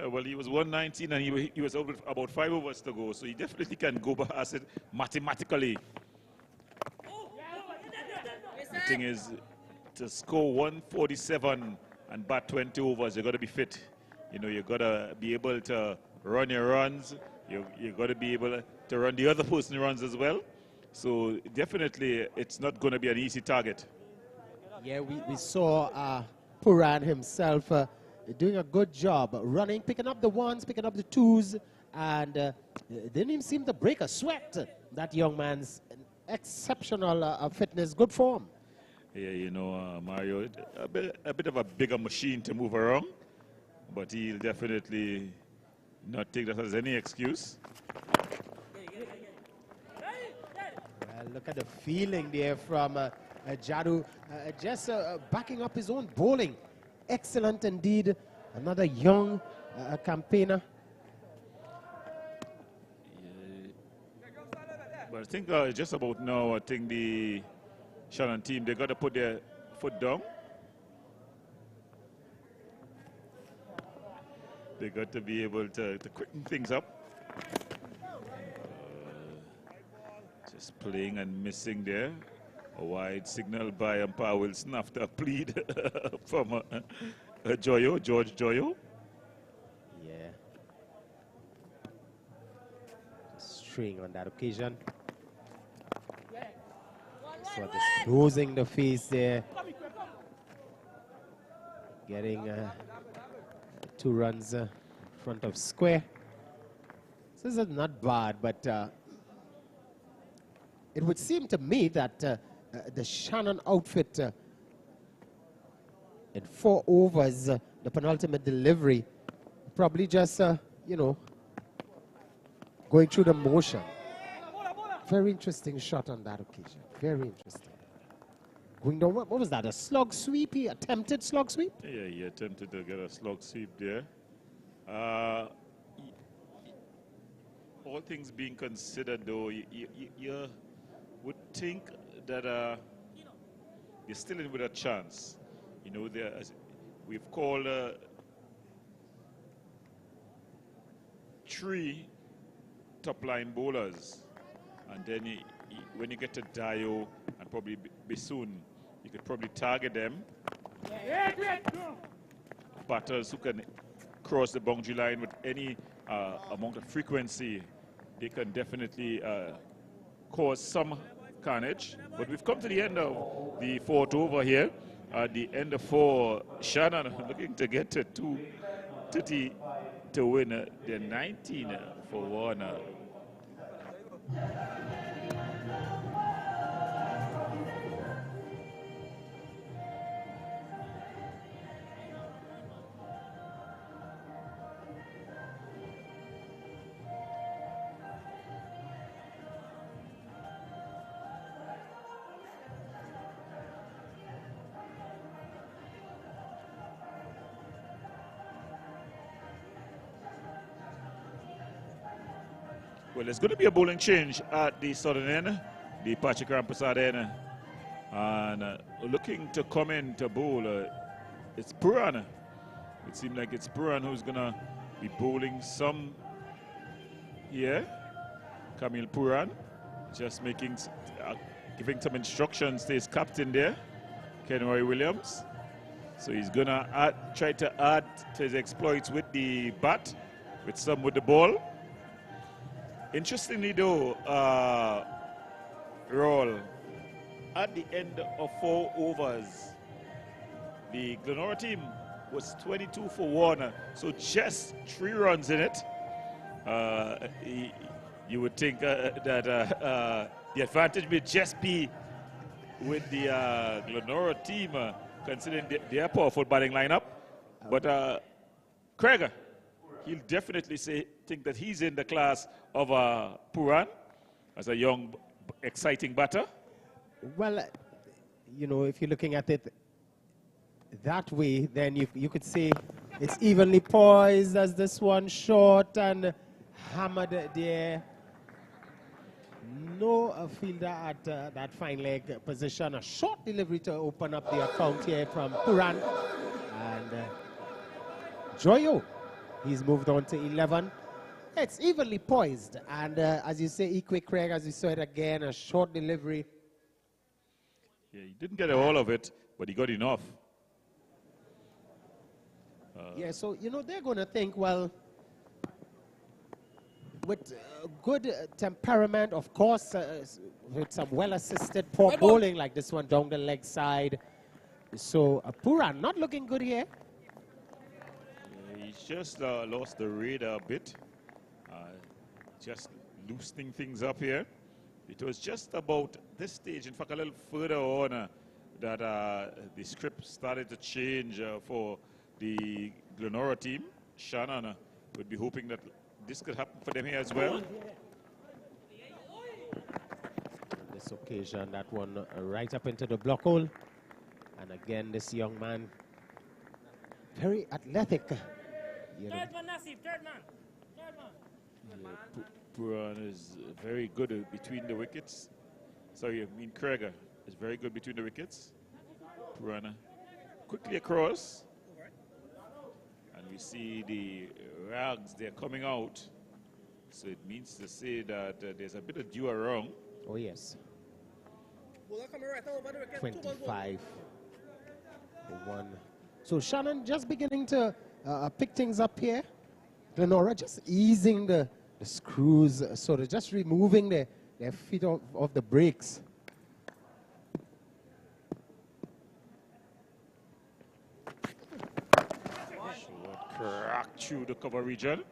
Well, he was 119 and he was over about 5 overs to go, so he definitely can go past it mathematically. The thing is, to score 147 and bat 20 overs, you got to be fit. You got to be able to run your runs. You got to be able to run the other person's runs as well. So definitely, it's not going to be an easy target. Yeah, we saw Puran himself doing a good job running, picking up the ones, picking up the twos, and didn't even seem to break a sweat. That young man's exceptional fitness, good form. Yeah, Mario, a bit of a bigger machine to move around, but he'll definitely not take that as any excuse. Well, look at the feeling there from Jadu, just backing up his own bowling. Excellent indeed. Another young campaigner. Yeah. But I think just about now, I think the Shannon team, they got to put their foot down. They got to be able to quicken things up. Just playing and missing there. A wide signal by umpire Wilson after a plead from George Joyo. Yeah. Just string on that occasion. So just closing the face there. Getting 2 runs in front of square. So this is not bad, but it would seem to me that the Shannon outfit in 4 overs, the penultimate delivery, probably just, going through the motion. Very interesting shot on that occasion. Very interesting. Going down, what was that, a slug sweep? He attempted slug sweep? Yeah, he attempted to get a slug sweep there. All things being considered, though, you would think that you're still in with a chance. We've called 3 top-line bowlers, and then when you get to Dio and probably Bisoon, you could probably target them. Batters who can cross the boundary line with any amount of frequency, they can definitely cause some carnage. But we've come to the end of the 4th over here. At the end of 4, Shannon looking to get to 230 to win. They're 19 for 1. Well, there's going to be a bowling change at the southern end, the Patrick Rampersad end. And looking to come in to bowl, it's Puran. It seems like it's Puran who's going to be bowling some here. Camille Puran just making, giving some instructions to his captain there, Kenroy Williams. So he's gonna try to add to his exploits with the bat, with some with the ball. Interestingly though, Roll, at the end of 4 overs, the Glenora team was 22 for 1, so just 3 runs in it. You would think that the advantage may just be with the Glenora team, considering their powerful batting lineup. But Craig, he'll definitely think that he's in the class of Puran as a young, exciting batter. Well, you know, if you're looking at it that way, then you could say it's evenly poised as this one short and hammered there. No fielder at that fine leg position. A short delivery to open up the account here from Puran. And Joyo, he's moved on to 11. It's evenly poised. And as you say, Equi Craig, as you saw it again, a short delivery. Yeah, he didn't get all of it, but he got enough. Yeah, so, you know, they're going to think, well, with good temperament, of course, with some well-assisted poor bowling like this one down the leg side. So, Puran not looking good here. Yeah, he's just lost the radar a bit. Just loosening things up here. It was just about this stage, in fact, a little further on, that the script started to change for the Glenora team. Shannon would be hoping that this could happen for them here as well. On this occasion, that one right up into the block hole. And again, this young man, very athletic. You know. Third man, Nasib, third man. Third man. Puran is very good between the wickets. Sorry, I mean Kreger is very good between the wickets. Puran quickly across. And we see the rags, they're coming out. So it means to say that there's a bit of dew around. Oh, yes. 25 for 1. So Shannon just beginning to pick things up here. Glenora just easing the screws, sort of just removing their feet off the brakes. Crack through the cover region.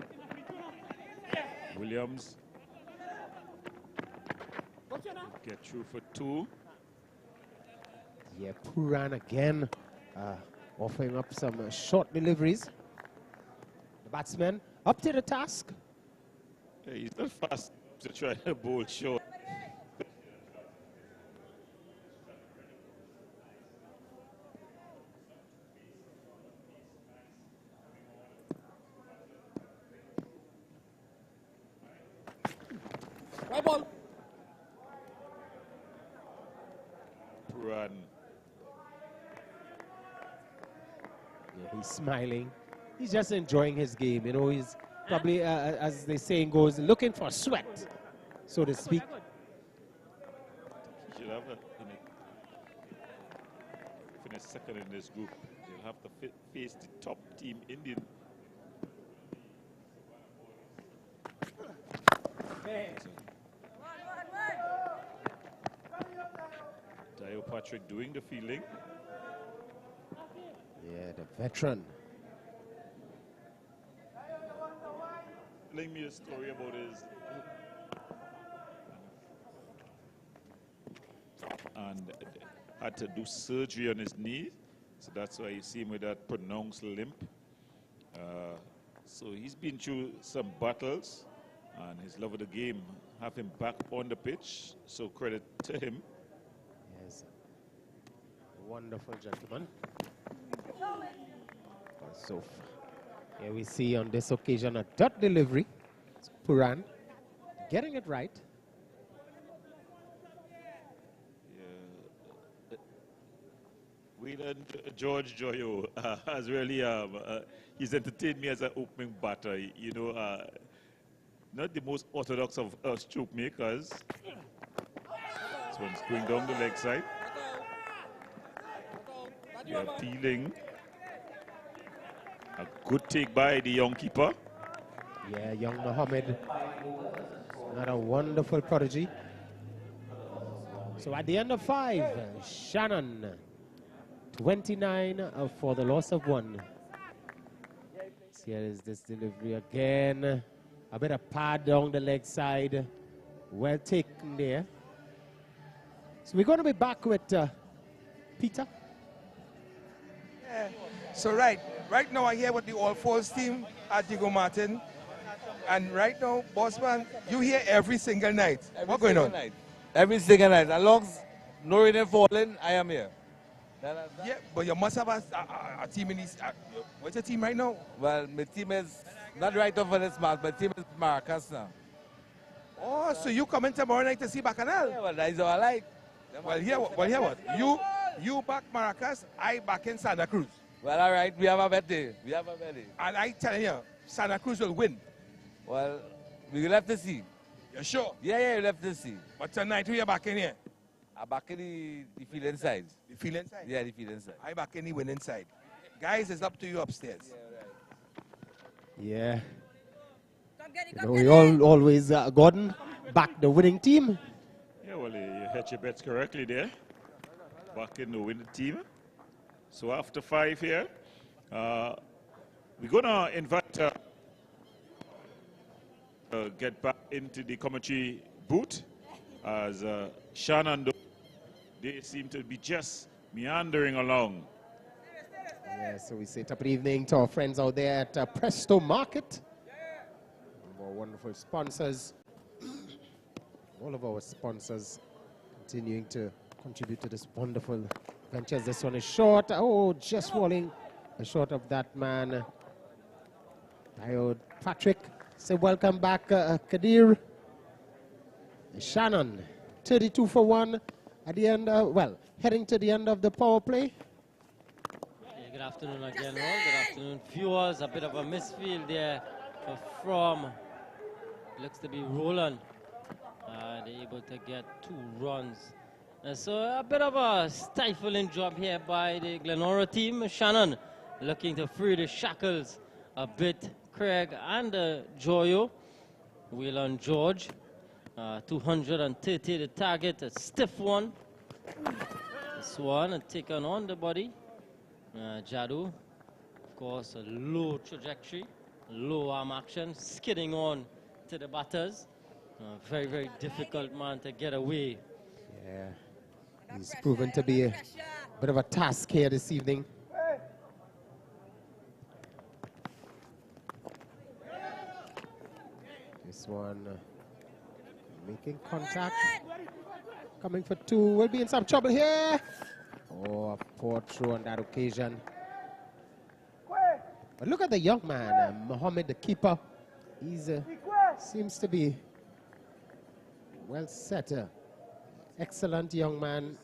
Williams get through for 2. Yeah, Puran again offering up some short deliveries. The batsman up to the task. Yeah, he's not fast to try to bowl short. Right ball. Run. Yeah, he's smiling. He's just enjoying his game. You know, he's probably, as the saying goes, looking for sweat, so to speak. He should have finish second in this group. They'll have to face the top team, Indian. Dio Patrick doing the fielding. Yeah, the veteran. Telling me a story about his and had to do surgery on his knee, so that's why you see him with that pronounced limp. So he's been through some battles, and his love of the game have him back on the pitch, so credit to him. Yes, wonderful gentleman. So here we see on this occasion a dot delivery. It's Puran getting it right. Yeah. Wade and George Joyo has really he's entertained me as an opening batter. You know, not the most orthodox of stroke makers. This one's going down the leg side. Yeah, peeling. A good take by the young keeper. Yeah, young Mohammed. Not a wonderful prodigy. So at the end of 5, Shannon, 29 for the loss of 1. So here is this delivery again. A bit of pad down the leg side. Well taken there. So we're going to be back with Peter. Yeah. So right now I here with the All Falls team at Diego Martin. And right now, Bossman, you here every single night. What's going on? Night. Every single night. As long as no rain falling, I am here. Yeah, but you must have a team in this. What's your team right now? Well, my team is not right off of this match. My team is Maracas now. Oh, so you coming tomorrow night to see Bacchanal? Yeah, well, that's all I like. Well, here what? You back Maracas, I back in Santa Cruz. Well, all right, we have a bet day. And I tell you, Santa Cruz will win. Well, we will have to see. You sure? Yeah, we'll have to see. But tonight we are back in here. I'm back in the feeling side. The feeling side? Yeah, the feeling side. I back in the winning side. Guys, it's up to you upstairs. Yeah. You know, we always, Gordon, back the winning team. Yeah, well, you hit your bets correctly there. Back in the winning team. So after 5 here, we're going to invite get back into the commentary booth as Shannon, they seem to be just meandering along. Yeah, so we say top of the evening to our friends out there at Presto Market. Our wonderful sponsors. All of our sponsors continuing to contribute to this wonderful venture. This one is short. Oh, just falling short of that man. Diode Patrick. Say welcome back, Kadir. Shannon, 32 for 1 at the end, heading to the end of the power play. Yeah, good afternoon again, all. Good afternoon, viewers. A bit of a misfield there from, looks to be Roland. They're able to get 2 runs. So a bit of a stifling job here by the Glenora team. Shannon looking to free the shackles a bit. Craig and Joyo, Will and George, 230 the target, a stiff one. This one taken on the body. Jadu, of course, a low trajectory, low arm action, skidding on to the batters. Very, very difficult man to get away. Yeah, he's proven to be a bit of a task here this evening. This one making contact, coming for 2, will be in some trouble here. Oh, a poor throw on that occasion. But look at the young man, Mohammed, the keeper. He's seems to be well set. Excellent young man.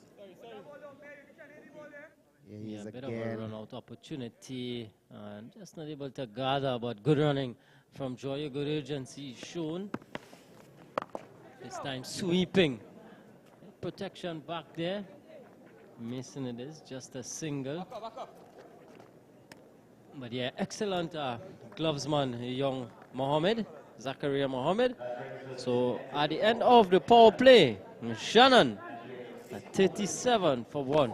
Yeah, he's a bit of a run-out opportunity, and just not able to gather, but good running from Joyo. Good urgency shown. This time sweeping. Protection back there. Missing it is just a single. But yeah, excellent glovesman, young Mohammed, Zakaria Mohammed. So at the end of the power play, Shannon at 37 for 1.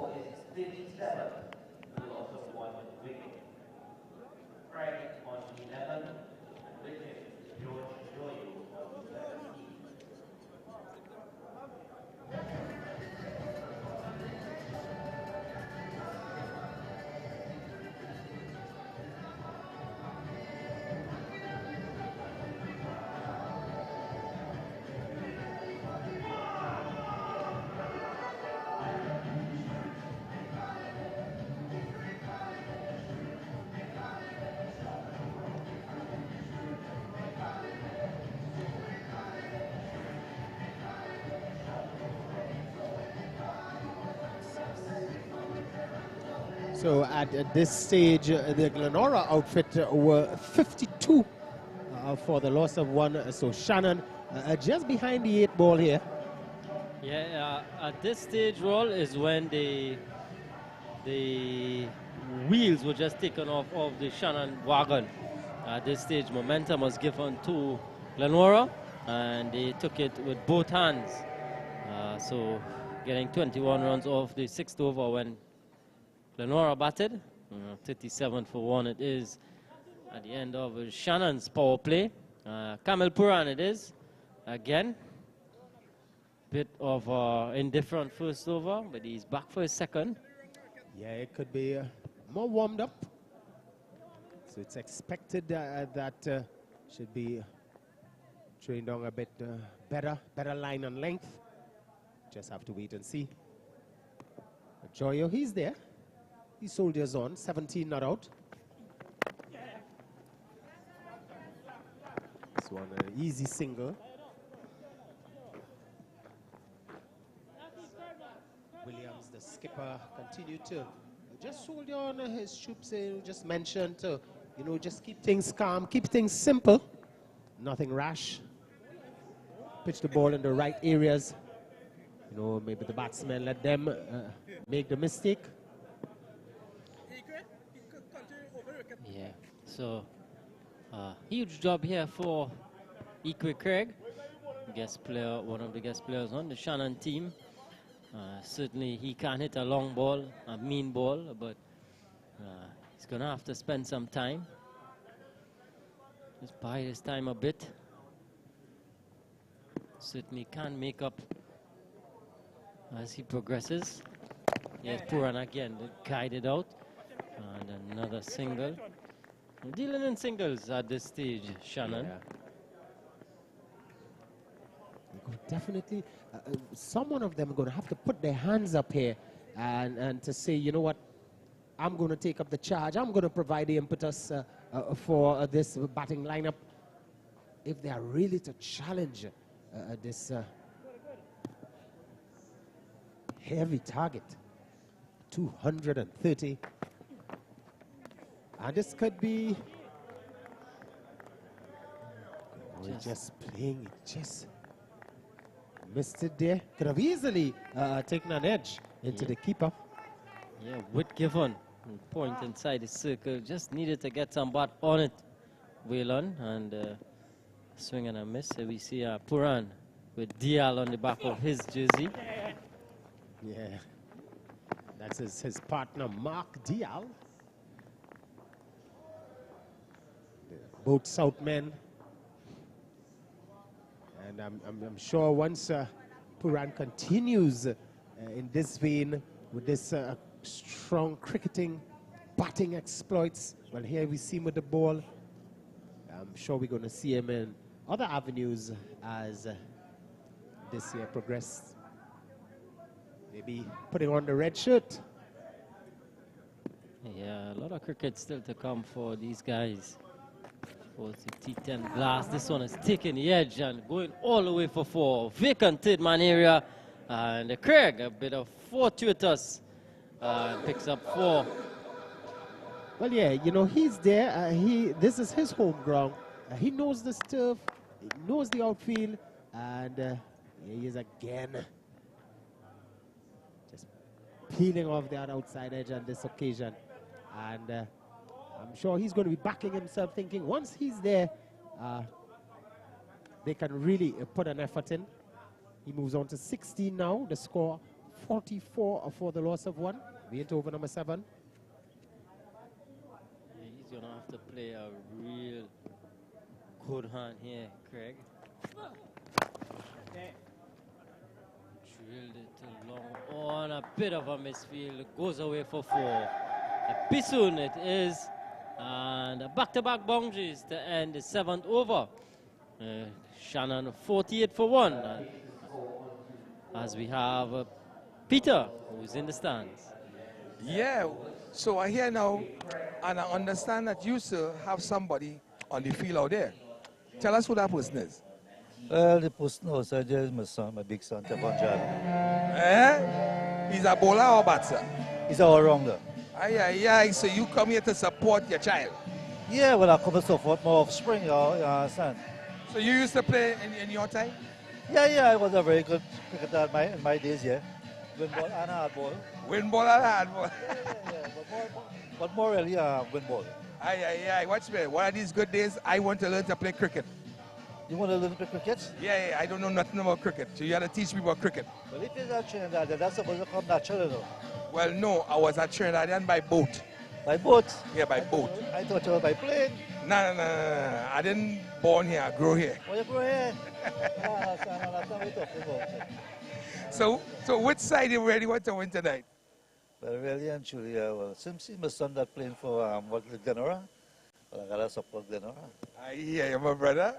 So at this stage, the Glenora outfit were 52 for the loss of 1. So Shannon just behind the 8 ball here. Yeah, at this stage, Roll, is when the wheels were just taken off of the Shannon wagon. At this stage, momentum was given to Glenora, and they took it with both hands. So getting 21 runs off the 6th over when Glenora batted. 37 for 1 it is at the end of Shannon's power play. Kamil Puran it is. Again, bit of indifferent first over, but he's back for his second. Yeah, it could be more warmed up. So it's expected that should be trained on a bit better line and length. Just have to wait and see. But Joyo, he's there. He soldiers on, 17 not out. This one, an easy single. Williams, the skipper, continued to just soldier on his troops. Just mentioned to, just keep things calm, keep things simple, nothing rash. Pitch the ball in the right areas. Maybe the batsmen let them make the mistake. Yeah, so huge job here for Ikwe Craig, guest player, one of the guest players on the Shannon team. Certainly he can hit a long ball, a mean ball, but he's going to have to spend some time. Just buy his time a bit. Certainly can make up as he progresses. Yes, Puran again guided out. And another single. Dealing in singles at this stage, Shannon. Yeah. Definitely, someone of them are going to have to put their hands up here and to say, you know what, I'm going to take up the charge. I'm going to provide the impetus for this batting lineup if they are really to challenge this heavy target. 230. And this could be just playing, just missed it there. Could have easily taken an edge into the keeper. Yeah, Whit given. Point inside the circle. Just needed to get some bat on it. Waylon and swing and a miss. So we see Puran with Dial on the back of his jersey. Yeah, that's his partner, Mark Dial. Both Southmen. And I'm sure once Puran continues in this vein with this strong cricketing, batting exploits, well, here we see him with the ball. I'm sure we're going to see him in other avenues as this year progresses. Maybe putting on the red shirt. Yeah, a lot of cricket still to come for these guys. For the T10 blast, this one is taking the edge and going all the way for 4. Vacant third man area, and Craig, a bit of fortuitous, picks up 4. Well, yeah, he's there. This is his home ground. He knows this turf, he knows the outfield, and here he is again. Just peeling off that outside edge on this occasion. And I'm sure he's going to be backing himself, thinking once he's there, they can really put an effort in. He moves on to 16 now. The score 44 for the loss of 1. We into over number 7. Yeah, he's going to have to play a real good hand here, Craig. Drilled it too long on a bit of a misfield. It goes away for 4. A Bisoon it is. And back-to-back boundaries to end the 7th over. Shannon 48 for 1. As we have Peter, who's in the stands. Yeah, so I hear now, and I understand that you, sir, have somebody on the field out there. Tell us who that person is. Well, the person outside there is my son, my big son, Tevon Jad. Eh? He's a bowler or batter? He's all rounder. Aye, aye, aye. So you come here to support your child? Yeah, well, I come so forth more of spring, you understand? So you used to play in your time? Yeah, I was a very good cricketer in my days, yeah. Win ball and hard ball. Win ball and hard ball. Yeah. But more really, win ball. Aye. Watch me. One of these good days, I want to learn to play cricket. You want to learn to play cricket? Yeah, I don't know nothing about cricket. So you got to teach me about cricket. Well, if you're at Trinidad, then that's supposed to come natural, though. Well, no, I was at Trinidad by boat. By boat? Yeah, by boat. I thought you were by plane. No. I didn't born here, I grew here. Oh, you grew here? That's not what we're talking about. So which side you really want to win tonight? Well, really and truly, well, since my son that playing for Glenora, well, I got to support Glenora. I hear you, my brother.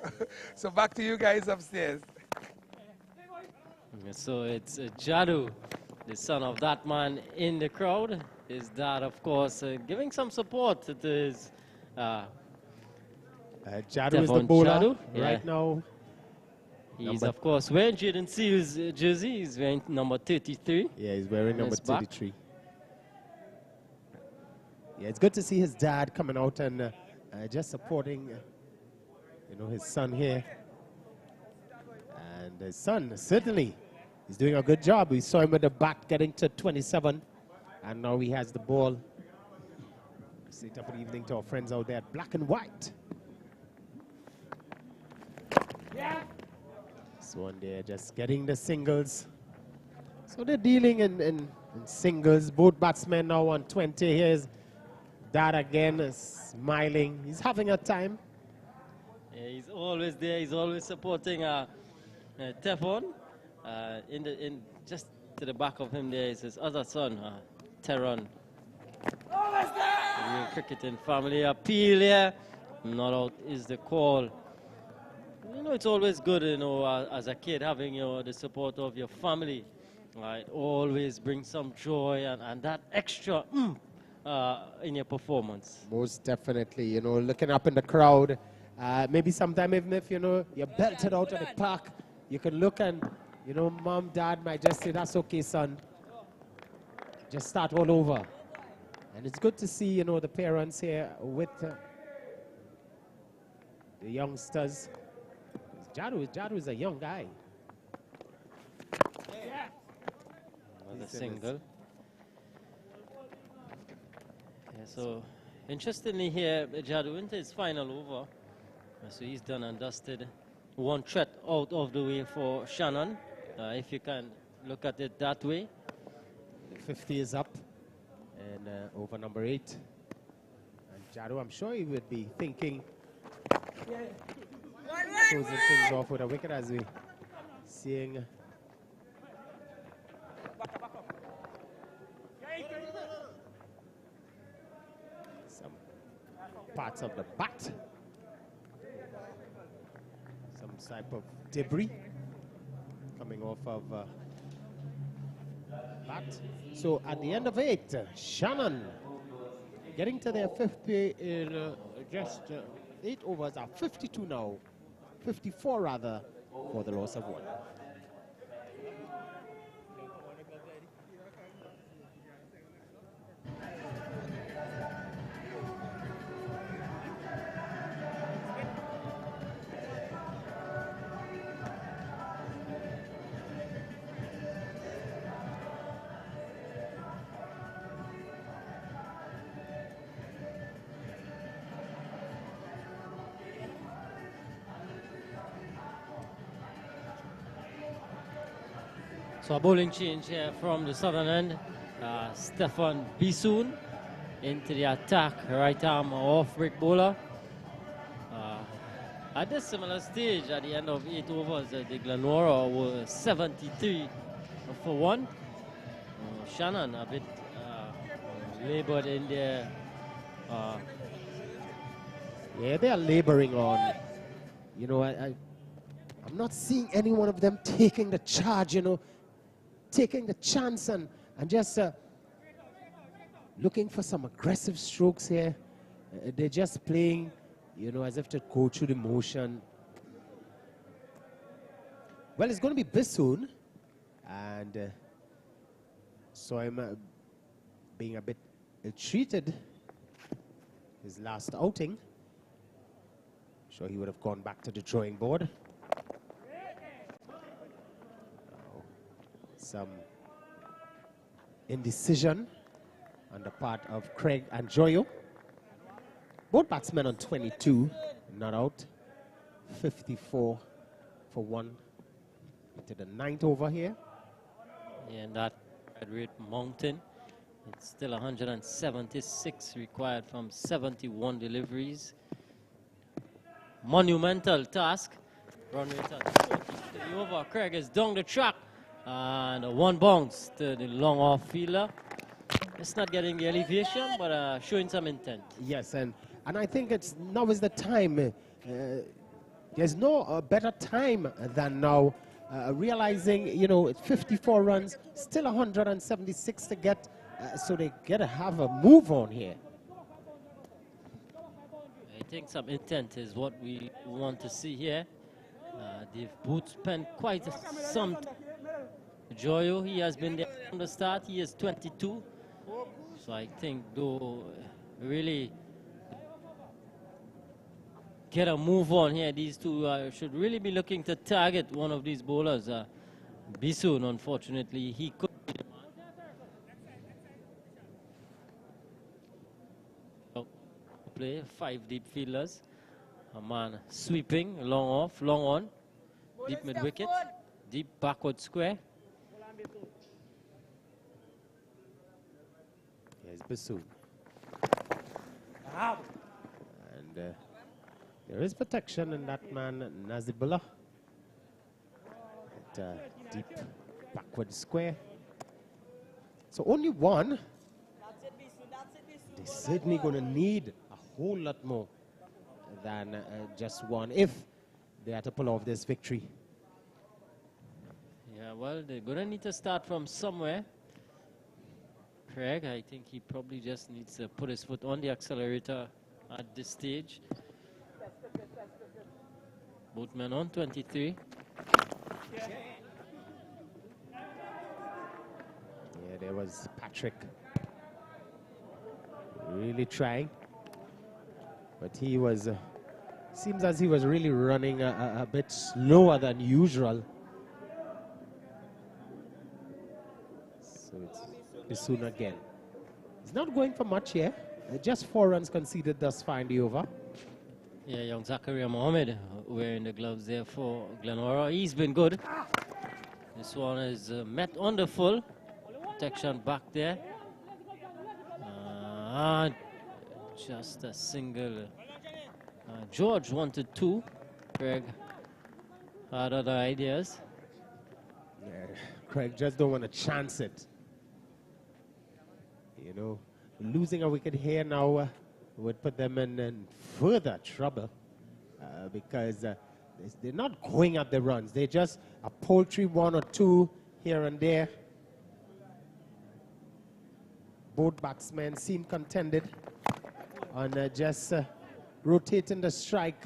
So back to you guys upstairs. So it's Jadu, the son of that man in the crowd. His dad, of course, giving some support to his Jadu is the bowler Jadu. right now. He's, of course, wearing Jaden Seals' jersey. He's wearing number 33. Yeah, he's wearing number his back. 33. Yeah, it's good to see his dad coming out and just supporting, his son here. And his son, certainly, he's doing a good job. We saw him with the bat getting to 27, and now he has the ball. Say top of the evening to our friends out there at Black and White. So on there, just getting the singles. So they're dealing in singles. Both batsmen now on 20. Here's Dad again, smiling. He's having a time. Yeah, he's always there. He's always supporting Tefon. In just to the back of him there is his other son, Teron. Real cricketing family appeal here. Not out is the call. It's always good, as a kid having the support of your family. Right, always bring some joy and that extra in your performance. Most definitely, looking up in the crowd. Maybe sometime even if, you're belted out of the park, you can look and, mom, dad might just say, that's okay, son. Just start all over. And it's good to see, the parents here with the youngsters. Jadu is a young guy. Another single. Yeah, so, interestingly here, Jadu into his final over. So he's done and dusted. One threat out of the way for Shannon, if you can look at it that way. 50 is up, and over number 8. And Jadu, I'm sure he would be thinking, closing things off with a wicket as we seeing. Some parts of the bat. Some type of debris coming off of bat. So at the end of 8, Shannon getting to their 50 in just 8 overs are 52 now. 54 rather, for the loss of 1. So a bowling change here from the southern end. Stefan Bisoon into the attack, right arm off-break bowler. At this similar stage, at the end of 8 overs, the Glenora were 73 for 1. Shannon a bit labored in there. Yeah, they are laboring on. I'm not seeing any one of them taking the charge, taking the chance and just looking for some aggressive strokes here. They're just playing, as if to go through the motion. Well, it's going to be Bisoon, and so I'm being a bit treated his last outing. sure he would have gone back to the drawing board. Some indecision on the part of Craig and Joyo. Both batsmen on 22, not out. 54 for 1 into the 9th over here. Yeah, and that rate mountain. It's still 176 required from 71 deliveries. Monumental task. Run rate at 40 to the over. Craig is down the track. And a 1 bounce to the long off fielder. It's not getting the elevation, but showing some intent. Yes, and I think now is the time. There's no better time than now. Realizing, you know, it's 54 runs, still 176 to get, so they gotta have a move on here. I think some intent is what we want to see here. They've both spent quite some. Joyo, he has been there from the start. He is 22. So I think, though, really get a move on here. These two should really be looking to target one of these bowlers. Bisoon, unfortunately, he could play 5 deep fielders. A man sweeping, long off, long on, deep mid wicket, deep backward square. Here's Bisoon. And there is protection in that man, Nazibullah. At deep backward square. So only one. They're certainly going to need a whole lot more than just one if they are to pull off this victory. Yeah, well, they're going to need to start from somewhere. Craig, I think he probably just needs to put his foot on the accelerator at this stage. Both men on 23. Yeah, there was Patrick really trying, but he was, seems as he was really running a bit slower than usual. So it's Bisoon again. He's not going for much here. Just 4 runs conceded thus far in the over. Yeah, young Zakaria Mohammed wearing the gloves there for Glenora. He's been good. This one is met on the full. Protection back there. Just a single. George wanted 2. Craig had other ideas. Yeah, Craig just don't want to chance it. You know, losing a wicket here now would put them in further trouble because they're not going at the runs. They're just a paltry 1 or 2 here and there. Both batsmen seem contented on just rotating the strike.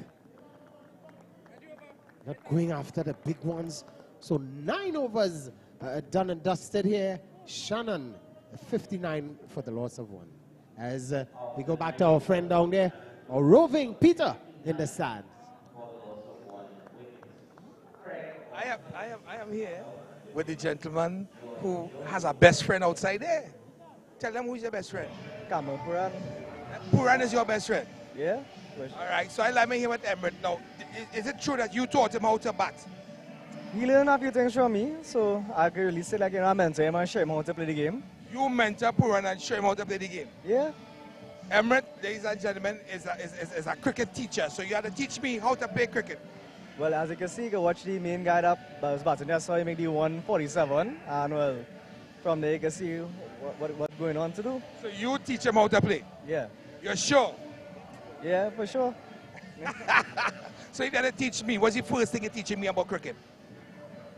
Not going after the big ones. So 9 overs done and dusted here. Shannon, 59 for the loss of 1. As we go back to our friend down there, our roving Peter in the stand. I am here with the gentleman who has a best friend outside there. Tell them who's your best friend. Kamal Puran. Puran is your best friend? Yeah. All right, so I like me here with Emmet now. Is it true that you taught him how to bat? He learned a few things from me, so I can really say like, you know, I mentor him and show him how to play the game. You mentor Puran and show him how to play the game? Yeah. Emmet, ladies and gentlemen, is a cricket teacher, so you have to teach me how to play cricket. Well, as you can see, you can watch the main guy that was batting there, so he make the 147, and well, from there you can see what's going on to do. So you teach him how to play? Yeah. You're sure? Yeah, for sure. So you gotta teach me. What's the first thing you're teaching me about cricket?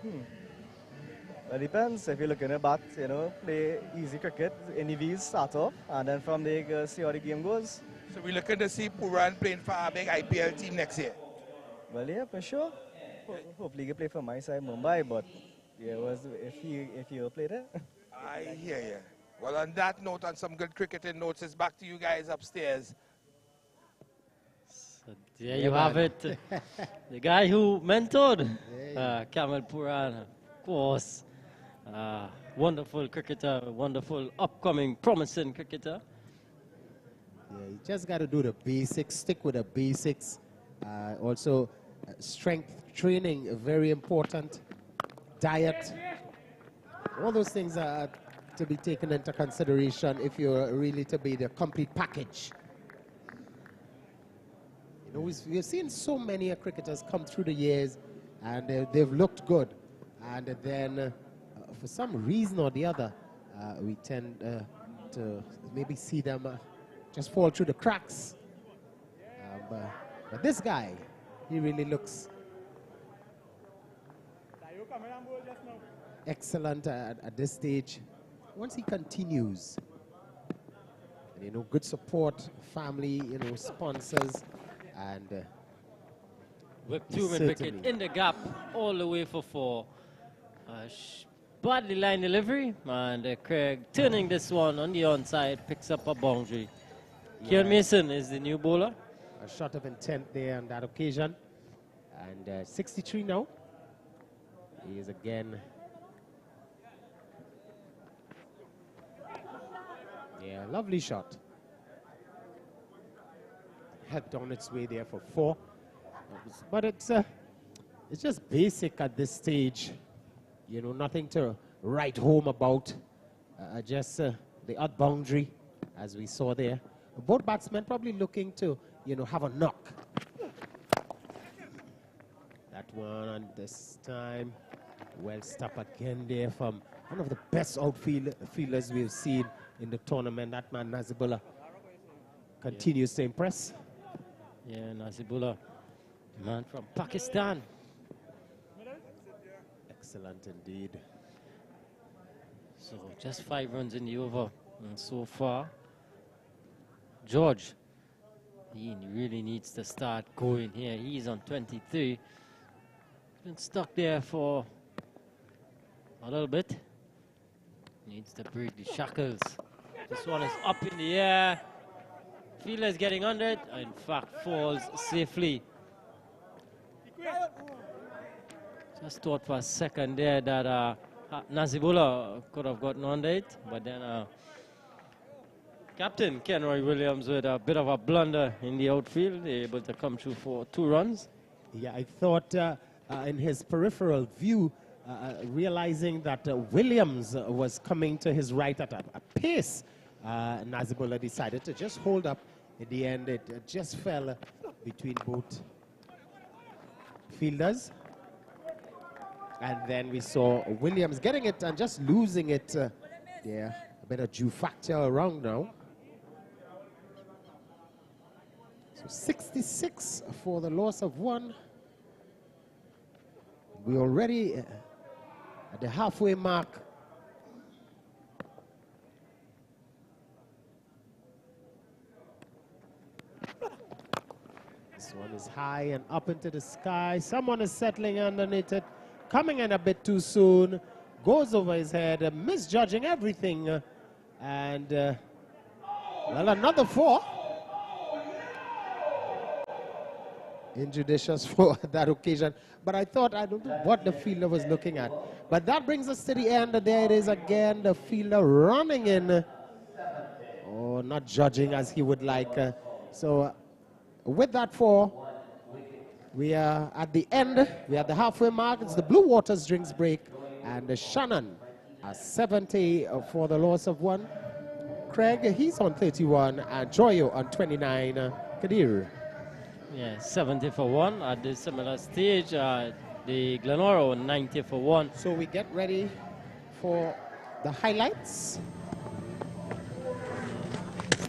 Well, it depends. If you're looking at bat, you know, play easy cricket, NEVs start off, and then from there you can see how the game goes. So we're looking to see Puran playing for a big IPL team next year? Well, yeah, for sure. Hopefully he can play for my side, Mumbai, but yeah, if he play there. I hear you. Well, on that note, on some good cricketing notes, it's back to you guys upstairs. So there you have it. The guy who mentored Kamil Puran, of course. Wonderful cricketer, wonderful upcoming promising cricketer. Yeah, you just got to do the basics, stick with the basics. Also, strength training, very important. Diet. All those things are to be taken into consideration if you're really to be the complete package. You know, we've seen so many cricketers come through the years and they've looked good. And then, for some reason or the other, we tend to maybe see them just fall through the cracks. But this guy, he really looks excellent at this stage. Once he continues, and, you know, good support, family, you know, sponsors, and whip two-man wicket in the gap all the way for 4. Badly line delivery, and Craig turning this one on the onside, picks up a boundary. Yeah. Kian Mason is the new bowler. A shot of intent there on that occasion. And 63 now. He is again. Yeah, lovely shot. Helped on its way there for 4. But it's just basic at this stage. You know, nothing to write home about. Just the odd boundary, as we saw there. Both batsmen probably looking to, you know, have a knock. That one, and this time, well stopped again there from one of the best outfielders we've seen in the tournament. That man, Nazibullah, continues to impress. Yeah, Nazibullah, man from Pakistan. Excellent indeed. So just 5 runs in the over, and so far, George, he really needs to start going here. He's on 23. Been stuck there for a little bit. Needs to break the shackles. This one is up in the air. Fielder is getting under it. In fact, falls safely. Just thought for a second there that Nazibullah could have gotten under it, but then Captain Kenroy Williams with a bit of a blunder in the outfield, able to come through for 2 runs. Yeah, I thought in his peripheral view, realizing that Williams was coming to his right at a pace, Nazibullah decided to just hold up. In the end, it just fell between both fielders. And then we saw Williams getting it and just losing it. Yeah, a bit of due factor around now. So 66 for the loss of 1. We're already at the halfway mark. This one is high and up into the sky. Someone is settling underneath it. Coming in a bit too soon. Goes over his head, misjudging everything. And, well, another 4. Injudicious for that occasion. But I thought, I don't know what the fielder was looking at. But that brings us to the end. There it is again, the fielder running in. Oh, not judging as he would like. So with that 4, we are at the end. We are at the halfway mark. It's the Blue Waters drinks break. And Shannon, 70 for the loss of 1. Craig, he's on 31. And Joyo on 29. Kadir. Yeah, 70 for 1 at this similar stage. The Glenora 90 for 1. So we get ready for the highlights.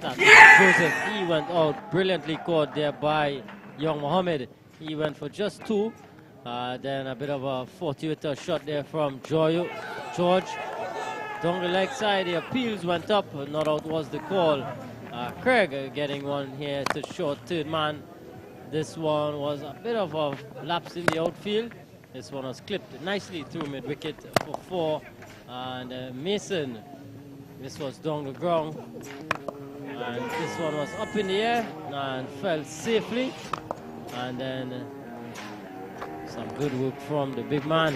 Joseph, he went out brilliantly caught there by young Mohammed. He went for just 2. Then a bit of a fortuitous shot there from George. Down the leg side, the appeals went up. Not out was the call. Craig getting one here to short third man. This one was a bit of a lapse in the outfield. This one was clipped nicely through mid-wicket for 4. And Mason, this was down the ground. And this one was up in the air and fell safely. And then some good work from the big man.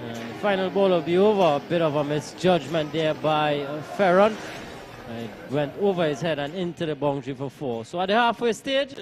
And the final ball will be over. A bit of a misjudgment there by Ferron. It went over his head and into the boundary for 4. So at the halfway stage,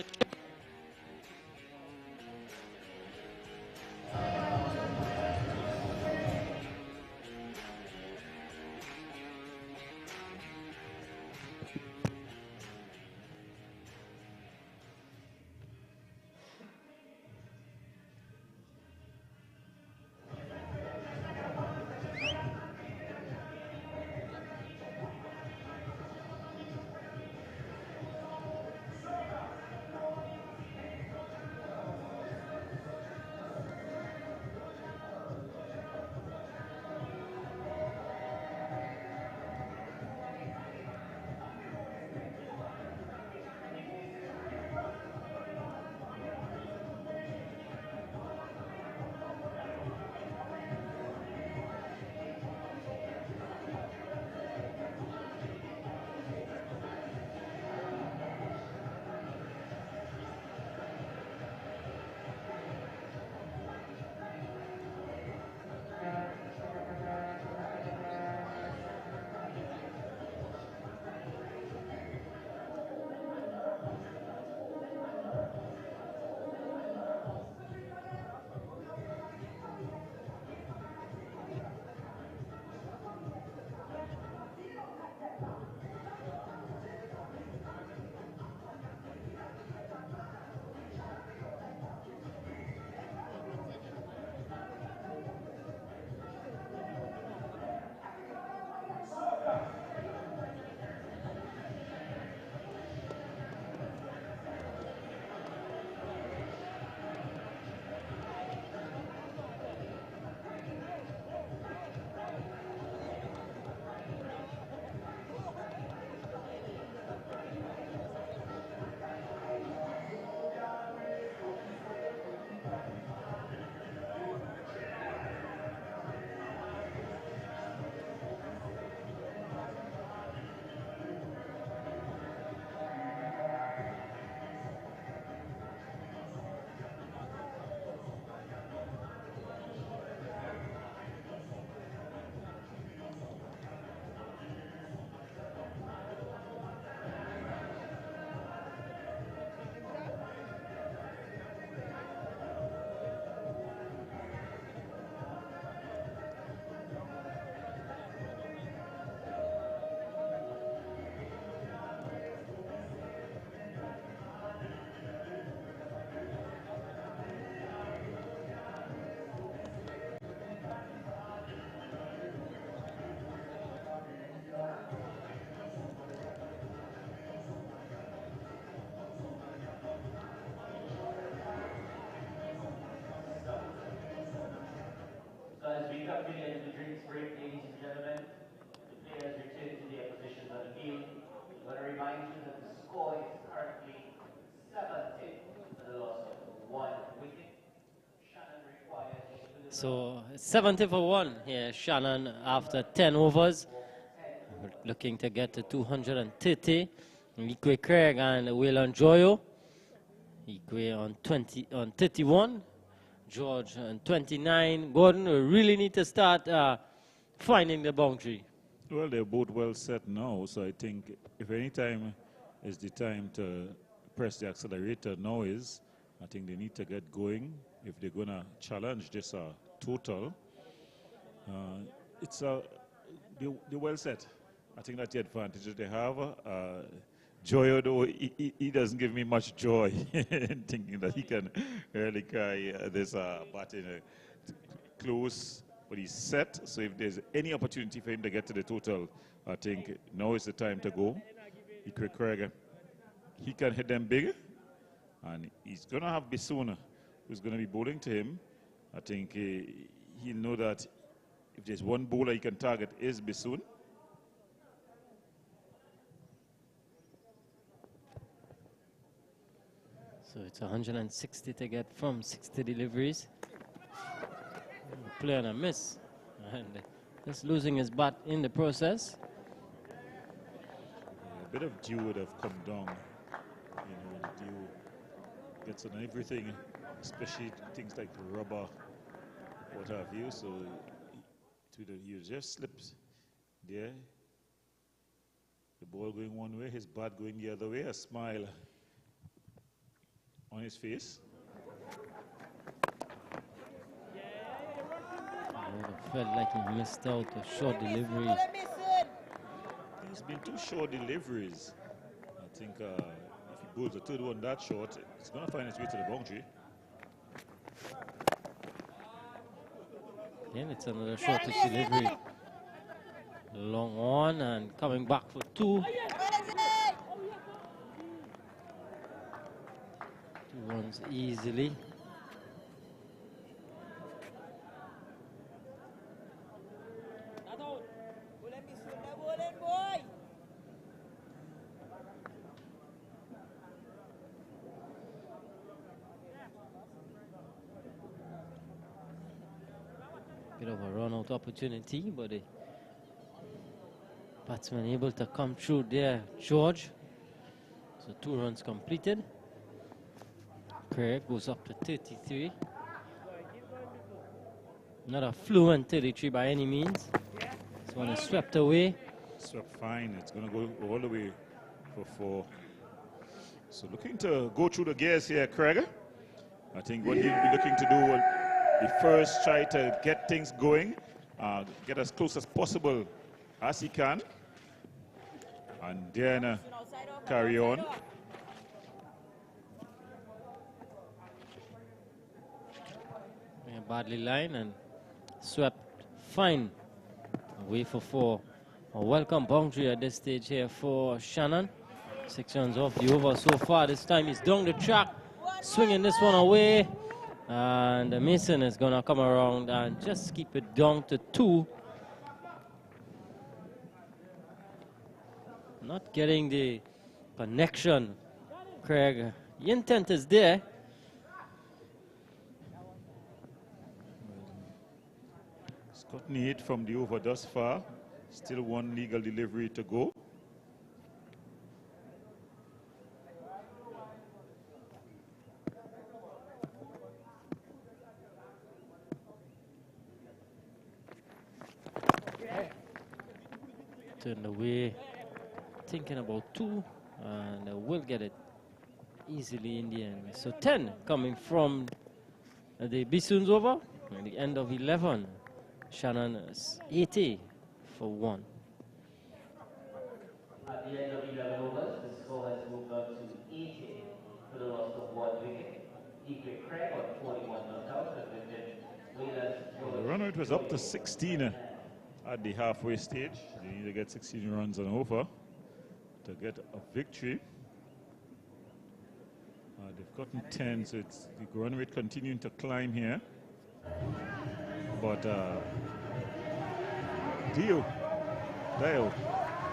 As we come to the end of the drinks break, ladies and gentlemen, the players return to their positions on the field. I want to remind you that the score is currently 70 for the loss of 1 wicket. Shannon requires... so 70 for 1 here, Shannon, after 10 overs. Looking to get to 230. Ikwe Craig and Waylon Joyo. Ikwe on 31. George on 29. Gordon, we really need to start finding the boundary. Well, they're both well set now, so I think if any time is the time to press the accelerator, now is. I think they need to get going if they're going to challenge this total. They're well set. I think that's the advantage that they have. Joy, though, he doesn't give me much joy in thinking that he can really carry this batting close, but he's set. So if there's any opportunity for him to get to the total, I think now is the time to go. He can hit them big, and he's going to have Bissouna, who's going to be bowling to him. I think he'll know that if there's one bowler he can target is Bissouna. So it's 160 to get from 60 deliveries. Play on a miss. And just losing his bat in the process. A bit of dew would have come down. You know, the dew gets on everything, especially things like rubber, what have you. So he just slips there. The ball going one way, his bat going the other way, a smile on his face. I felt like he missed out a short delivery. He's been two short deliveries. I think if he bowls the third one that short, it's going to find its way to the boundary. Again, it's another shortish delivery. Long on and coming back for two. 2 runs easily. Bit of a run-out opportunity, but the batsman able to come through there, George. So 2 runs completed. Craig goes up to 33. Not a fluent 33 by any means. This one is swept away. Swept fine. It's going to go all the way for 4. So looking to go through the gears here, Craig. I think what he'll be looking to do will be first try to get things going, get as close as possible as he can, and then carry on. Yeah, badly lined and swept fine away for 4. A welcome boundary at this stage here for Shannon. 6 runs off the over so far. This time he's down the track, swinging this one away. And Mason is going to come around and just keep it down to 2. Not getting the connection, Craig. The intent is there. He's gotten 8 from the over thus far. Still 1 legal delivery to go. Turned away, thinking about 2, and will get it easily in the end. So 10 coming from the Bissoons over. At the end of 11, Shannon is 80 for 1. At the end of 11 overs, the score has moved on to 80 for the loss of 1 wicket. Equate Craig on 41 not out, and with The run rate was up to 16 at the halfway stage. They need to get 16 runs and over to get a victory. They've gotten 10, so it's the run rate continuing to climb here. But Dale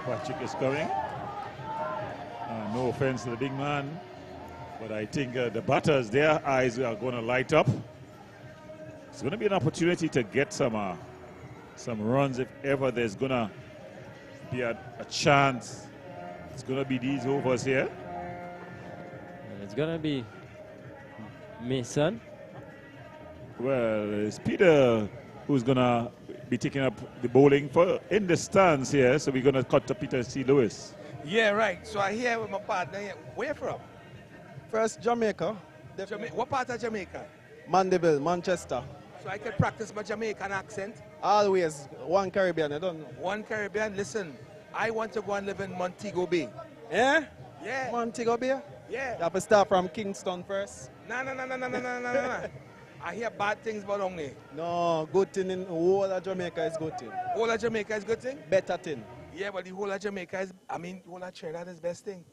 Patrick is coming. No offense to the big man, but I think the batters, their eyes are going to light up. It's going to be an opportunity to get some runs if ever there's going to be a chance. It's going to be these overs here. And it's going to be Mason. Well, it's Peter who's going to be taking up the bowling in the stands here. So we're going to cut to Peter C. Lewis. Yeah, right. So I hear with my partner here. Where from? First, Jamaica. What part of Jamaica? Mandeville, Manchester. So I can practice my Jamaican accent? Always. One Caribbean, I don't know. One Caribbean? Listen, I want to go and live in Montego Bay. Eh? Yeah. Montego Bay? Yeah. You have to start from Kingston first. No. I hear bad things about only. No, good thing in whole of Jamaica is good thing. Whole of Jamaica is good thing? Better thing. Yeah, but the whole of Jamaica is, whole of Trinidad is best thing.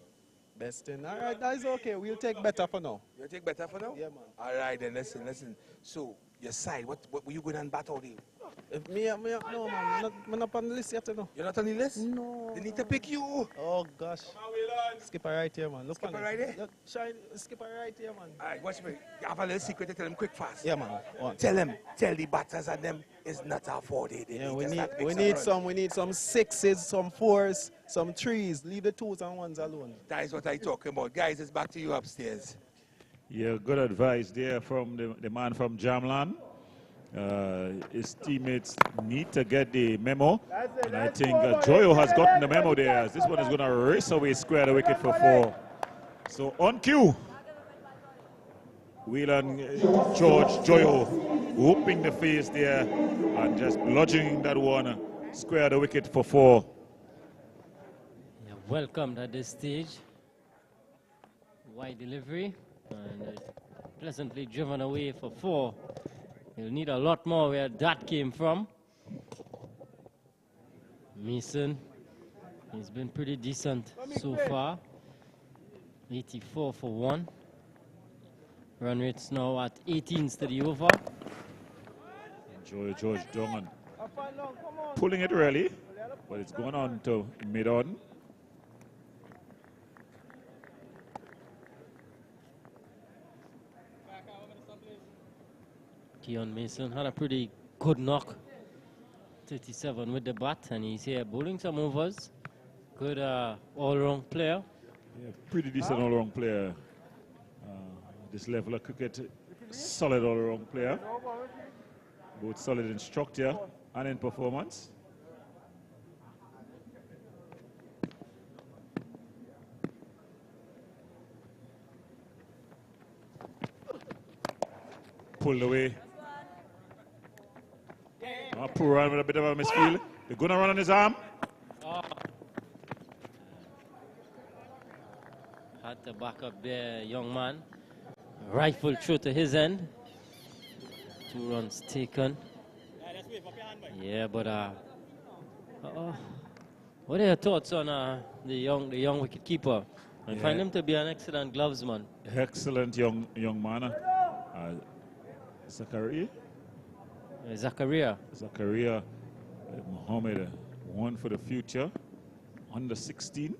Best thing. All right, that is okay. We'll take better for now. You'll take better for now? Yeah, man. All right, then listen. So, your side, what were you going and bat out there? If no, man. I'm not on the list yet, no. You're not on the list? No. They need to pick you. Oh, gosh. Skipper right here, man. Look Skipper right here? Look, skipper right here, man. All right, watch me. You have a little secret to tell them quick, fast. Yeah, man. Tell the batters and them it's not afforded. Yeah, we need some 6s, some 4s, some 3s. Leave the 2s and 1s alone. That is what I'm talking about. Guys, it's back to you upstairs. Yeah, good advice there from the man from Jamland. His teammates need to get the memo. And I think Joyo has gotten the memo there, as this one is going to race away square the wicket for 4. So on cue, Wheel and George Joyo whooping the face there and just bludgeoning that one square the wicket for 4. Yeah, welcomed at this stage. Wide delivery and pleasantly driven away for 4. He'll need a lot more where that came from. Mason, he's been pretty decent so far. 84 for 1. Run rate's now at 18s to the over. Enjoy George Dungan pulling it really, but it's going on to mid-on. Keon Mason had a pretty good knock. 37 with the bat, and he's here bowling some overs. Good all-round player. Yeah, pretty decent all-round player. This level of cricket, solid all-around player. Both solid in structure and in performance. Pulled away. Poor run with a bit of a misfield. They're going to run on his arm. Had to back up there, young man. Rifle through to his end. 2 runs taken. Yeah, but what are your thoughts on the young wicketkeeper? I find him to be an excellent glovesman. Excellent young man. Zakaria. Zakaria Mohammed, one for the future. Under 16.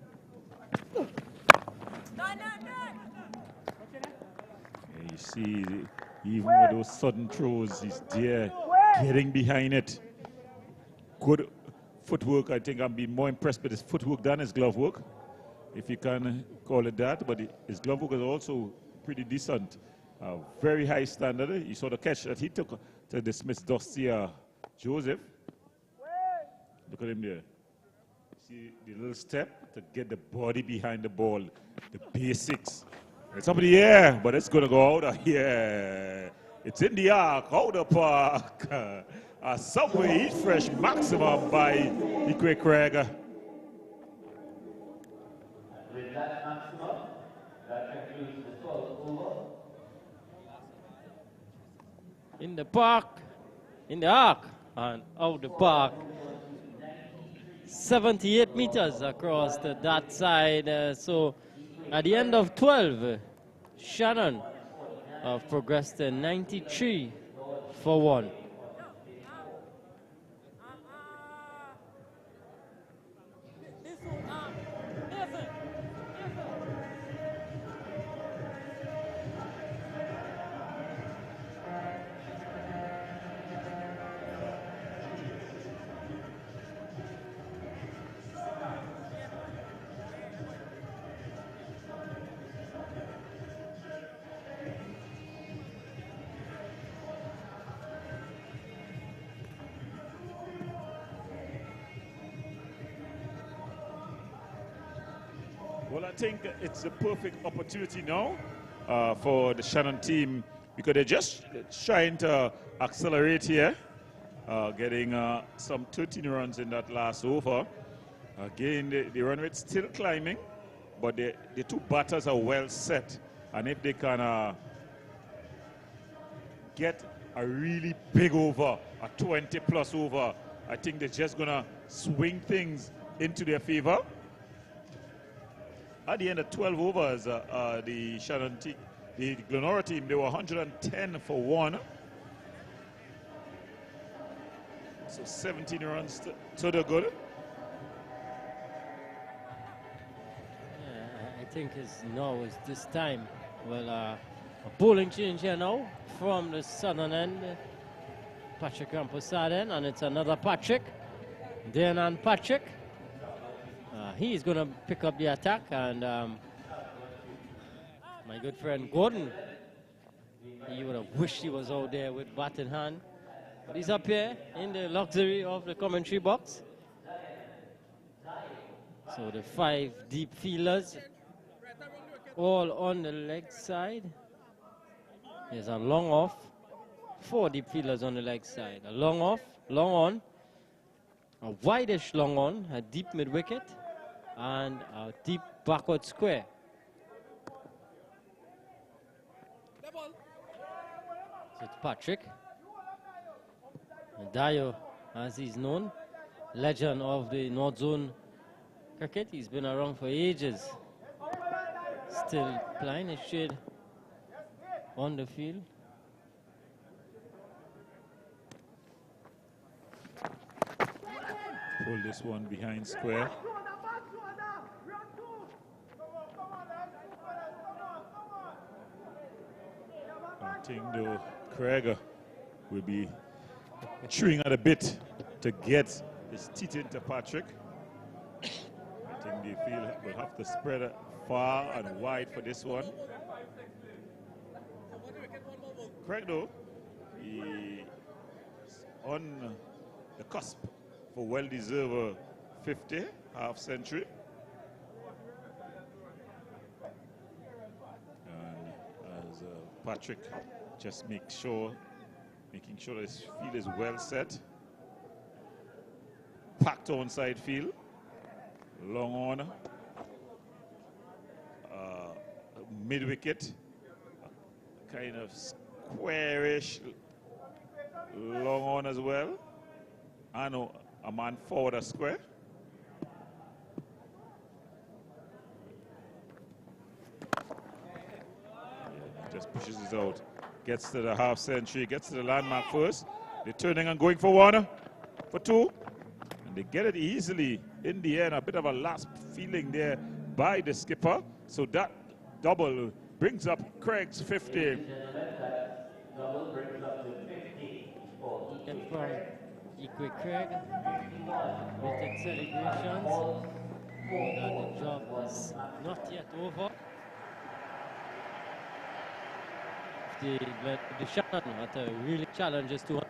You see, even with those sudden throws, he's there, getting behind it. Good footwork. I think I'm being more impressed with his footwork than his glove work, if you can call it that. But his glove work is also pretty decent. Very high standard. You saw the catch that he took to dismiss Dusty Joseph. Look at him there. See the little step to get the body behind the ball. The basics. It's up in the air, but it's going to go out of here. It's in the arc, out of the park. A Subway Eat Fresh maximum by Ikwe Craig. With that maximum, that concludes the 12th over. In the park, in the arc, and out the park. 78 meters across that side. So at the end of 12, Shannon progressed to 93 for 1. Well, I think it's the perfect opportunity now for the Shannon team, because they're just trying to accelerate here, getting some 13 runs in that last over. Again, the run rate's still climbing, but the 2 batters are well set. And if they can get a really big over, a 20-plus over, I think they're just going to swing things into their favor. At the end of 12 overs, the Shannon team, the Glenora team, they were 110 for 1. So 17 runs to the good. Yeah, I think now is this time. Well, a bowling change here now from the southern end. Patrick Ramposad, and it's another Patrick. Dan and Patrick. He's going to pick up the attack, and my good friend Gordon He would have wished he was out there with bat in hand. But he's up here in the luxury of the commentary box. So the 5 deep fielders, all on the leg side. There's a long off. 4 deep fielders on the leg side. A long off, long on, a wideish long on, a deep mid wicket, and a deep backward square. So it's Patrick. And Dio, as he's known, legend of the North Zone cricket. He's been around for ages. Still playing his shade on the field. Pull this one behind square. I think though Craig will be chewing at a bit to get his teeth into Patrick. I think they feel will have to spread far and wide for this one. Craig though, he on the cusp for well-deserved 50, half century. And as Patrick just making sure his field is well set. Packed onside field, long on, mid wicket, kind of squarish, long on as well. I know a man forward a square. Just pushes it out. Gets to the half century, gets to the landmark first. They're turning and going for 1, for 2. And they get it easily in the end. A bit of a last feeling there by the skipper. So that double brings up Craig's 50. Double brings up to 50 for Equi Craig with the celebrations. The job is not yet over. The Shannon had to really challenge us to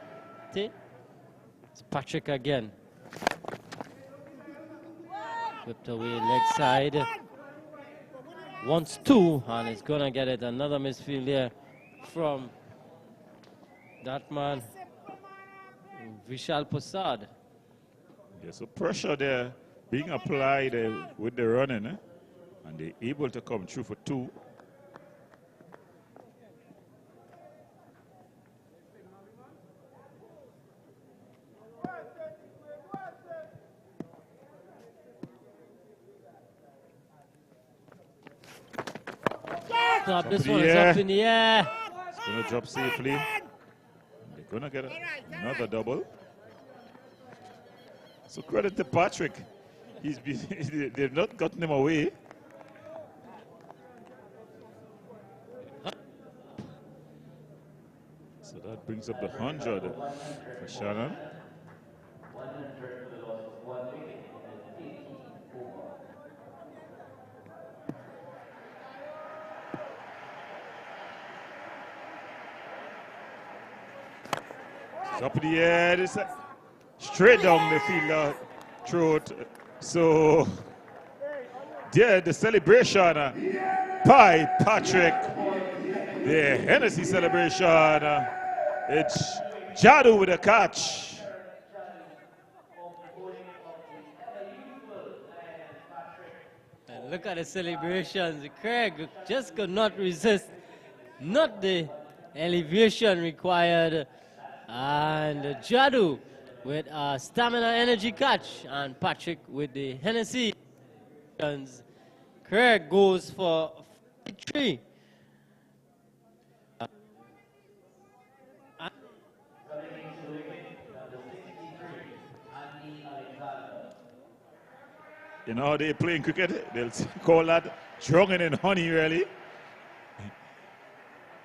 it's Patrick again. Whipped away leg side. Wants 2 and is gonna get it. Another misfield there from that man. Vishal Prasad. Yeah, so pressure there being applied with the running, and they're able to come through for 2. Stop, this one is up in the air. It's going to drop safely. They're going to get another double. So credit to Patrick. They've not gotten him away. So that brings up the 100 for Shannon. Up in the air, this straight down the field throat. So there, the celebration by Patrick, the Hennessy celebration. It's Jadu with a catch. And look at the celebrations. Craig just could not resist. Not the elevation required. And Jadu with a stamina energy catch, and Patrick with the Hennessy. Craig goes for 3. You know how they playing cricket? They'll call that drugging in honey, really.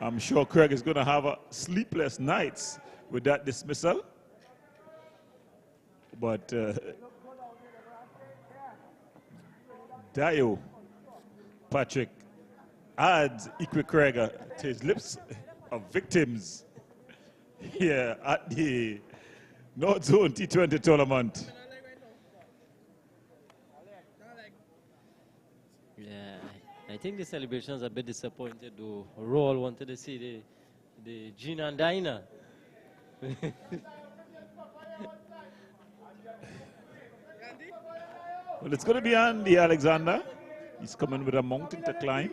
I'm sure Craig is going to have sleepless nights with that dismissal. But Dio, Patrick, adds Equi Craig to his lips of victims here at the North Zone T20 tournament. Yeah, I think the celebrations are a bit disappointed though. Roll wanted to see the Gin and Diner. Well, it's going to be Andy Alexander. He's coming with a mountain to climb.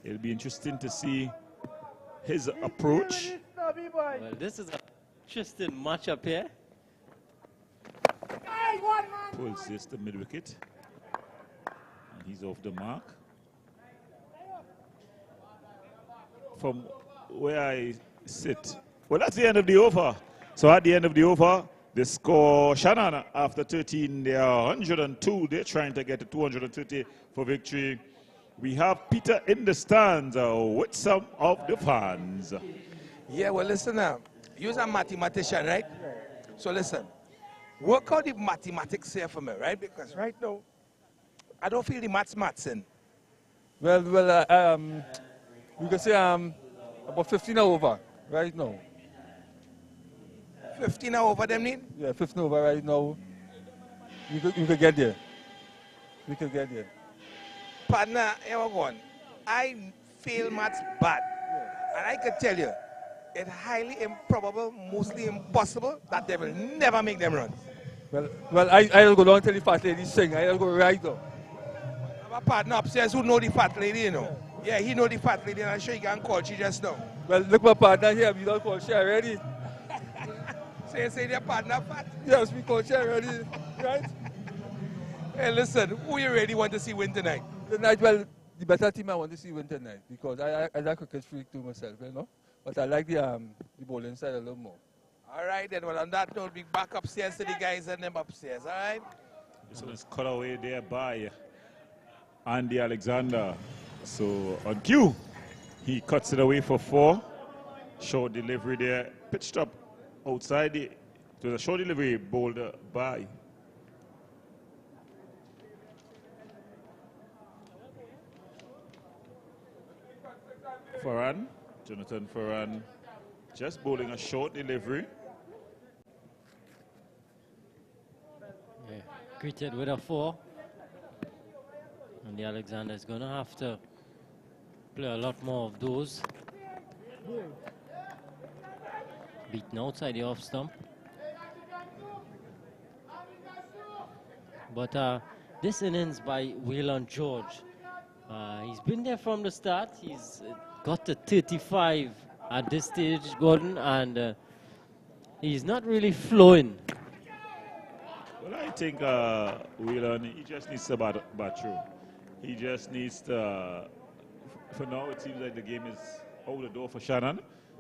It'll be interesting to see his approach. Well, this is an interesting matchup here. Pulls this to mid wicket. And he's off the mark. From where I sit. Well, that's the end of the over. So at the end of the over, the score, Shannon, after 13, they are 102. They're trying to get to 230 for victory. We have Peter in the stands with some of the fans. Yeah, well, listen now. You're a mathematician, right? So listen, work out the mathematics here for me, right? Because right now, I don't feel the maths in. Well, you can say about 15 over right now. 15 over them need? Yeah, 15 over right now. You could get there. We could get there. Partner, here we go. I feel maths bad. And I can tell you, it's highly improbable, mostly impossible, that they will never make them run. Well, I'll go down and tell the fat lady sing. I'll go right now. I have a partner upstairs who know the fat lady, you know. Yeah, he know the fat lady, and I'm sure he can call she just now. Well, look, my partner here, we don't call she already. So you say their partner fat? Yes, we call she already, right? Hey, listen, who you really want to see win tonight? Tonight, well, the better team I want to see win tonight, because I like cricket freak too myself, you know. But I like the bowling side a little more. All right, then. Well, on that note, we back upstairs to the guys and them upstairs, all right? This one is cut away there by Andy Alexander. So on cue, he cuts it away for 4. Short delivery there, pitched up outside it. It was a short delivery bowled by. Farhan, Jonathan Farhan, just bowling a short delivery. Yeah, greeted with a 4. And the Alexander is going to have to play a lot more of those. Beaten outside the off stump. But this innings by Waylon George, he's been there from the start. He's got to 35 at this stage, Gordon, and he's not really flowing. Well, I think Waylon, he just needs to bat through. He just needs to, for now it seems like the game is out the door for Shannon.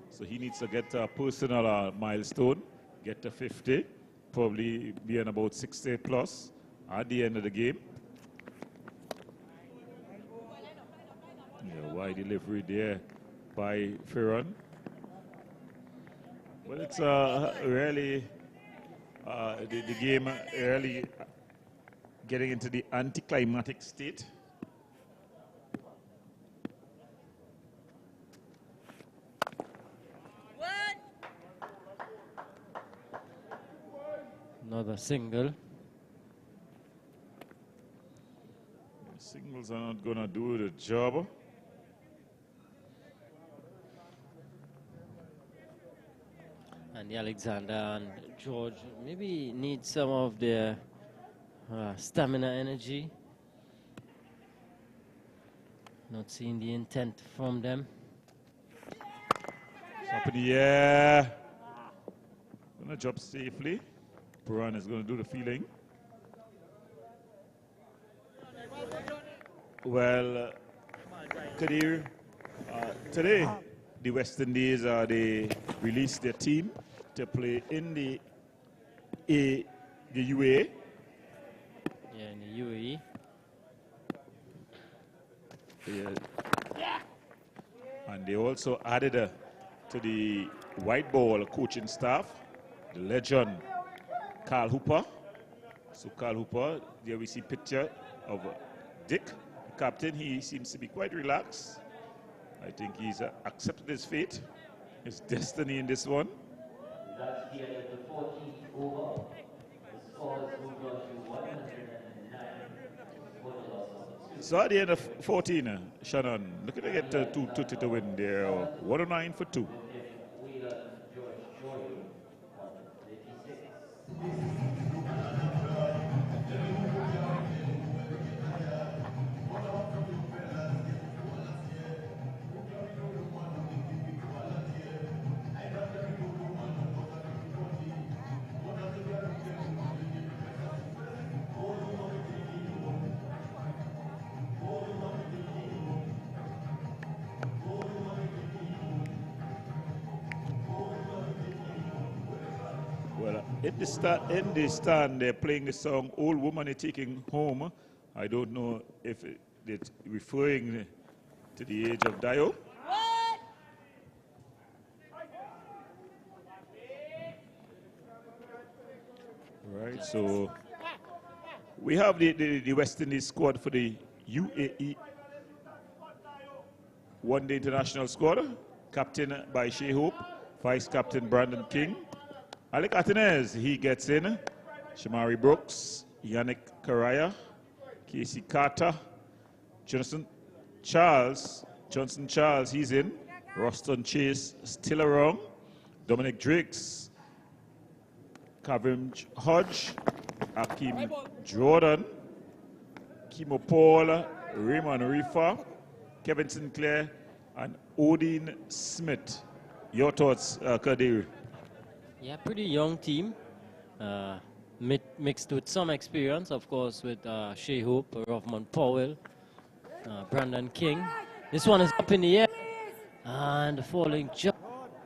So he needs to get a personal milestone, get to 50, probably be on about 60 plus at the end of the game. Yeah, wide delivery there by Farhan. Well, it's really the game really getting into the anticlimactic state. Another single. Singles are not going to do the job. And the Alexander and George maybe need some of their stamina, energy. Not seeing the intent from them. Up in the air. Gonna drop safely. Puran is going to do the fielding. Well, Kadir, today the West Indies they released their team to play in the UAE. Yeah, in the UAE. Yeah. And they also added to the white ball coaching staff the legend Carl Hooper. So Carl Hooper, there we see picture of Dick, the captain. He seems to be quite relaxed. I think he's accepted his fate, his destiny in this one. That's the end of the 14th over. The score is moved on to 109 for the loss of 2. So at the end of 14, Shannon, looking to get 2-2 to win there, 109 for 2. In the stand, they're playing the song "Old Woman Is Taking Home." I don't know if it's referring to the age of Dio. Right, so we have the West Indies squad for the UAE one-day international squad, captain by Shea Hope, vice-captain Brandon King. Alec Atenez, he gets in. Shamari Brooks, Yannick Karaya, Casey Carter, Johnson Charles, he's in. Roston Chase, still around. Dominic Drakes, Kavim Hodge, Akim Jordan, Kimo Paul, Raymond Rifa, Kevin Sinclair, and Odin Smith. Your thoughts, Kadir? Yeah, pretty young team, mixed with some experience, of course, with Shea Hope, Rothman Powell, Brandon King. This one is up in the air, and falling just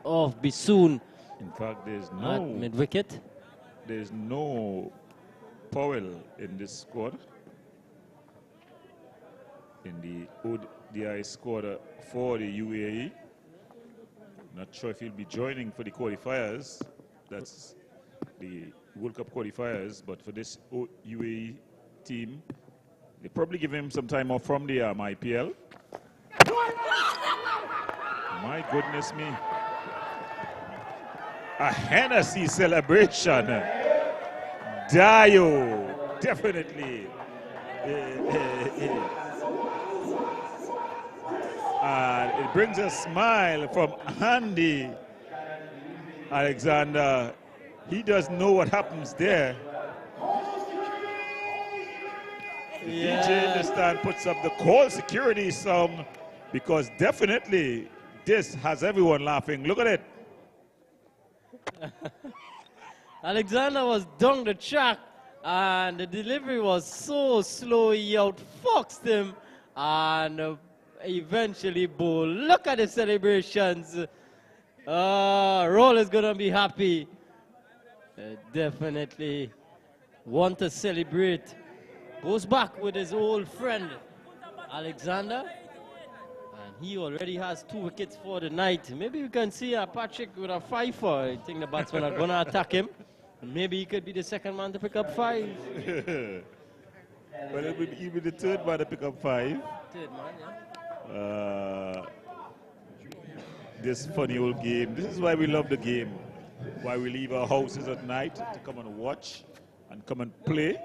off Bisoon. In fact, there's at mid-wicket. There's no Powell in this squad. In the ODI squad for the UAE. Not sure if he'll be joining for the qualifiers. That's the World Cup qualifiers, but for this UAE team, they probably give him some time off from the IPL. My goodness me. A Hennessy celebration. Dio, definitely. It brings a smile from Andy Alexander. He doesn't know what happens there. The DJ in the stand puts up the call security song because definitely this has everyone laughing. Look at it. Alexander was down the track and the delivery was so slow he outfoxed him and eventually bowled. Look at the celebrations. Roll is going to be happy. Definitely want to celebrate. Goes back with his old friend Alexander. And he already has 2 wickets for the night. Maybe you can see Patrick with a 5. I think the batsmen are going to attack him. And maybe he could be the second man to pick up 5. Well, he'll be the third man to pick up 5. Third man, yeah. This funny old game. This is why we love the game. Why we leave our houses at night to come and watch and come and play.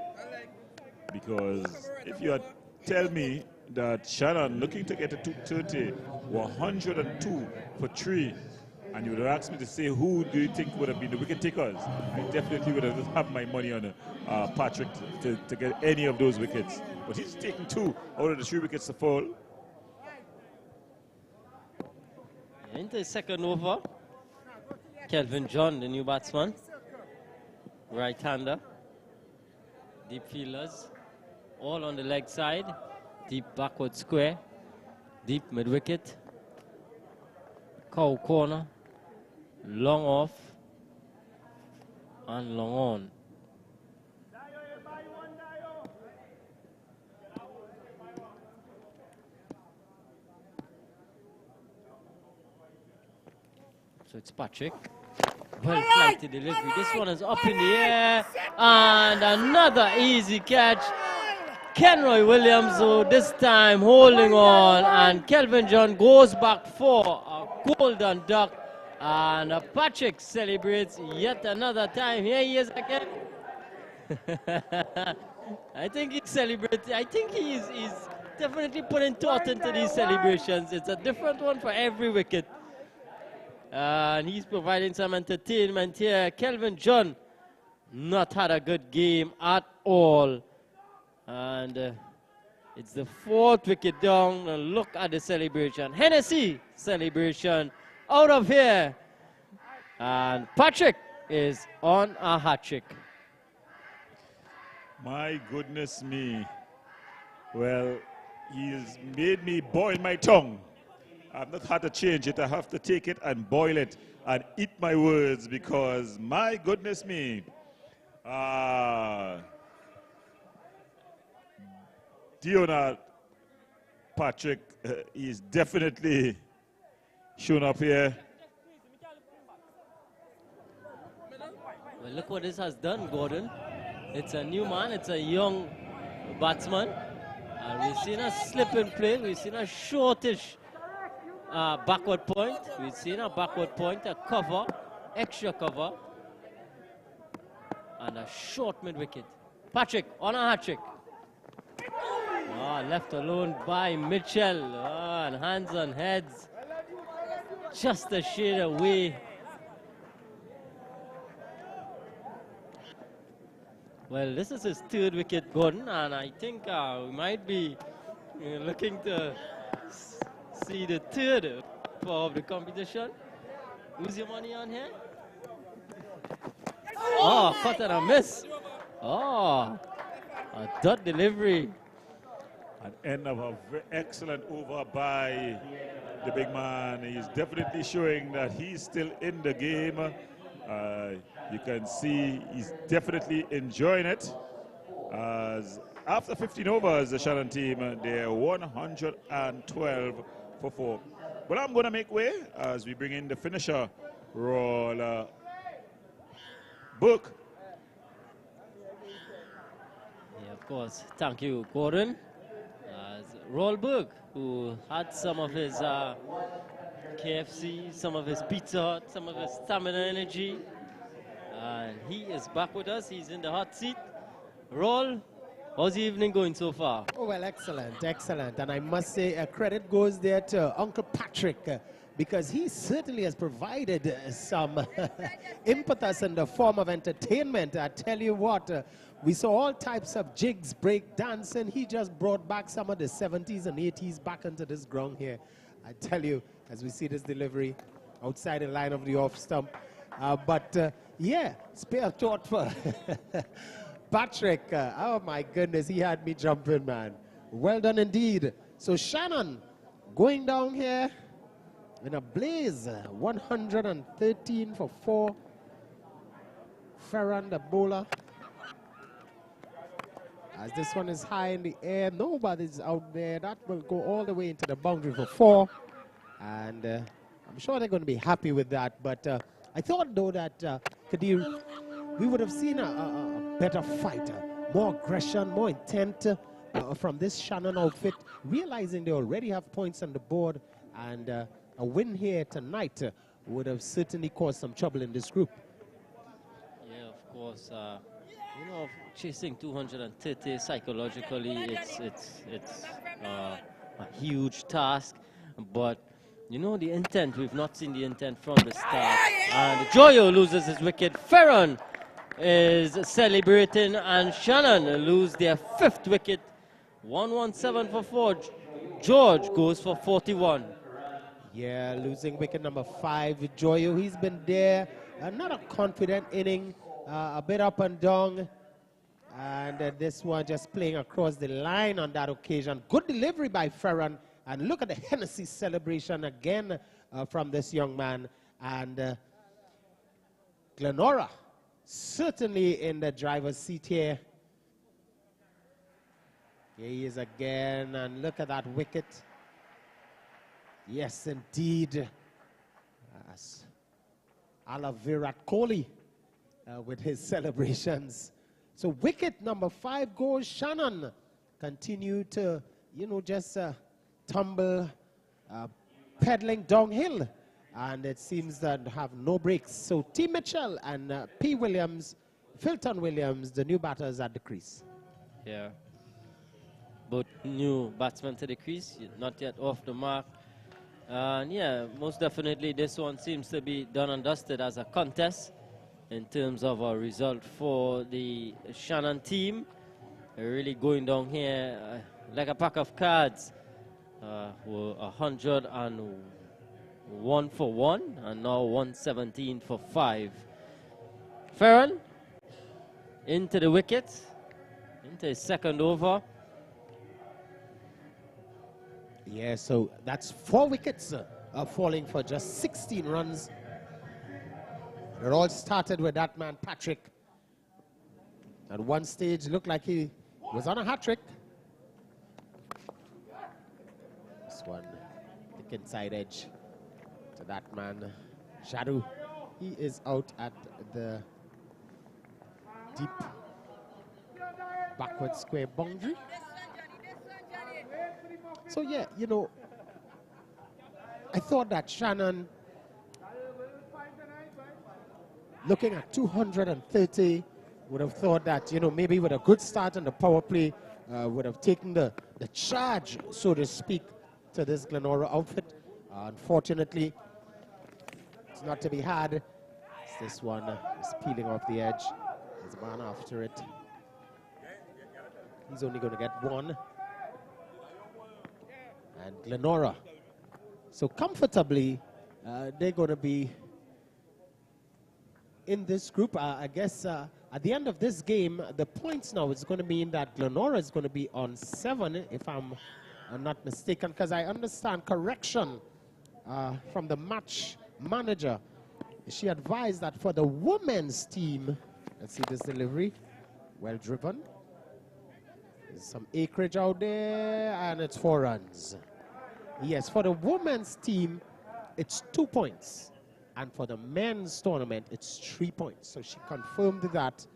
Because if you had tell me that Shannon looking to get a 230 were 102 for 3, and you would have asked me to say who do you think would have been the wicket takers, I definitely would have had my money on Patrick to get any of those wickets. But he's taking 2 out of the 3 wickets to fall. Into the second over. Kelvin John, the new batsman. Right-hander. Deep fielders. All on the leg side. Deep backward square. Deep mid-wicket. Cow corner. Long off. And long on. So it's Patrick. Well flighted delivery. This one is up in the air. And another easy catch. Kenroy Williams, who this time holding on, and Kelvin John goes back for a golden duck, and Patrick celebrates yet another time. Here he is again. I think he's celebrating. I think he's definitely putting thought into these celebrations. It's a different one for every wicket. And he's providing some entertainment here. Kelvin John not had a good game at all. And it's the 4th wicket down. And look at the celebration. Hennessy celebration out of here. And Patrick is on a hat-trick. My goodness me. Well, he's made me boil my tongue. I've not had to change it. I have to take it and boil it and eat my words because, my goodness me. Deonard Patrick is definitely shown up here. Well, look what this has done, Gordon. It's a new man. It's a young batsman. And we've seen a slip and play. We've seen a shortish backward point. We've seen a backward point, a cover, extra cover, and a short mid-wicket. Patrick on a hat-trick. Left alone by Mitchell. And hands on heads. Just a shade away. Well, this is his 3rd wicket, Gordon, and I think we might be looking to see the 3rd of the competition. Who's your money on here? Oh, cut and a miss. Oh, a dot delivery. An end of a very excellent over by the big man. He's definitely showing that he's still in the game. You can see he's definitely enjoying it. As after 15 overs, the Shannon team, they're 112 for 4. Well, I'm going to make way as we bring in the finisher, Roll Book. Yeah, of course. Thank you, Gordon. Rollberg, who had some of his KFC, some of his Pizza Hut, some of his Stamina Energy. And he is back with us. He's in the hot seat. Roll, how's the evening going so far? Oh, well, excellent, excellent. And I must say credit goes there to Uncle Patrick because he certainly has provided some impetus in the form of entertainment. I tell you what, we saw all types of jigs, break dancing. He just brought back some of the 70s and 80s back into this ground here. I tell you, as we see this delivery outside the line of the off stump. Yeah, spare thought for Patrick. Oh, my goodness, he had me jumping, man. Well done indeed. So Shannon going down here in a blaze, 113 for 4. Ferran, the bowler. As this one is high in the air, nobody's out there. That will go all the way into the boundary for 4. And I'm sure they're going to be happy with that. But I thought, though, that Kadir, we would have seen a better fighter, more aggression, more intent from this Shannon outfit, realizing they already have points on the board. And a win here tonight would have certainly caused some trouble in this group. Yeah, of course. You know, chasing 230 psychologically, it's a huge task. But, you know, the intent, we've not seen the intent from the start. And Joyo loses his wicket. Ferran is celebrating, and Shannon lose their 5th wicket. 117 for 4. George goes for 41. Yeah, losing wicket number 5. Joyo, he's been there. Not a confident inning, a bit up and down. And this one just playing across the line on that occasion. Good delivery by Ferran. And look at the Hennessy celebration again from this young man. And Glenora certainly in the driver's seat here. Here he is again. And look at that wicket. Yes, indeed. Ala Virat Kohli with his celebrations. So wicket number 5 goes Shannon. continue to, just tumble, pedaling downhill. And it seems that have no breaks. So T. Mitchell and P. Williams, Filton Williams, the new batters at the crease. Yeah. Both new batsmen to the crease, not yet off the mark. And yeah, most definitely this one seems to be done and dusted as a contest in terms of a result for the Shannon team. They're really going down here like a pack of cards. Were 101 for 1 and now 117 for 5. Farron into the wicket, into his second over. Yeah, so that's 4 wickets falling for just 16 runs. It all started with that man, Patrick. At one stage, looked like he was on a hat-trick. This one, the inside edge to that man, Shadow. He is out at the deep backward square boundary. So yeah, I thought that Shannon, looking at 230, would have thought that, maybe with a good start on the power play, would have taken the charge, so to speak, to this Glenora outfit. Unfortunately, it's not to be had. It's this one is peeling off the edge. There's a man after it. He's only going to get 1. And Glenora, so comfortably, they're going to be in this group. I guess at the end of this game, the points now is going to mean that Glenora is going to be on 7, if I'm not mistaken, because I understand correction from the match manager. She advised that for the women's team, let's see this delivery, well driven. There's some acreage out there, and it's 4 runs. Yes, for the women's team, it's 2 points. And for the men's tournament, it's 3 points. So she confirmed that,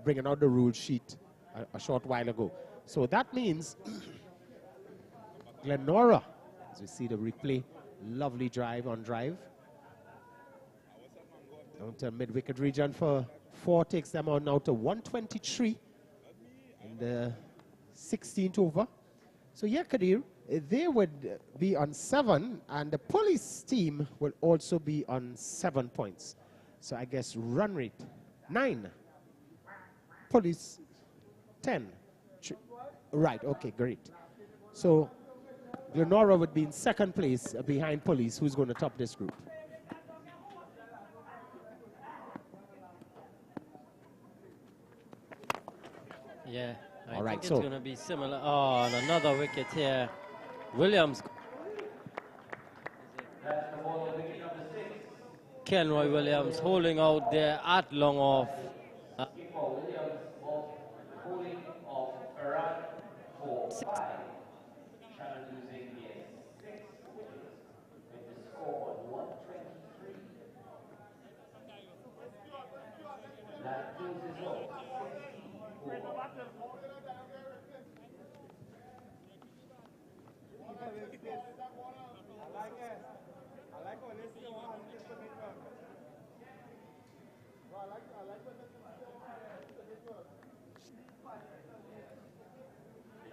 bringing out the rule sheet a short while ago. So that means Glenora, as we see the replay, lovely drive on drive. Down to mid-wicket region for 4, takes them on now to 123 in the 16th over. So yeah, Kadir, they would be on 7, and the police team will also be on 7 points. So I guess run rate 9, police 10. Right, okay, great. So Glenora would be in 2nd place behind police, who's going to top this group. Yeah, I all right, think it's going to be similar. Oh, and another wicket here. Williams. Kenroy Williams holding out there at long off.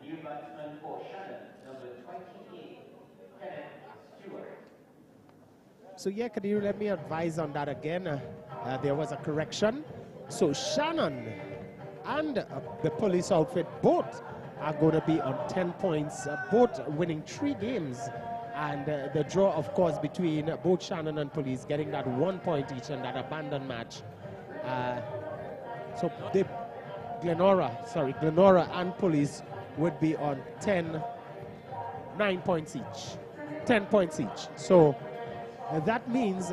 New batsman for Shannon, number 28, Kenneth Stewart. So yeah, Kadir, let me advise on that again. There was a correction. So Shannon and the police outfit both are going to be on 10 points, both winning 3 games. And the draw, of course, between both Shannon and police getting that 1 point each in that abandoned match. So Glenora and police would be on 9 points each, 10 points each. So that means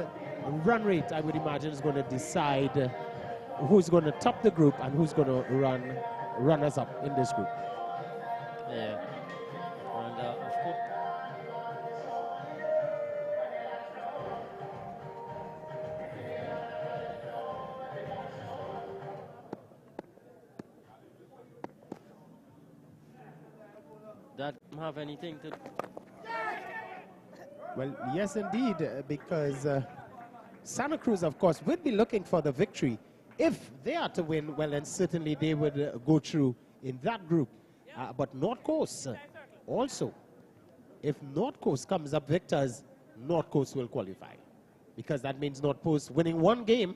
run rate, I would imagine, is going to decide who's going to top the group and who's going to run runners up in this group. Yeah. And of course, that have anything to... Well, yes, indeed, because Santa Cruz, of course, would be looking for the victory. If they are to win, well, then certainly they would go through in that group. But North Coast also, if North Coast comes up victors, North Coast will qualify. Because that means North Coast winning one game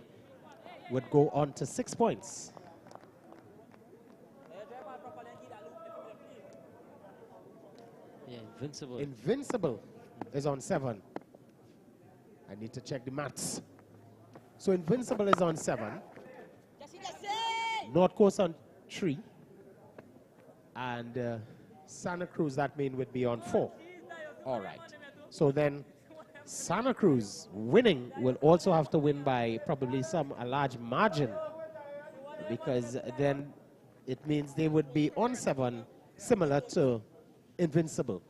would go on to 6 points. Yeah, Invincible. Invincible is on 7. I need to check the maths. So Invincible is on 7. North Coast on 3. And Santa Cruz, that mean, would be on 4. All right. So then Santa Cruz winning will also have to win by probably a large margin, because then it means they would be on 7, similar to Invincible.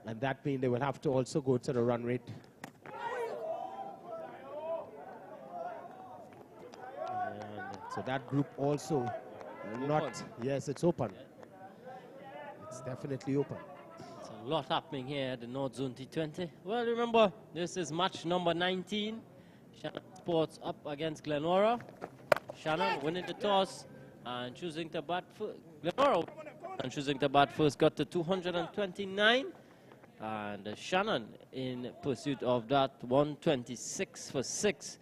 And that means they will have to also go to the run rate. And so that group also not, yes, it's open. It's definitely open. It's a lot happening here at the North Zone T20. Well, remember, this is match number 19. Shannon Sports up against Glenora. Shannon winning the toss and choosing to bat first. Glenora and choosing to bat first got to 229. And Shannon in pursuit of that 126 for 6.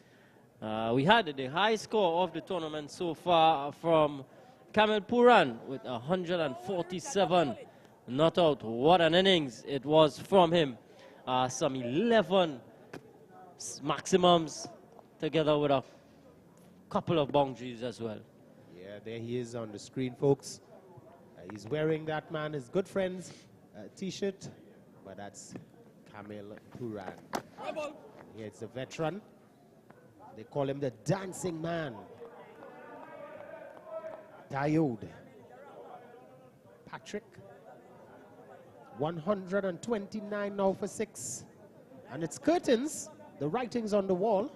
We had the high score of the tournament so far from Kamil Puran with 147 not out. What an innings it was from him. Some 11 maximums together with a couple of boundaries as well. Yeah, there he is on the screen, folks. He's wearing that man, his good friend's T-shirt, but that's Kamil Puran. Here it's a veteran. They call him the dancing man. Diode. Patrick. 129 now for 6. And it's curtains. The writing's on the wall.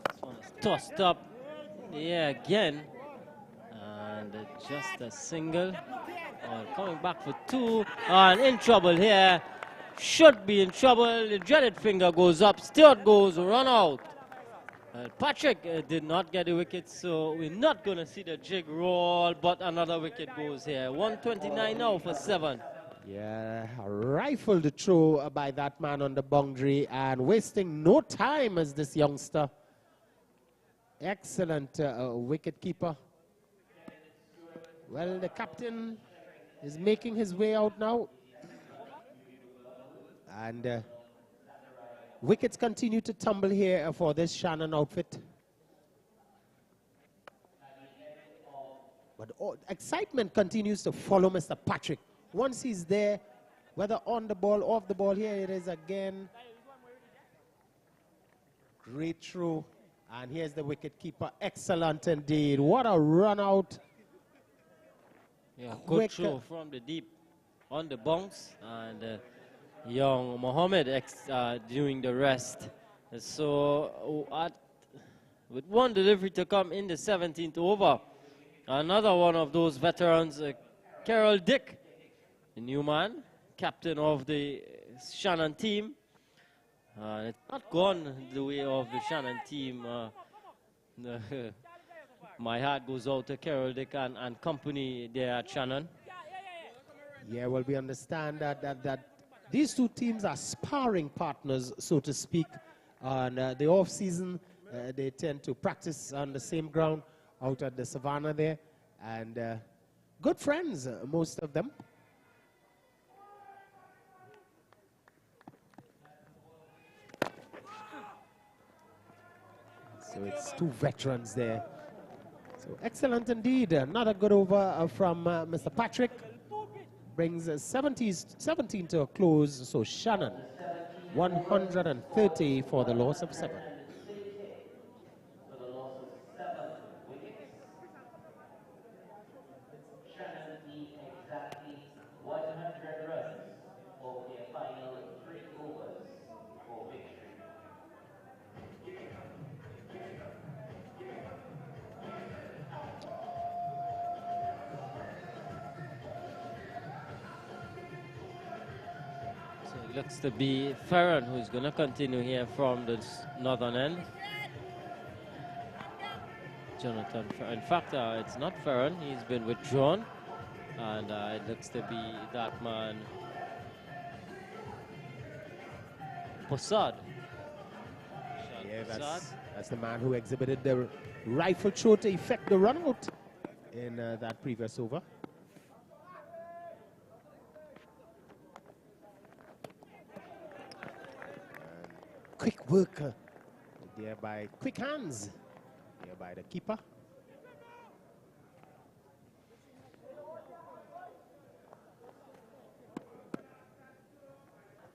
This one is tossed up. Yeah, again. And just a single. Coming back for 2. And in trouble here. Should be in trouble. The dreaded finger goes up. Stewart goes, run out. Patrick did not get the wicket, so we're not going to see the jig roll, but another wicket goes here. 129 now for 7. Yeah, rifled throw by that man on the boundary and wasting no time as this youngster. Excellent wicket keeper. Well, the captain is making his way out now. And wickets continue to tumble here for this Shannon outfit. But excitement continues to follow Mr. Patrick. Once he's there, whether on the ball, off the ball, here it is again. Great throw. And here's the wicket keeper. Excellent indeed. What a run out. Yeah, good throw from the deep on the bounce. And young Mohammed doing the rest. So with one delivery to come in the 17th over, another one of those veterans, Carol Dick, the new man, captain of the Shannon team. It's not gone the way of the Shannon team. My heart goes out to Carol Dick and company there at Shannon. Yeah, well, we understand that these two teams are sparring partners, so to speak. On the off-season, they tend to practice on the same ground out at the savannah there. And good friends, most of them. So it's two veterans there. So excellent indeed. Another good over from Mr. Patrick. Brings 17 to a close. So Shannon, 130 for the loss of 7. Shannon need exactly 100 runs for their final 3 overs for victory. looks to be Ferron who's going to continue here from the northern end. Jonathan, in fact, it's not Ferron. He's been withdrawn. And it looks to be that man, Possad. Yeah, that's the man who exhibited the rifle throw to effect the run out in that previous over. Quick work there by quick hands there by the keeper.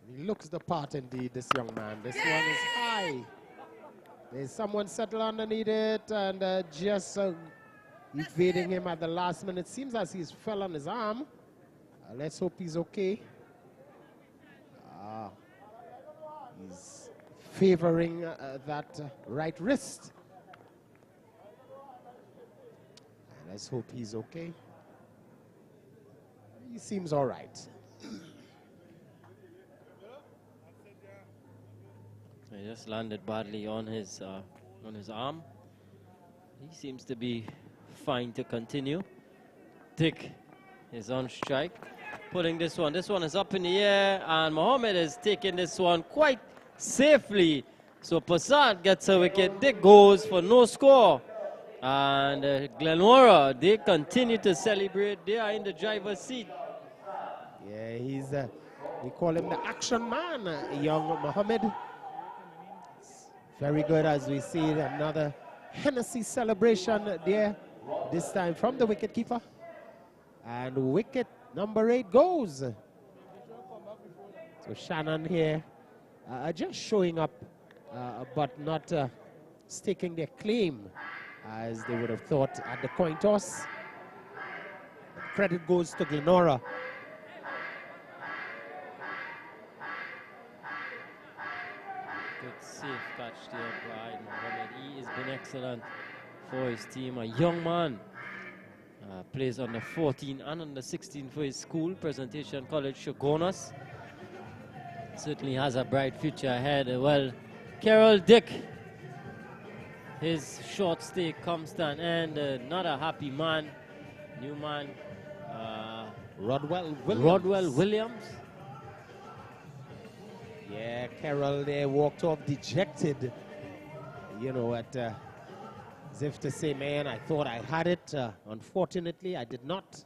He looks the part indeed, this young man. This one is high. There's someone settled underneath it and just evading him at the last minute. Seems as he's fell on his arm. Let's hope he's okay. He's favoring that right wrist. Let's hope he's okay. He seems all right. He just landed badly on his arm. He seems to be fine to continue. Dick is on strike, putting this one. This one is up in the air, and Mohammed is taking this one quite safely. So Passat gets a wicket. Dick goes for no score. And Glenora, they continue to celebrate. They are in the driver's seat. Yeah, he's, we call him the action man, young Mohammed. Very good as we see another Hennessy celebration there, this time from the wicketkeeper. And wicket number 8 goes. So Shannon here just showing up, but not staking their claim as they would have thought at the coin toss. The credit goes to Glenora. Good safe catch there by Mohammed. He has been excellent for his team. A young man. Plays under 14 and under 16 for his school, Presentation College, Shogunas. Certainly has a bright future ahead. Well, Carol Dick, his short stay comes to an end. Not a happy man. New man. Rodwell Williams. Rodwell Williams. Yeah, Carol there walked off dejected. You know, as if to say, man, I thought I had it. Unfortunately, I did not.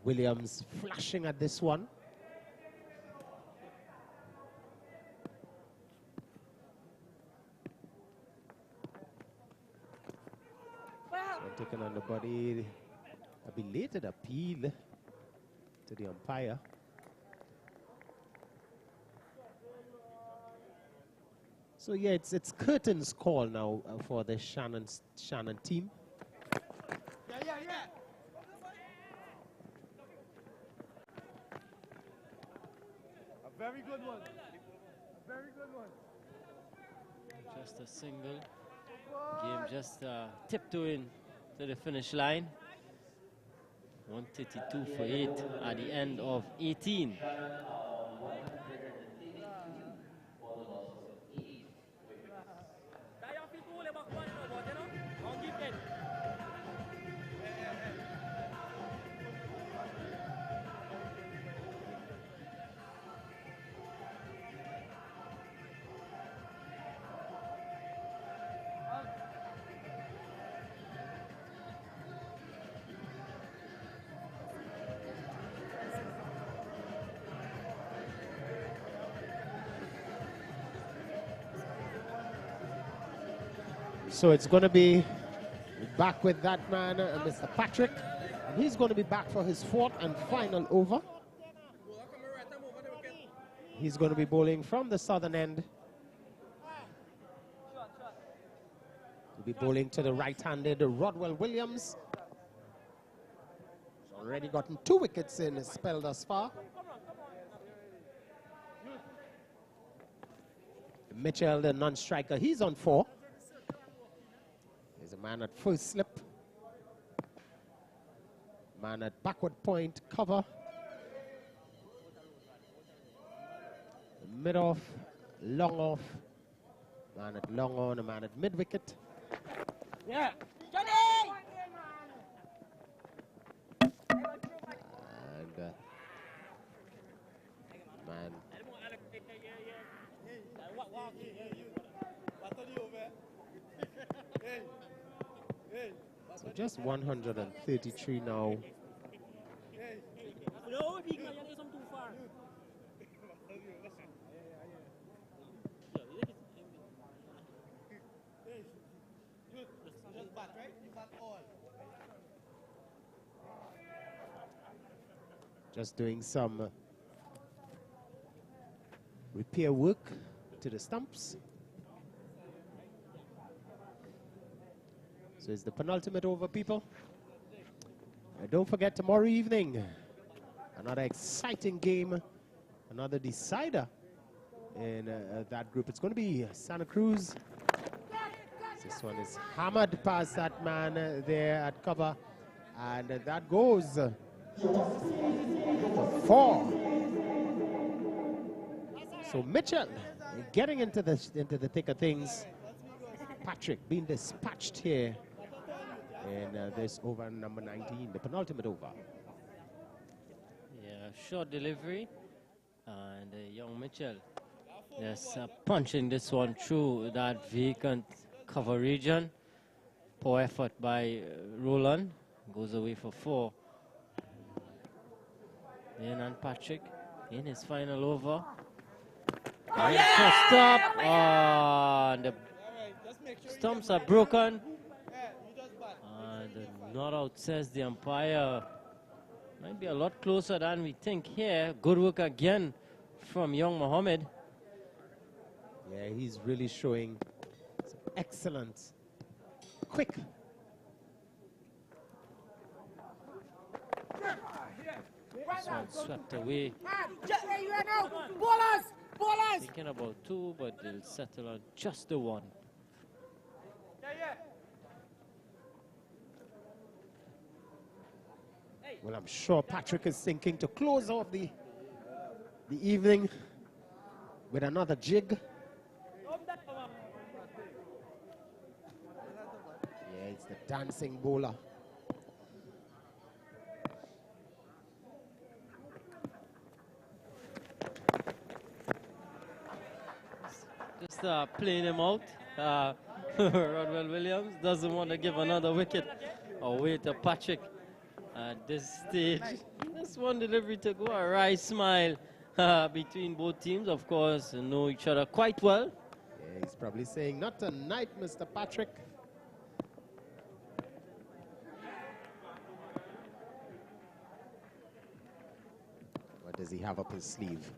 Williams flashing at this one. So taken on the body. A belated appeal to the umpire. So yeah, it's Curtin's call now for the Shannon team. Yeah. A very good one. A very good one. Just a single. Game just tiptoeing to the finish line. 132 for 8 at the end of 18. So it's going to be back with that man, Mr. Patrick. And he's going to be back for his 4th and final over. He's going to be bowling from the southern end. He'll be bowling to the right-handed Rodwell Williams. He's already gotten 2 wickets in his spell thus far. Mitchell, the non-striker, he's on 4. There's a man at first slip. Man at backward point, cover. Mid off, long off. Man at long on, a man at mid wicket. Yeah. And man. So just 133 now. Just doing some repair work to the stumps. So it's the penultimate over, people. Don't forget tomorrow evening, another exciting game, another decider in that group. It's going to be Santa Cruz. This one is hammered past that man there at cover, and that goes for 4. So Mitchell getting into the thick of things. Patrick being dispatched here in this over number 19, the penultimate over. Yeah, short delivery, and young Mitchell just punching this one through that vacant cover region. Poor effort by Roland, goes away for 4. Then and Patrick in his final over. And first up, and the stumps are broken. And not out, says the umpire. Might be a lot closer than we think here. Good work again from young Mohammed. Yeah, he's really showing some excellent, quick. This one swept away. Thinking about 2, but they'll settle on just the 1. Well, I'm sure Patrick is thinking to close off the evening with another jig. Yeah, it's the dancing bowler. Just playing him out. Rodwell Williams doesn't want to give another wicket away to Patrick at this stage. Just one delivery to go. A wry smile between both teams. Of course, know each other quite well. Yeah, he's probably saying, not tonight, Mr. Patrick. What does he have up his sleeve?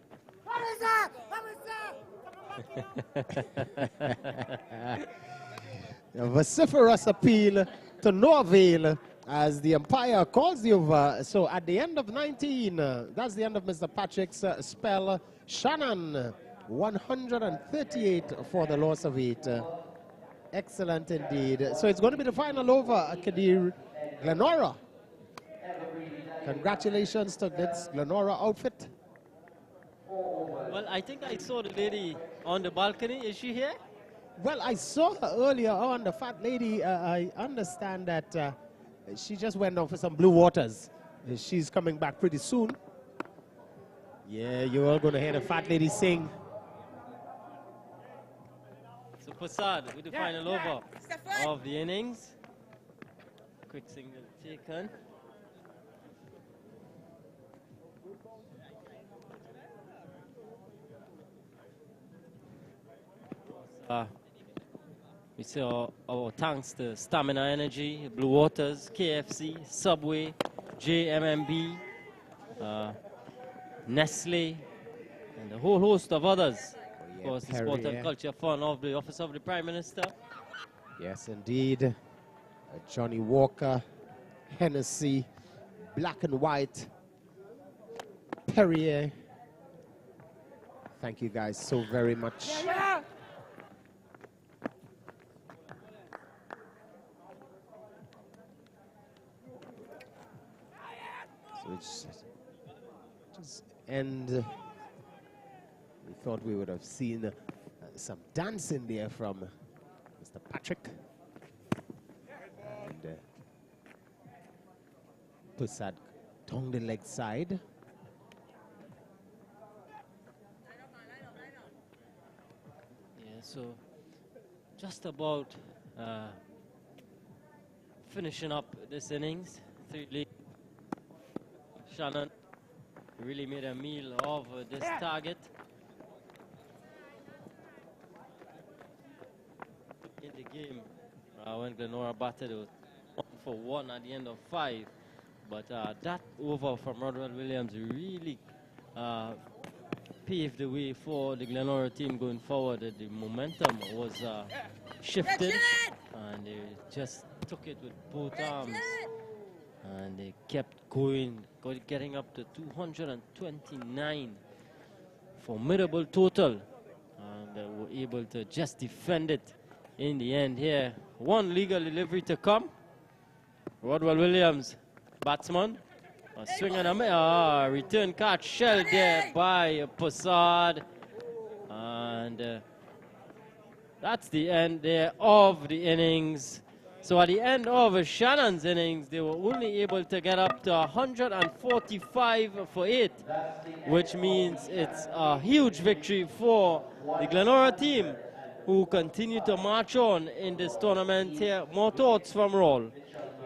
A vociferous appeal to no avail as the umpire calls the over. So at the end of 19, that's the end of Mr. Patrick's spell. Shannon, 138 for the loss of 8. Excellent indeed. So it's going to be the final over, Kadir. Glenora. Congratulations to this Glenora outfit. Well, I think I saw the lady on the balcony. Is she here? Well, I saw her earlier on, the fat lady. I understand that she just went off for some blue waters. She's coming back pretty soon. Yeah, you're all going to hear the fat lady sing. So Prasad with the final over of the innings. Quick single taken. We see our thanks to Stamina Energy, Blue Waters, KFC, Subway, JMMB, Nestle, and a whole host of others. Of course, the Sport and Culture Fund of the Office of the Prime Minister. Yes, indeed. Johnny Walker, Hennessy, Black and White, Perrier. Thank you guys so very much. end, we thought we would have seen some dancing there from Mr. Patrick. And Pusad tongue the leg side. Yeah, so just about finishing up this innings. 3 lead. Shannon really made a meal of this target. In the game, when Glenora batted, it was 1 for 1 at the end of 5. But that over from Rodwell Williams really paved the way for the Glenora team going forward. The momentum was shifted, and they just took it with both arms. And they kept going, getting up to 229. Formidable total. And they were able to just defend it in the end here. One legal delivery to come. Rodwell Williams, batsman. A swing and a return catch shelled there by Passad. And that's the end there of the innings. So at the end of Shannon's innings, they were only able to get up to 145 for 8, which means it's a huge victory for the Glenora team, who continue to march on in this tournament here. More thoughts from Roll.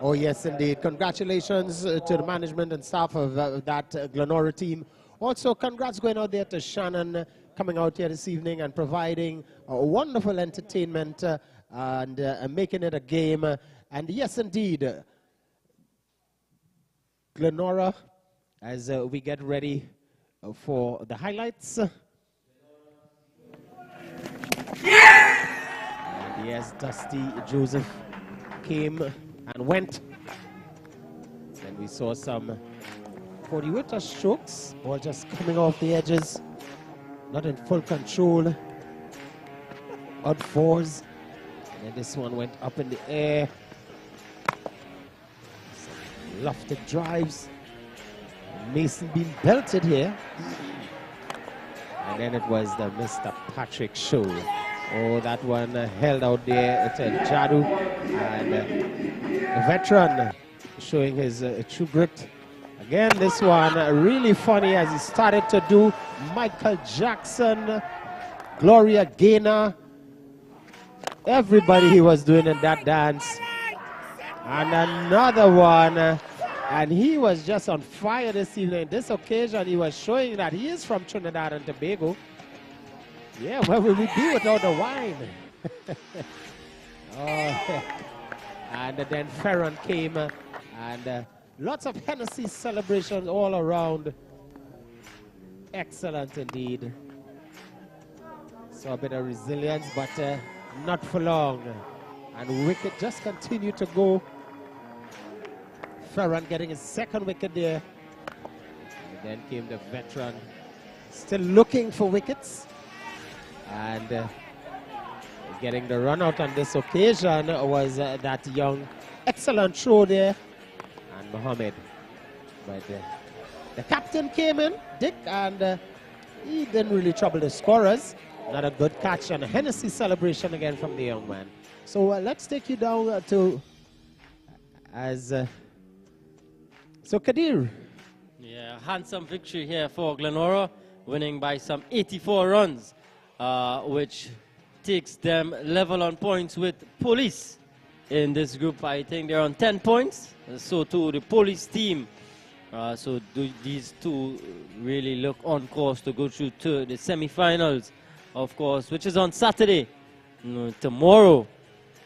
Oh, yes, indeed. Congratulations to the management and staff of that Glenora team. Also, congrats going out there to Shannon, coming out here this evening and providing wonderful entertainment and making it a game. And yes, indeed, Glenora, as we get ready for the highlights. And yes, Dusty Joseph came and went. And we saw some 40-witter strokes, ball just coming off the edges, not in full control. Odd fours. And this one went up in the air. Some lofted drives. Mason being belted here. And then it was the Mr. Patrick show. Oh, that one held out there to Jadu. And the veteran showing his true grit. Again, this one really funny as he started to do Michael Jackson, Gloria Gaynor. Everybody he was doing in that dance. And another one. And he was just on fire this evening. This occasion, he was showing that he is from Trinidad and Tobago. Yeah, where will we be without the wine? Oh, and then Ferron came and lots of Hennessy celebrations all around. Excellent indeed. So a bit of resilience, but not for long. And wicket just continued to go. Ferron getting his second wicket there. And then came the veteran, still looking for wickets. And getting the run out on this occasion was that young, excellent throw there. And Mohammed. But the captain came in, Dick, and he didn't really trouble the scorers. Not a good catch and a Hennessy celebration again from the young man. So let's take you down to so Kadir. Yeah, handsome victory here for Glenora, winning by some 84 runs, which takes them level on points with Police in this group. I think they're on 10 points. So too the Police team. So these two really look on course to go through to the semi-finals, of course, which is on Saturday. Tomorrow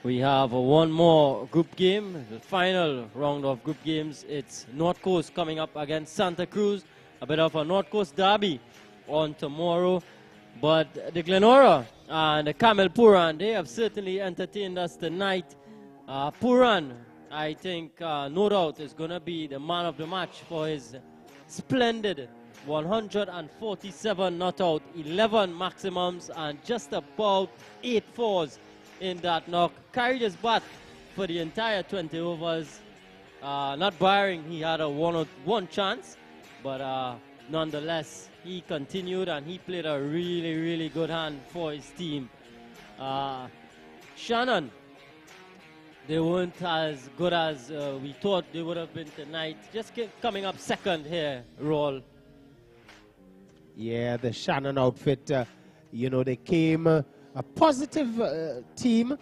we have one more group game, the final round of group games. It's North Coast coming up against Santa Cruz, a bit of a North Coast derby on tomorrow. But the Glenora and the Camel Puran, they have certainly entertained us tonight. Puran, I think, no doubt, is going to be the man of the match for his splendid 147 not out, 11 maximums, and just about 8 fours in that knock. Carried his bat for the entire 20 overs. Not barring he had a one chance, but nonetheless, he continued and he played a really, really good hand for his team. Shannon, they weren't as good as we thought they would have been tonight. Just coming up second here, Roll. Yeah, the Shannon outfit, you know, they came a positive team.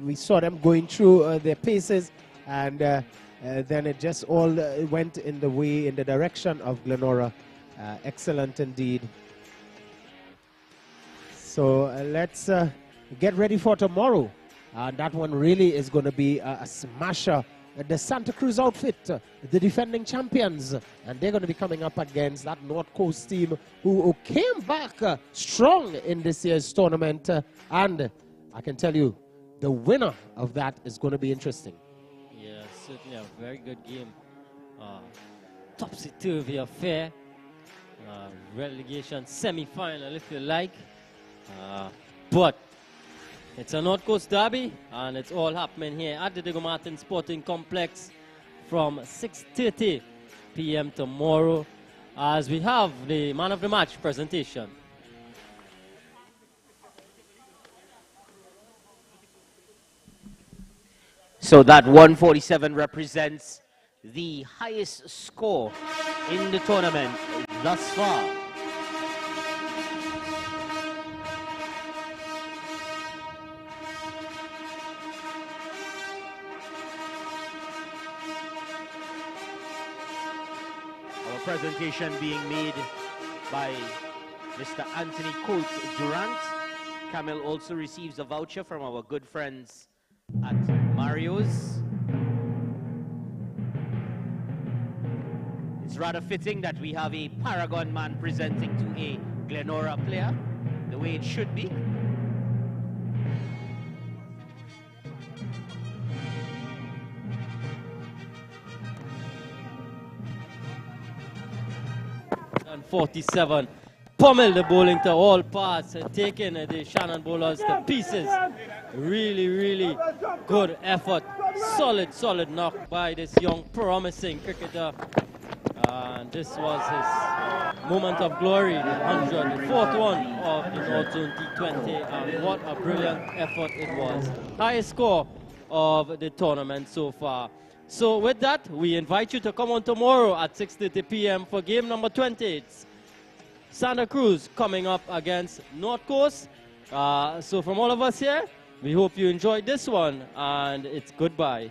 We saw them going through their paces, and then it just all went in the direction of Glenora. Excellent indeed. So let's get ready for tomorrow. That one really is going to be a smasher. The Santa Cruz outfit, the defending champions, and they're going to be coming up against that North Coast team who came back strong in this year's tournament. And I can tell you, the winner of that is going to be interesting. Yeah, certainly a very good game. Topsy-turvy affair. Relegation semi-final, if you like. But it's a North Coast derby, and it's all happening here at the Diego Martin Sporting Complex from 6:30 p.m. tomorrow, as we have the man of the match presentation. So that 147 represents the highest score in the tournament thus far. Our presentation being made by Mr. Anthony Colt Durant. Camille also receives a voucher from our good friends at Mario's. It's rather fitting that we have a Paragon man presenting to a Glenora player, the way it should be. And 47. Pummel the bowling to all parts, taking the Shannon bowlers to pieces. Really, really good effort. Solid knock by this young, promising cricketer. And this was his moment of glory, the 100, the fourth one of the North Zone T20. And what a brilliant effort it was. Highest score of the tournament so far. So with that, we invite you to come on tomorrow at 6:30 p.m. for game number 20. It's Santa Cruz coming up against North Coast. So from all of us here, we hope you enjoyed this one, and it's goodbye.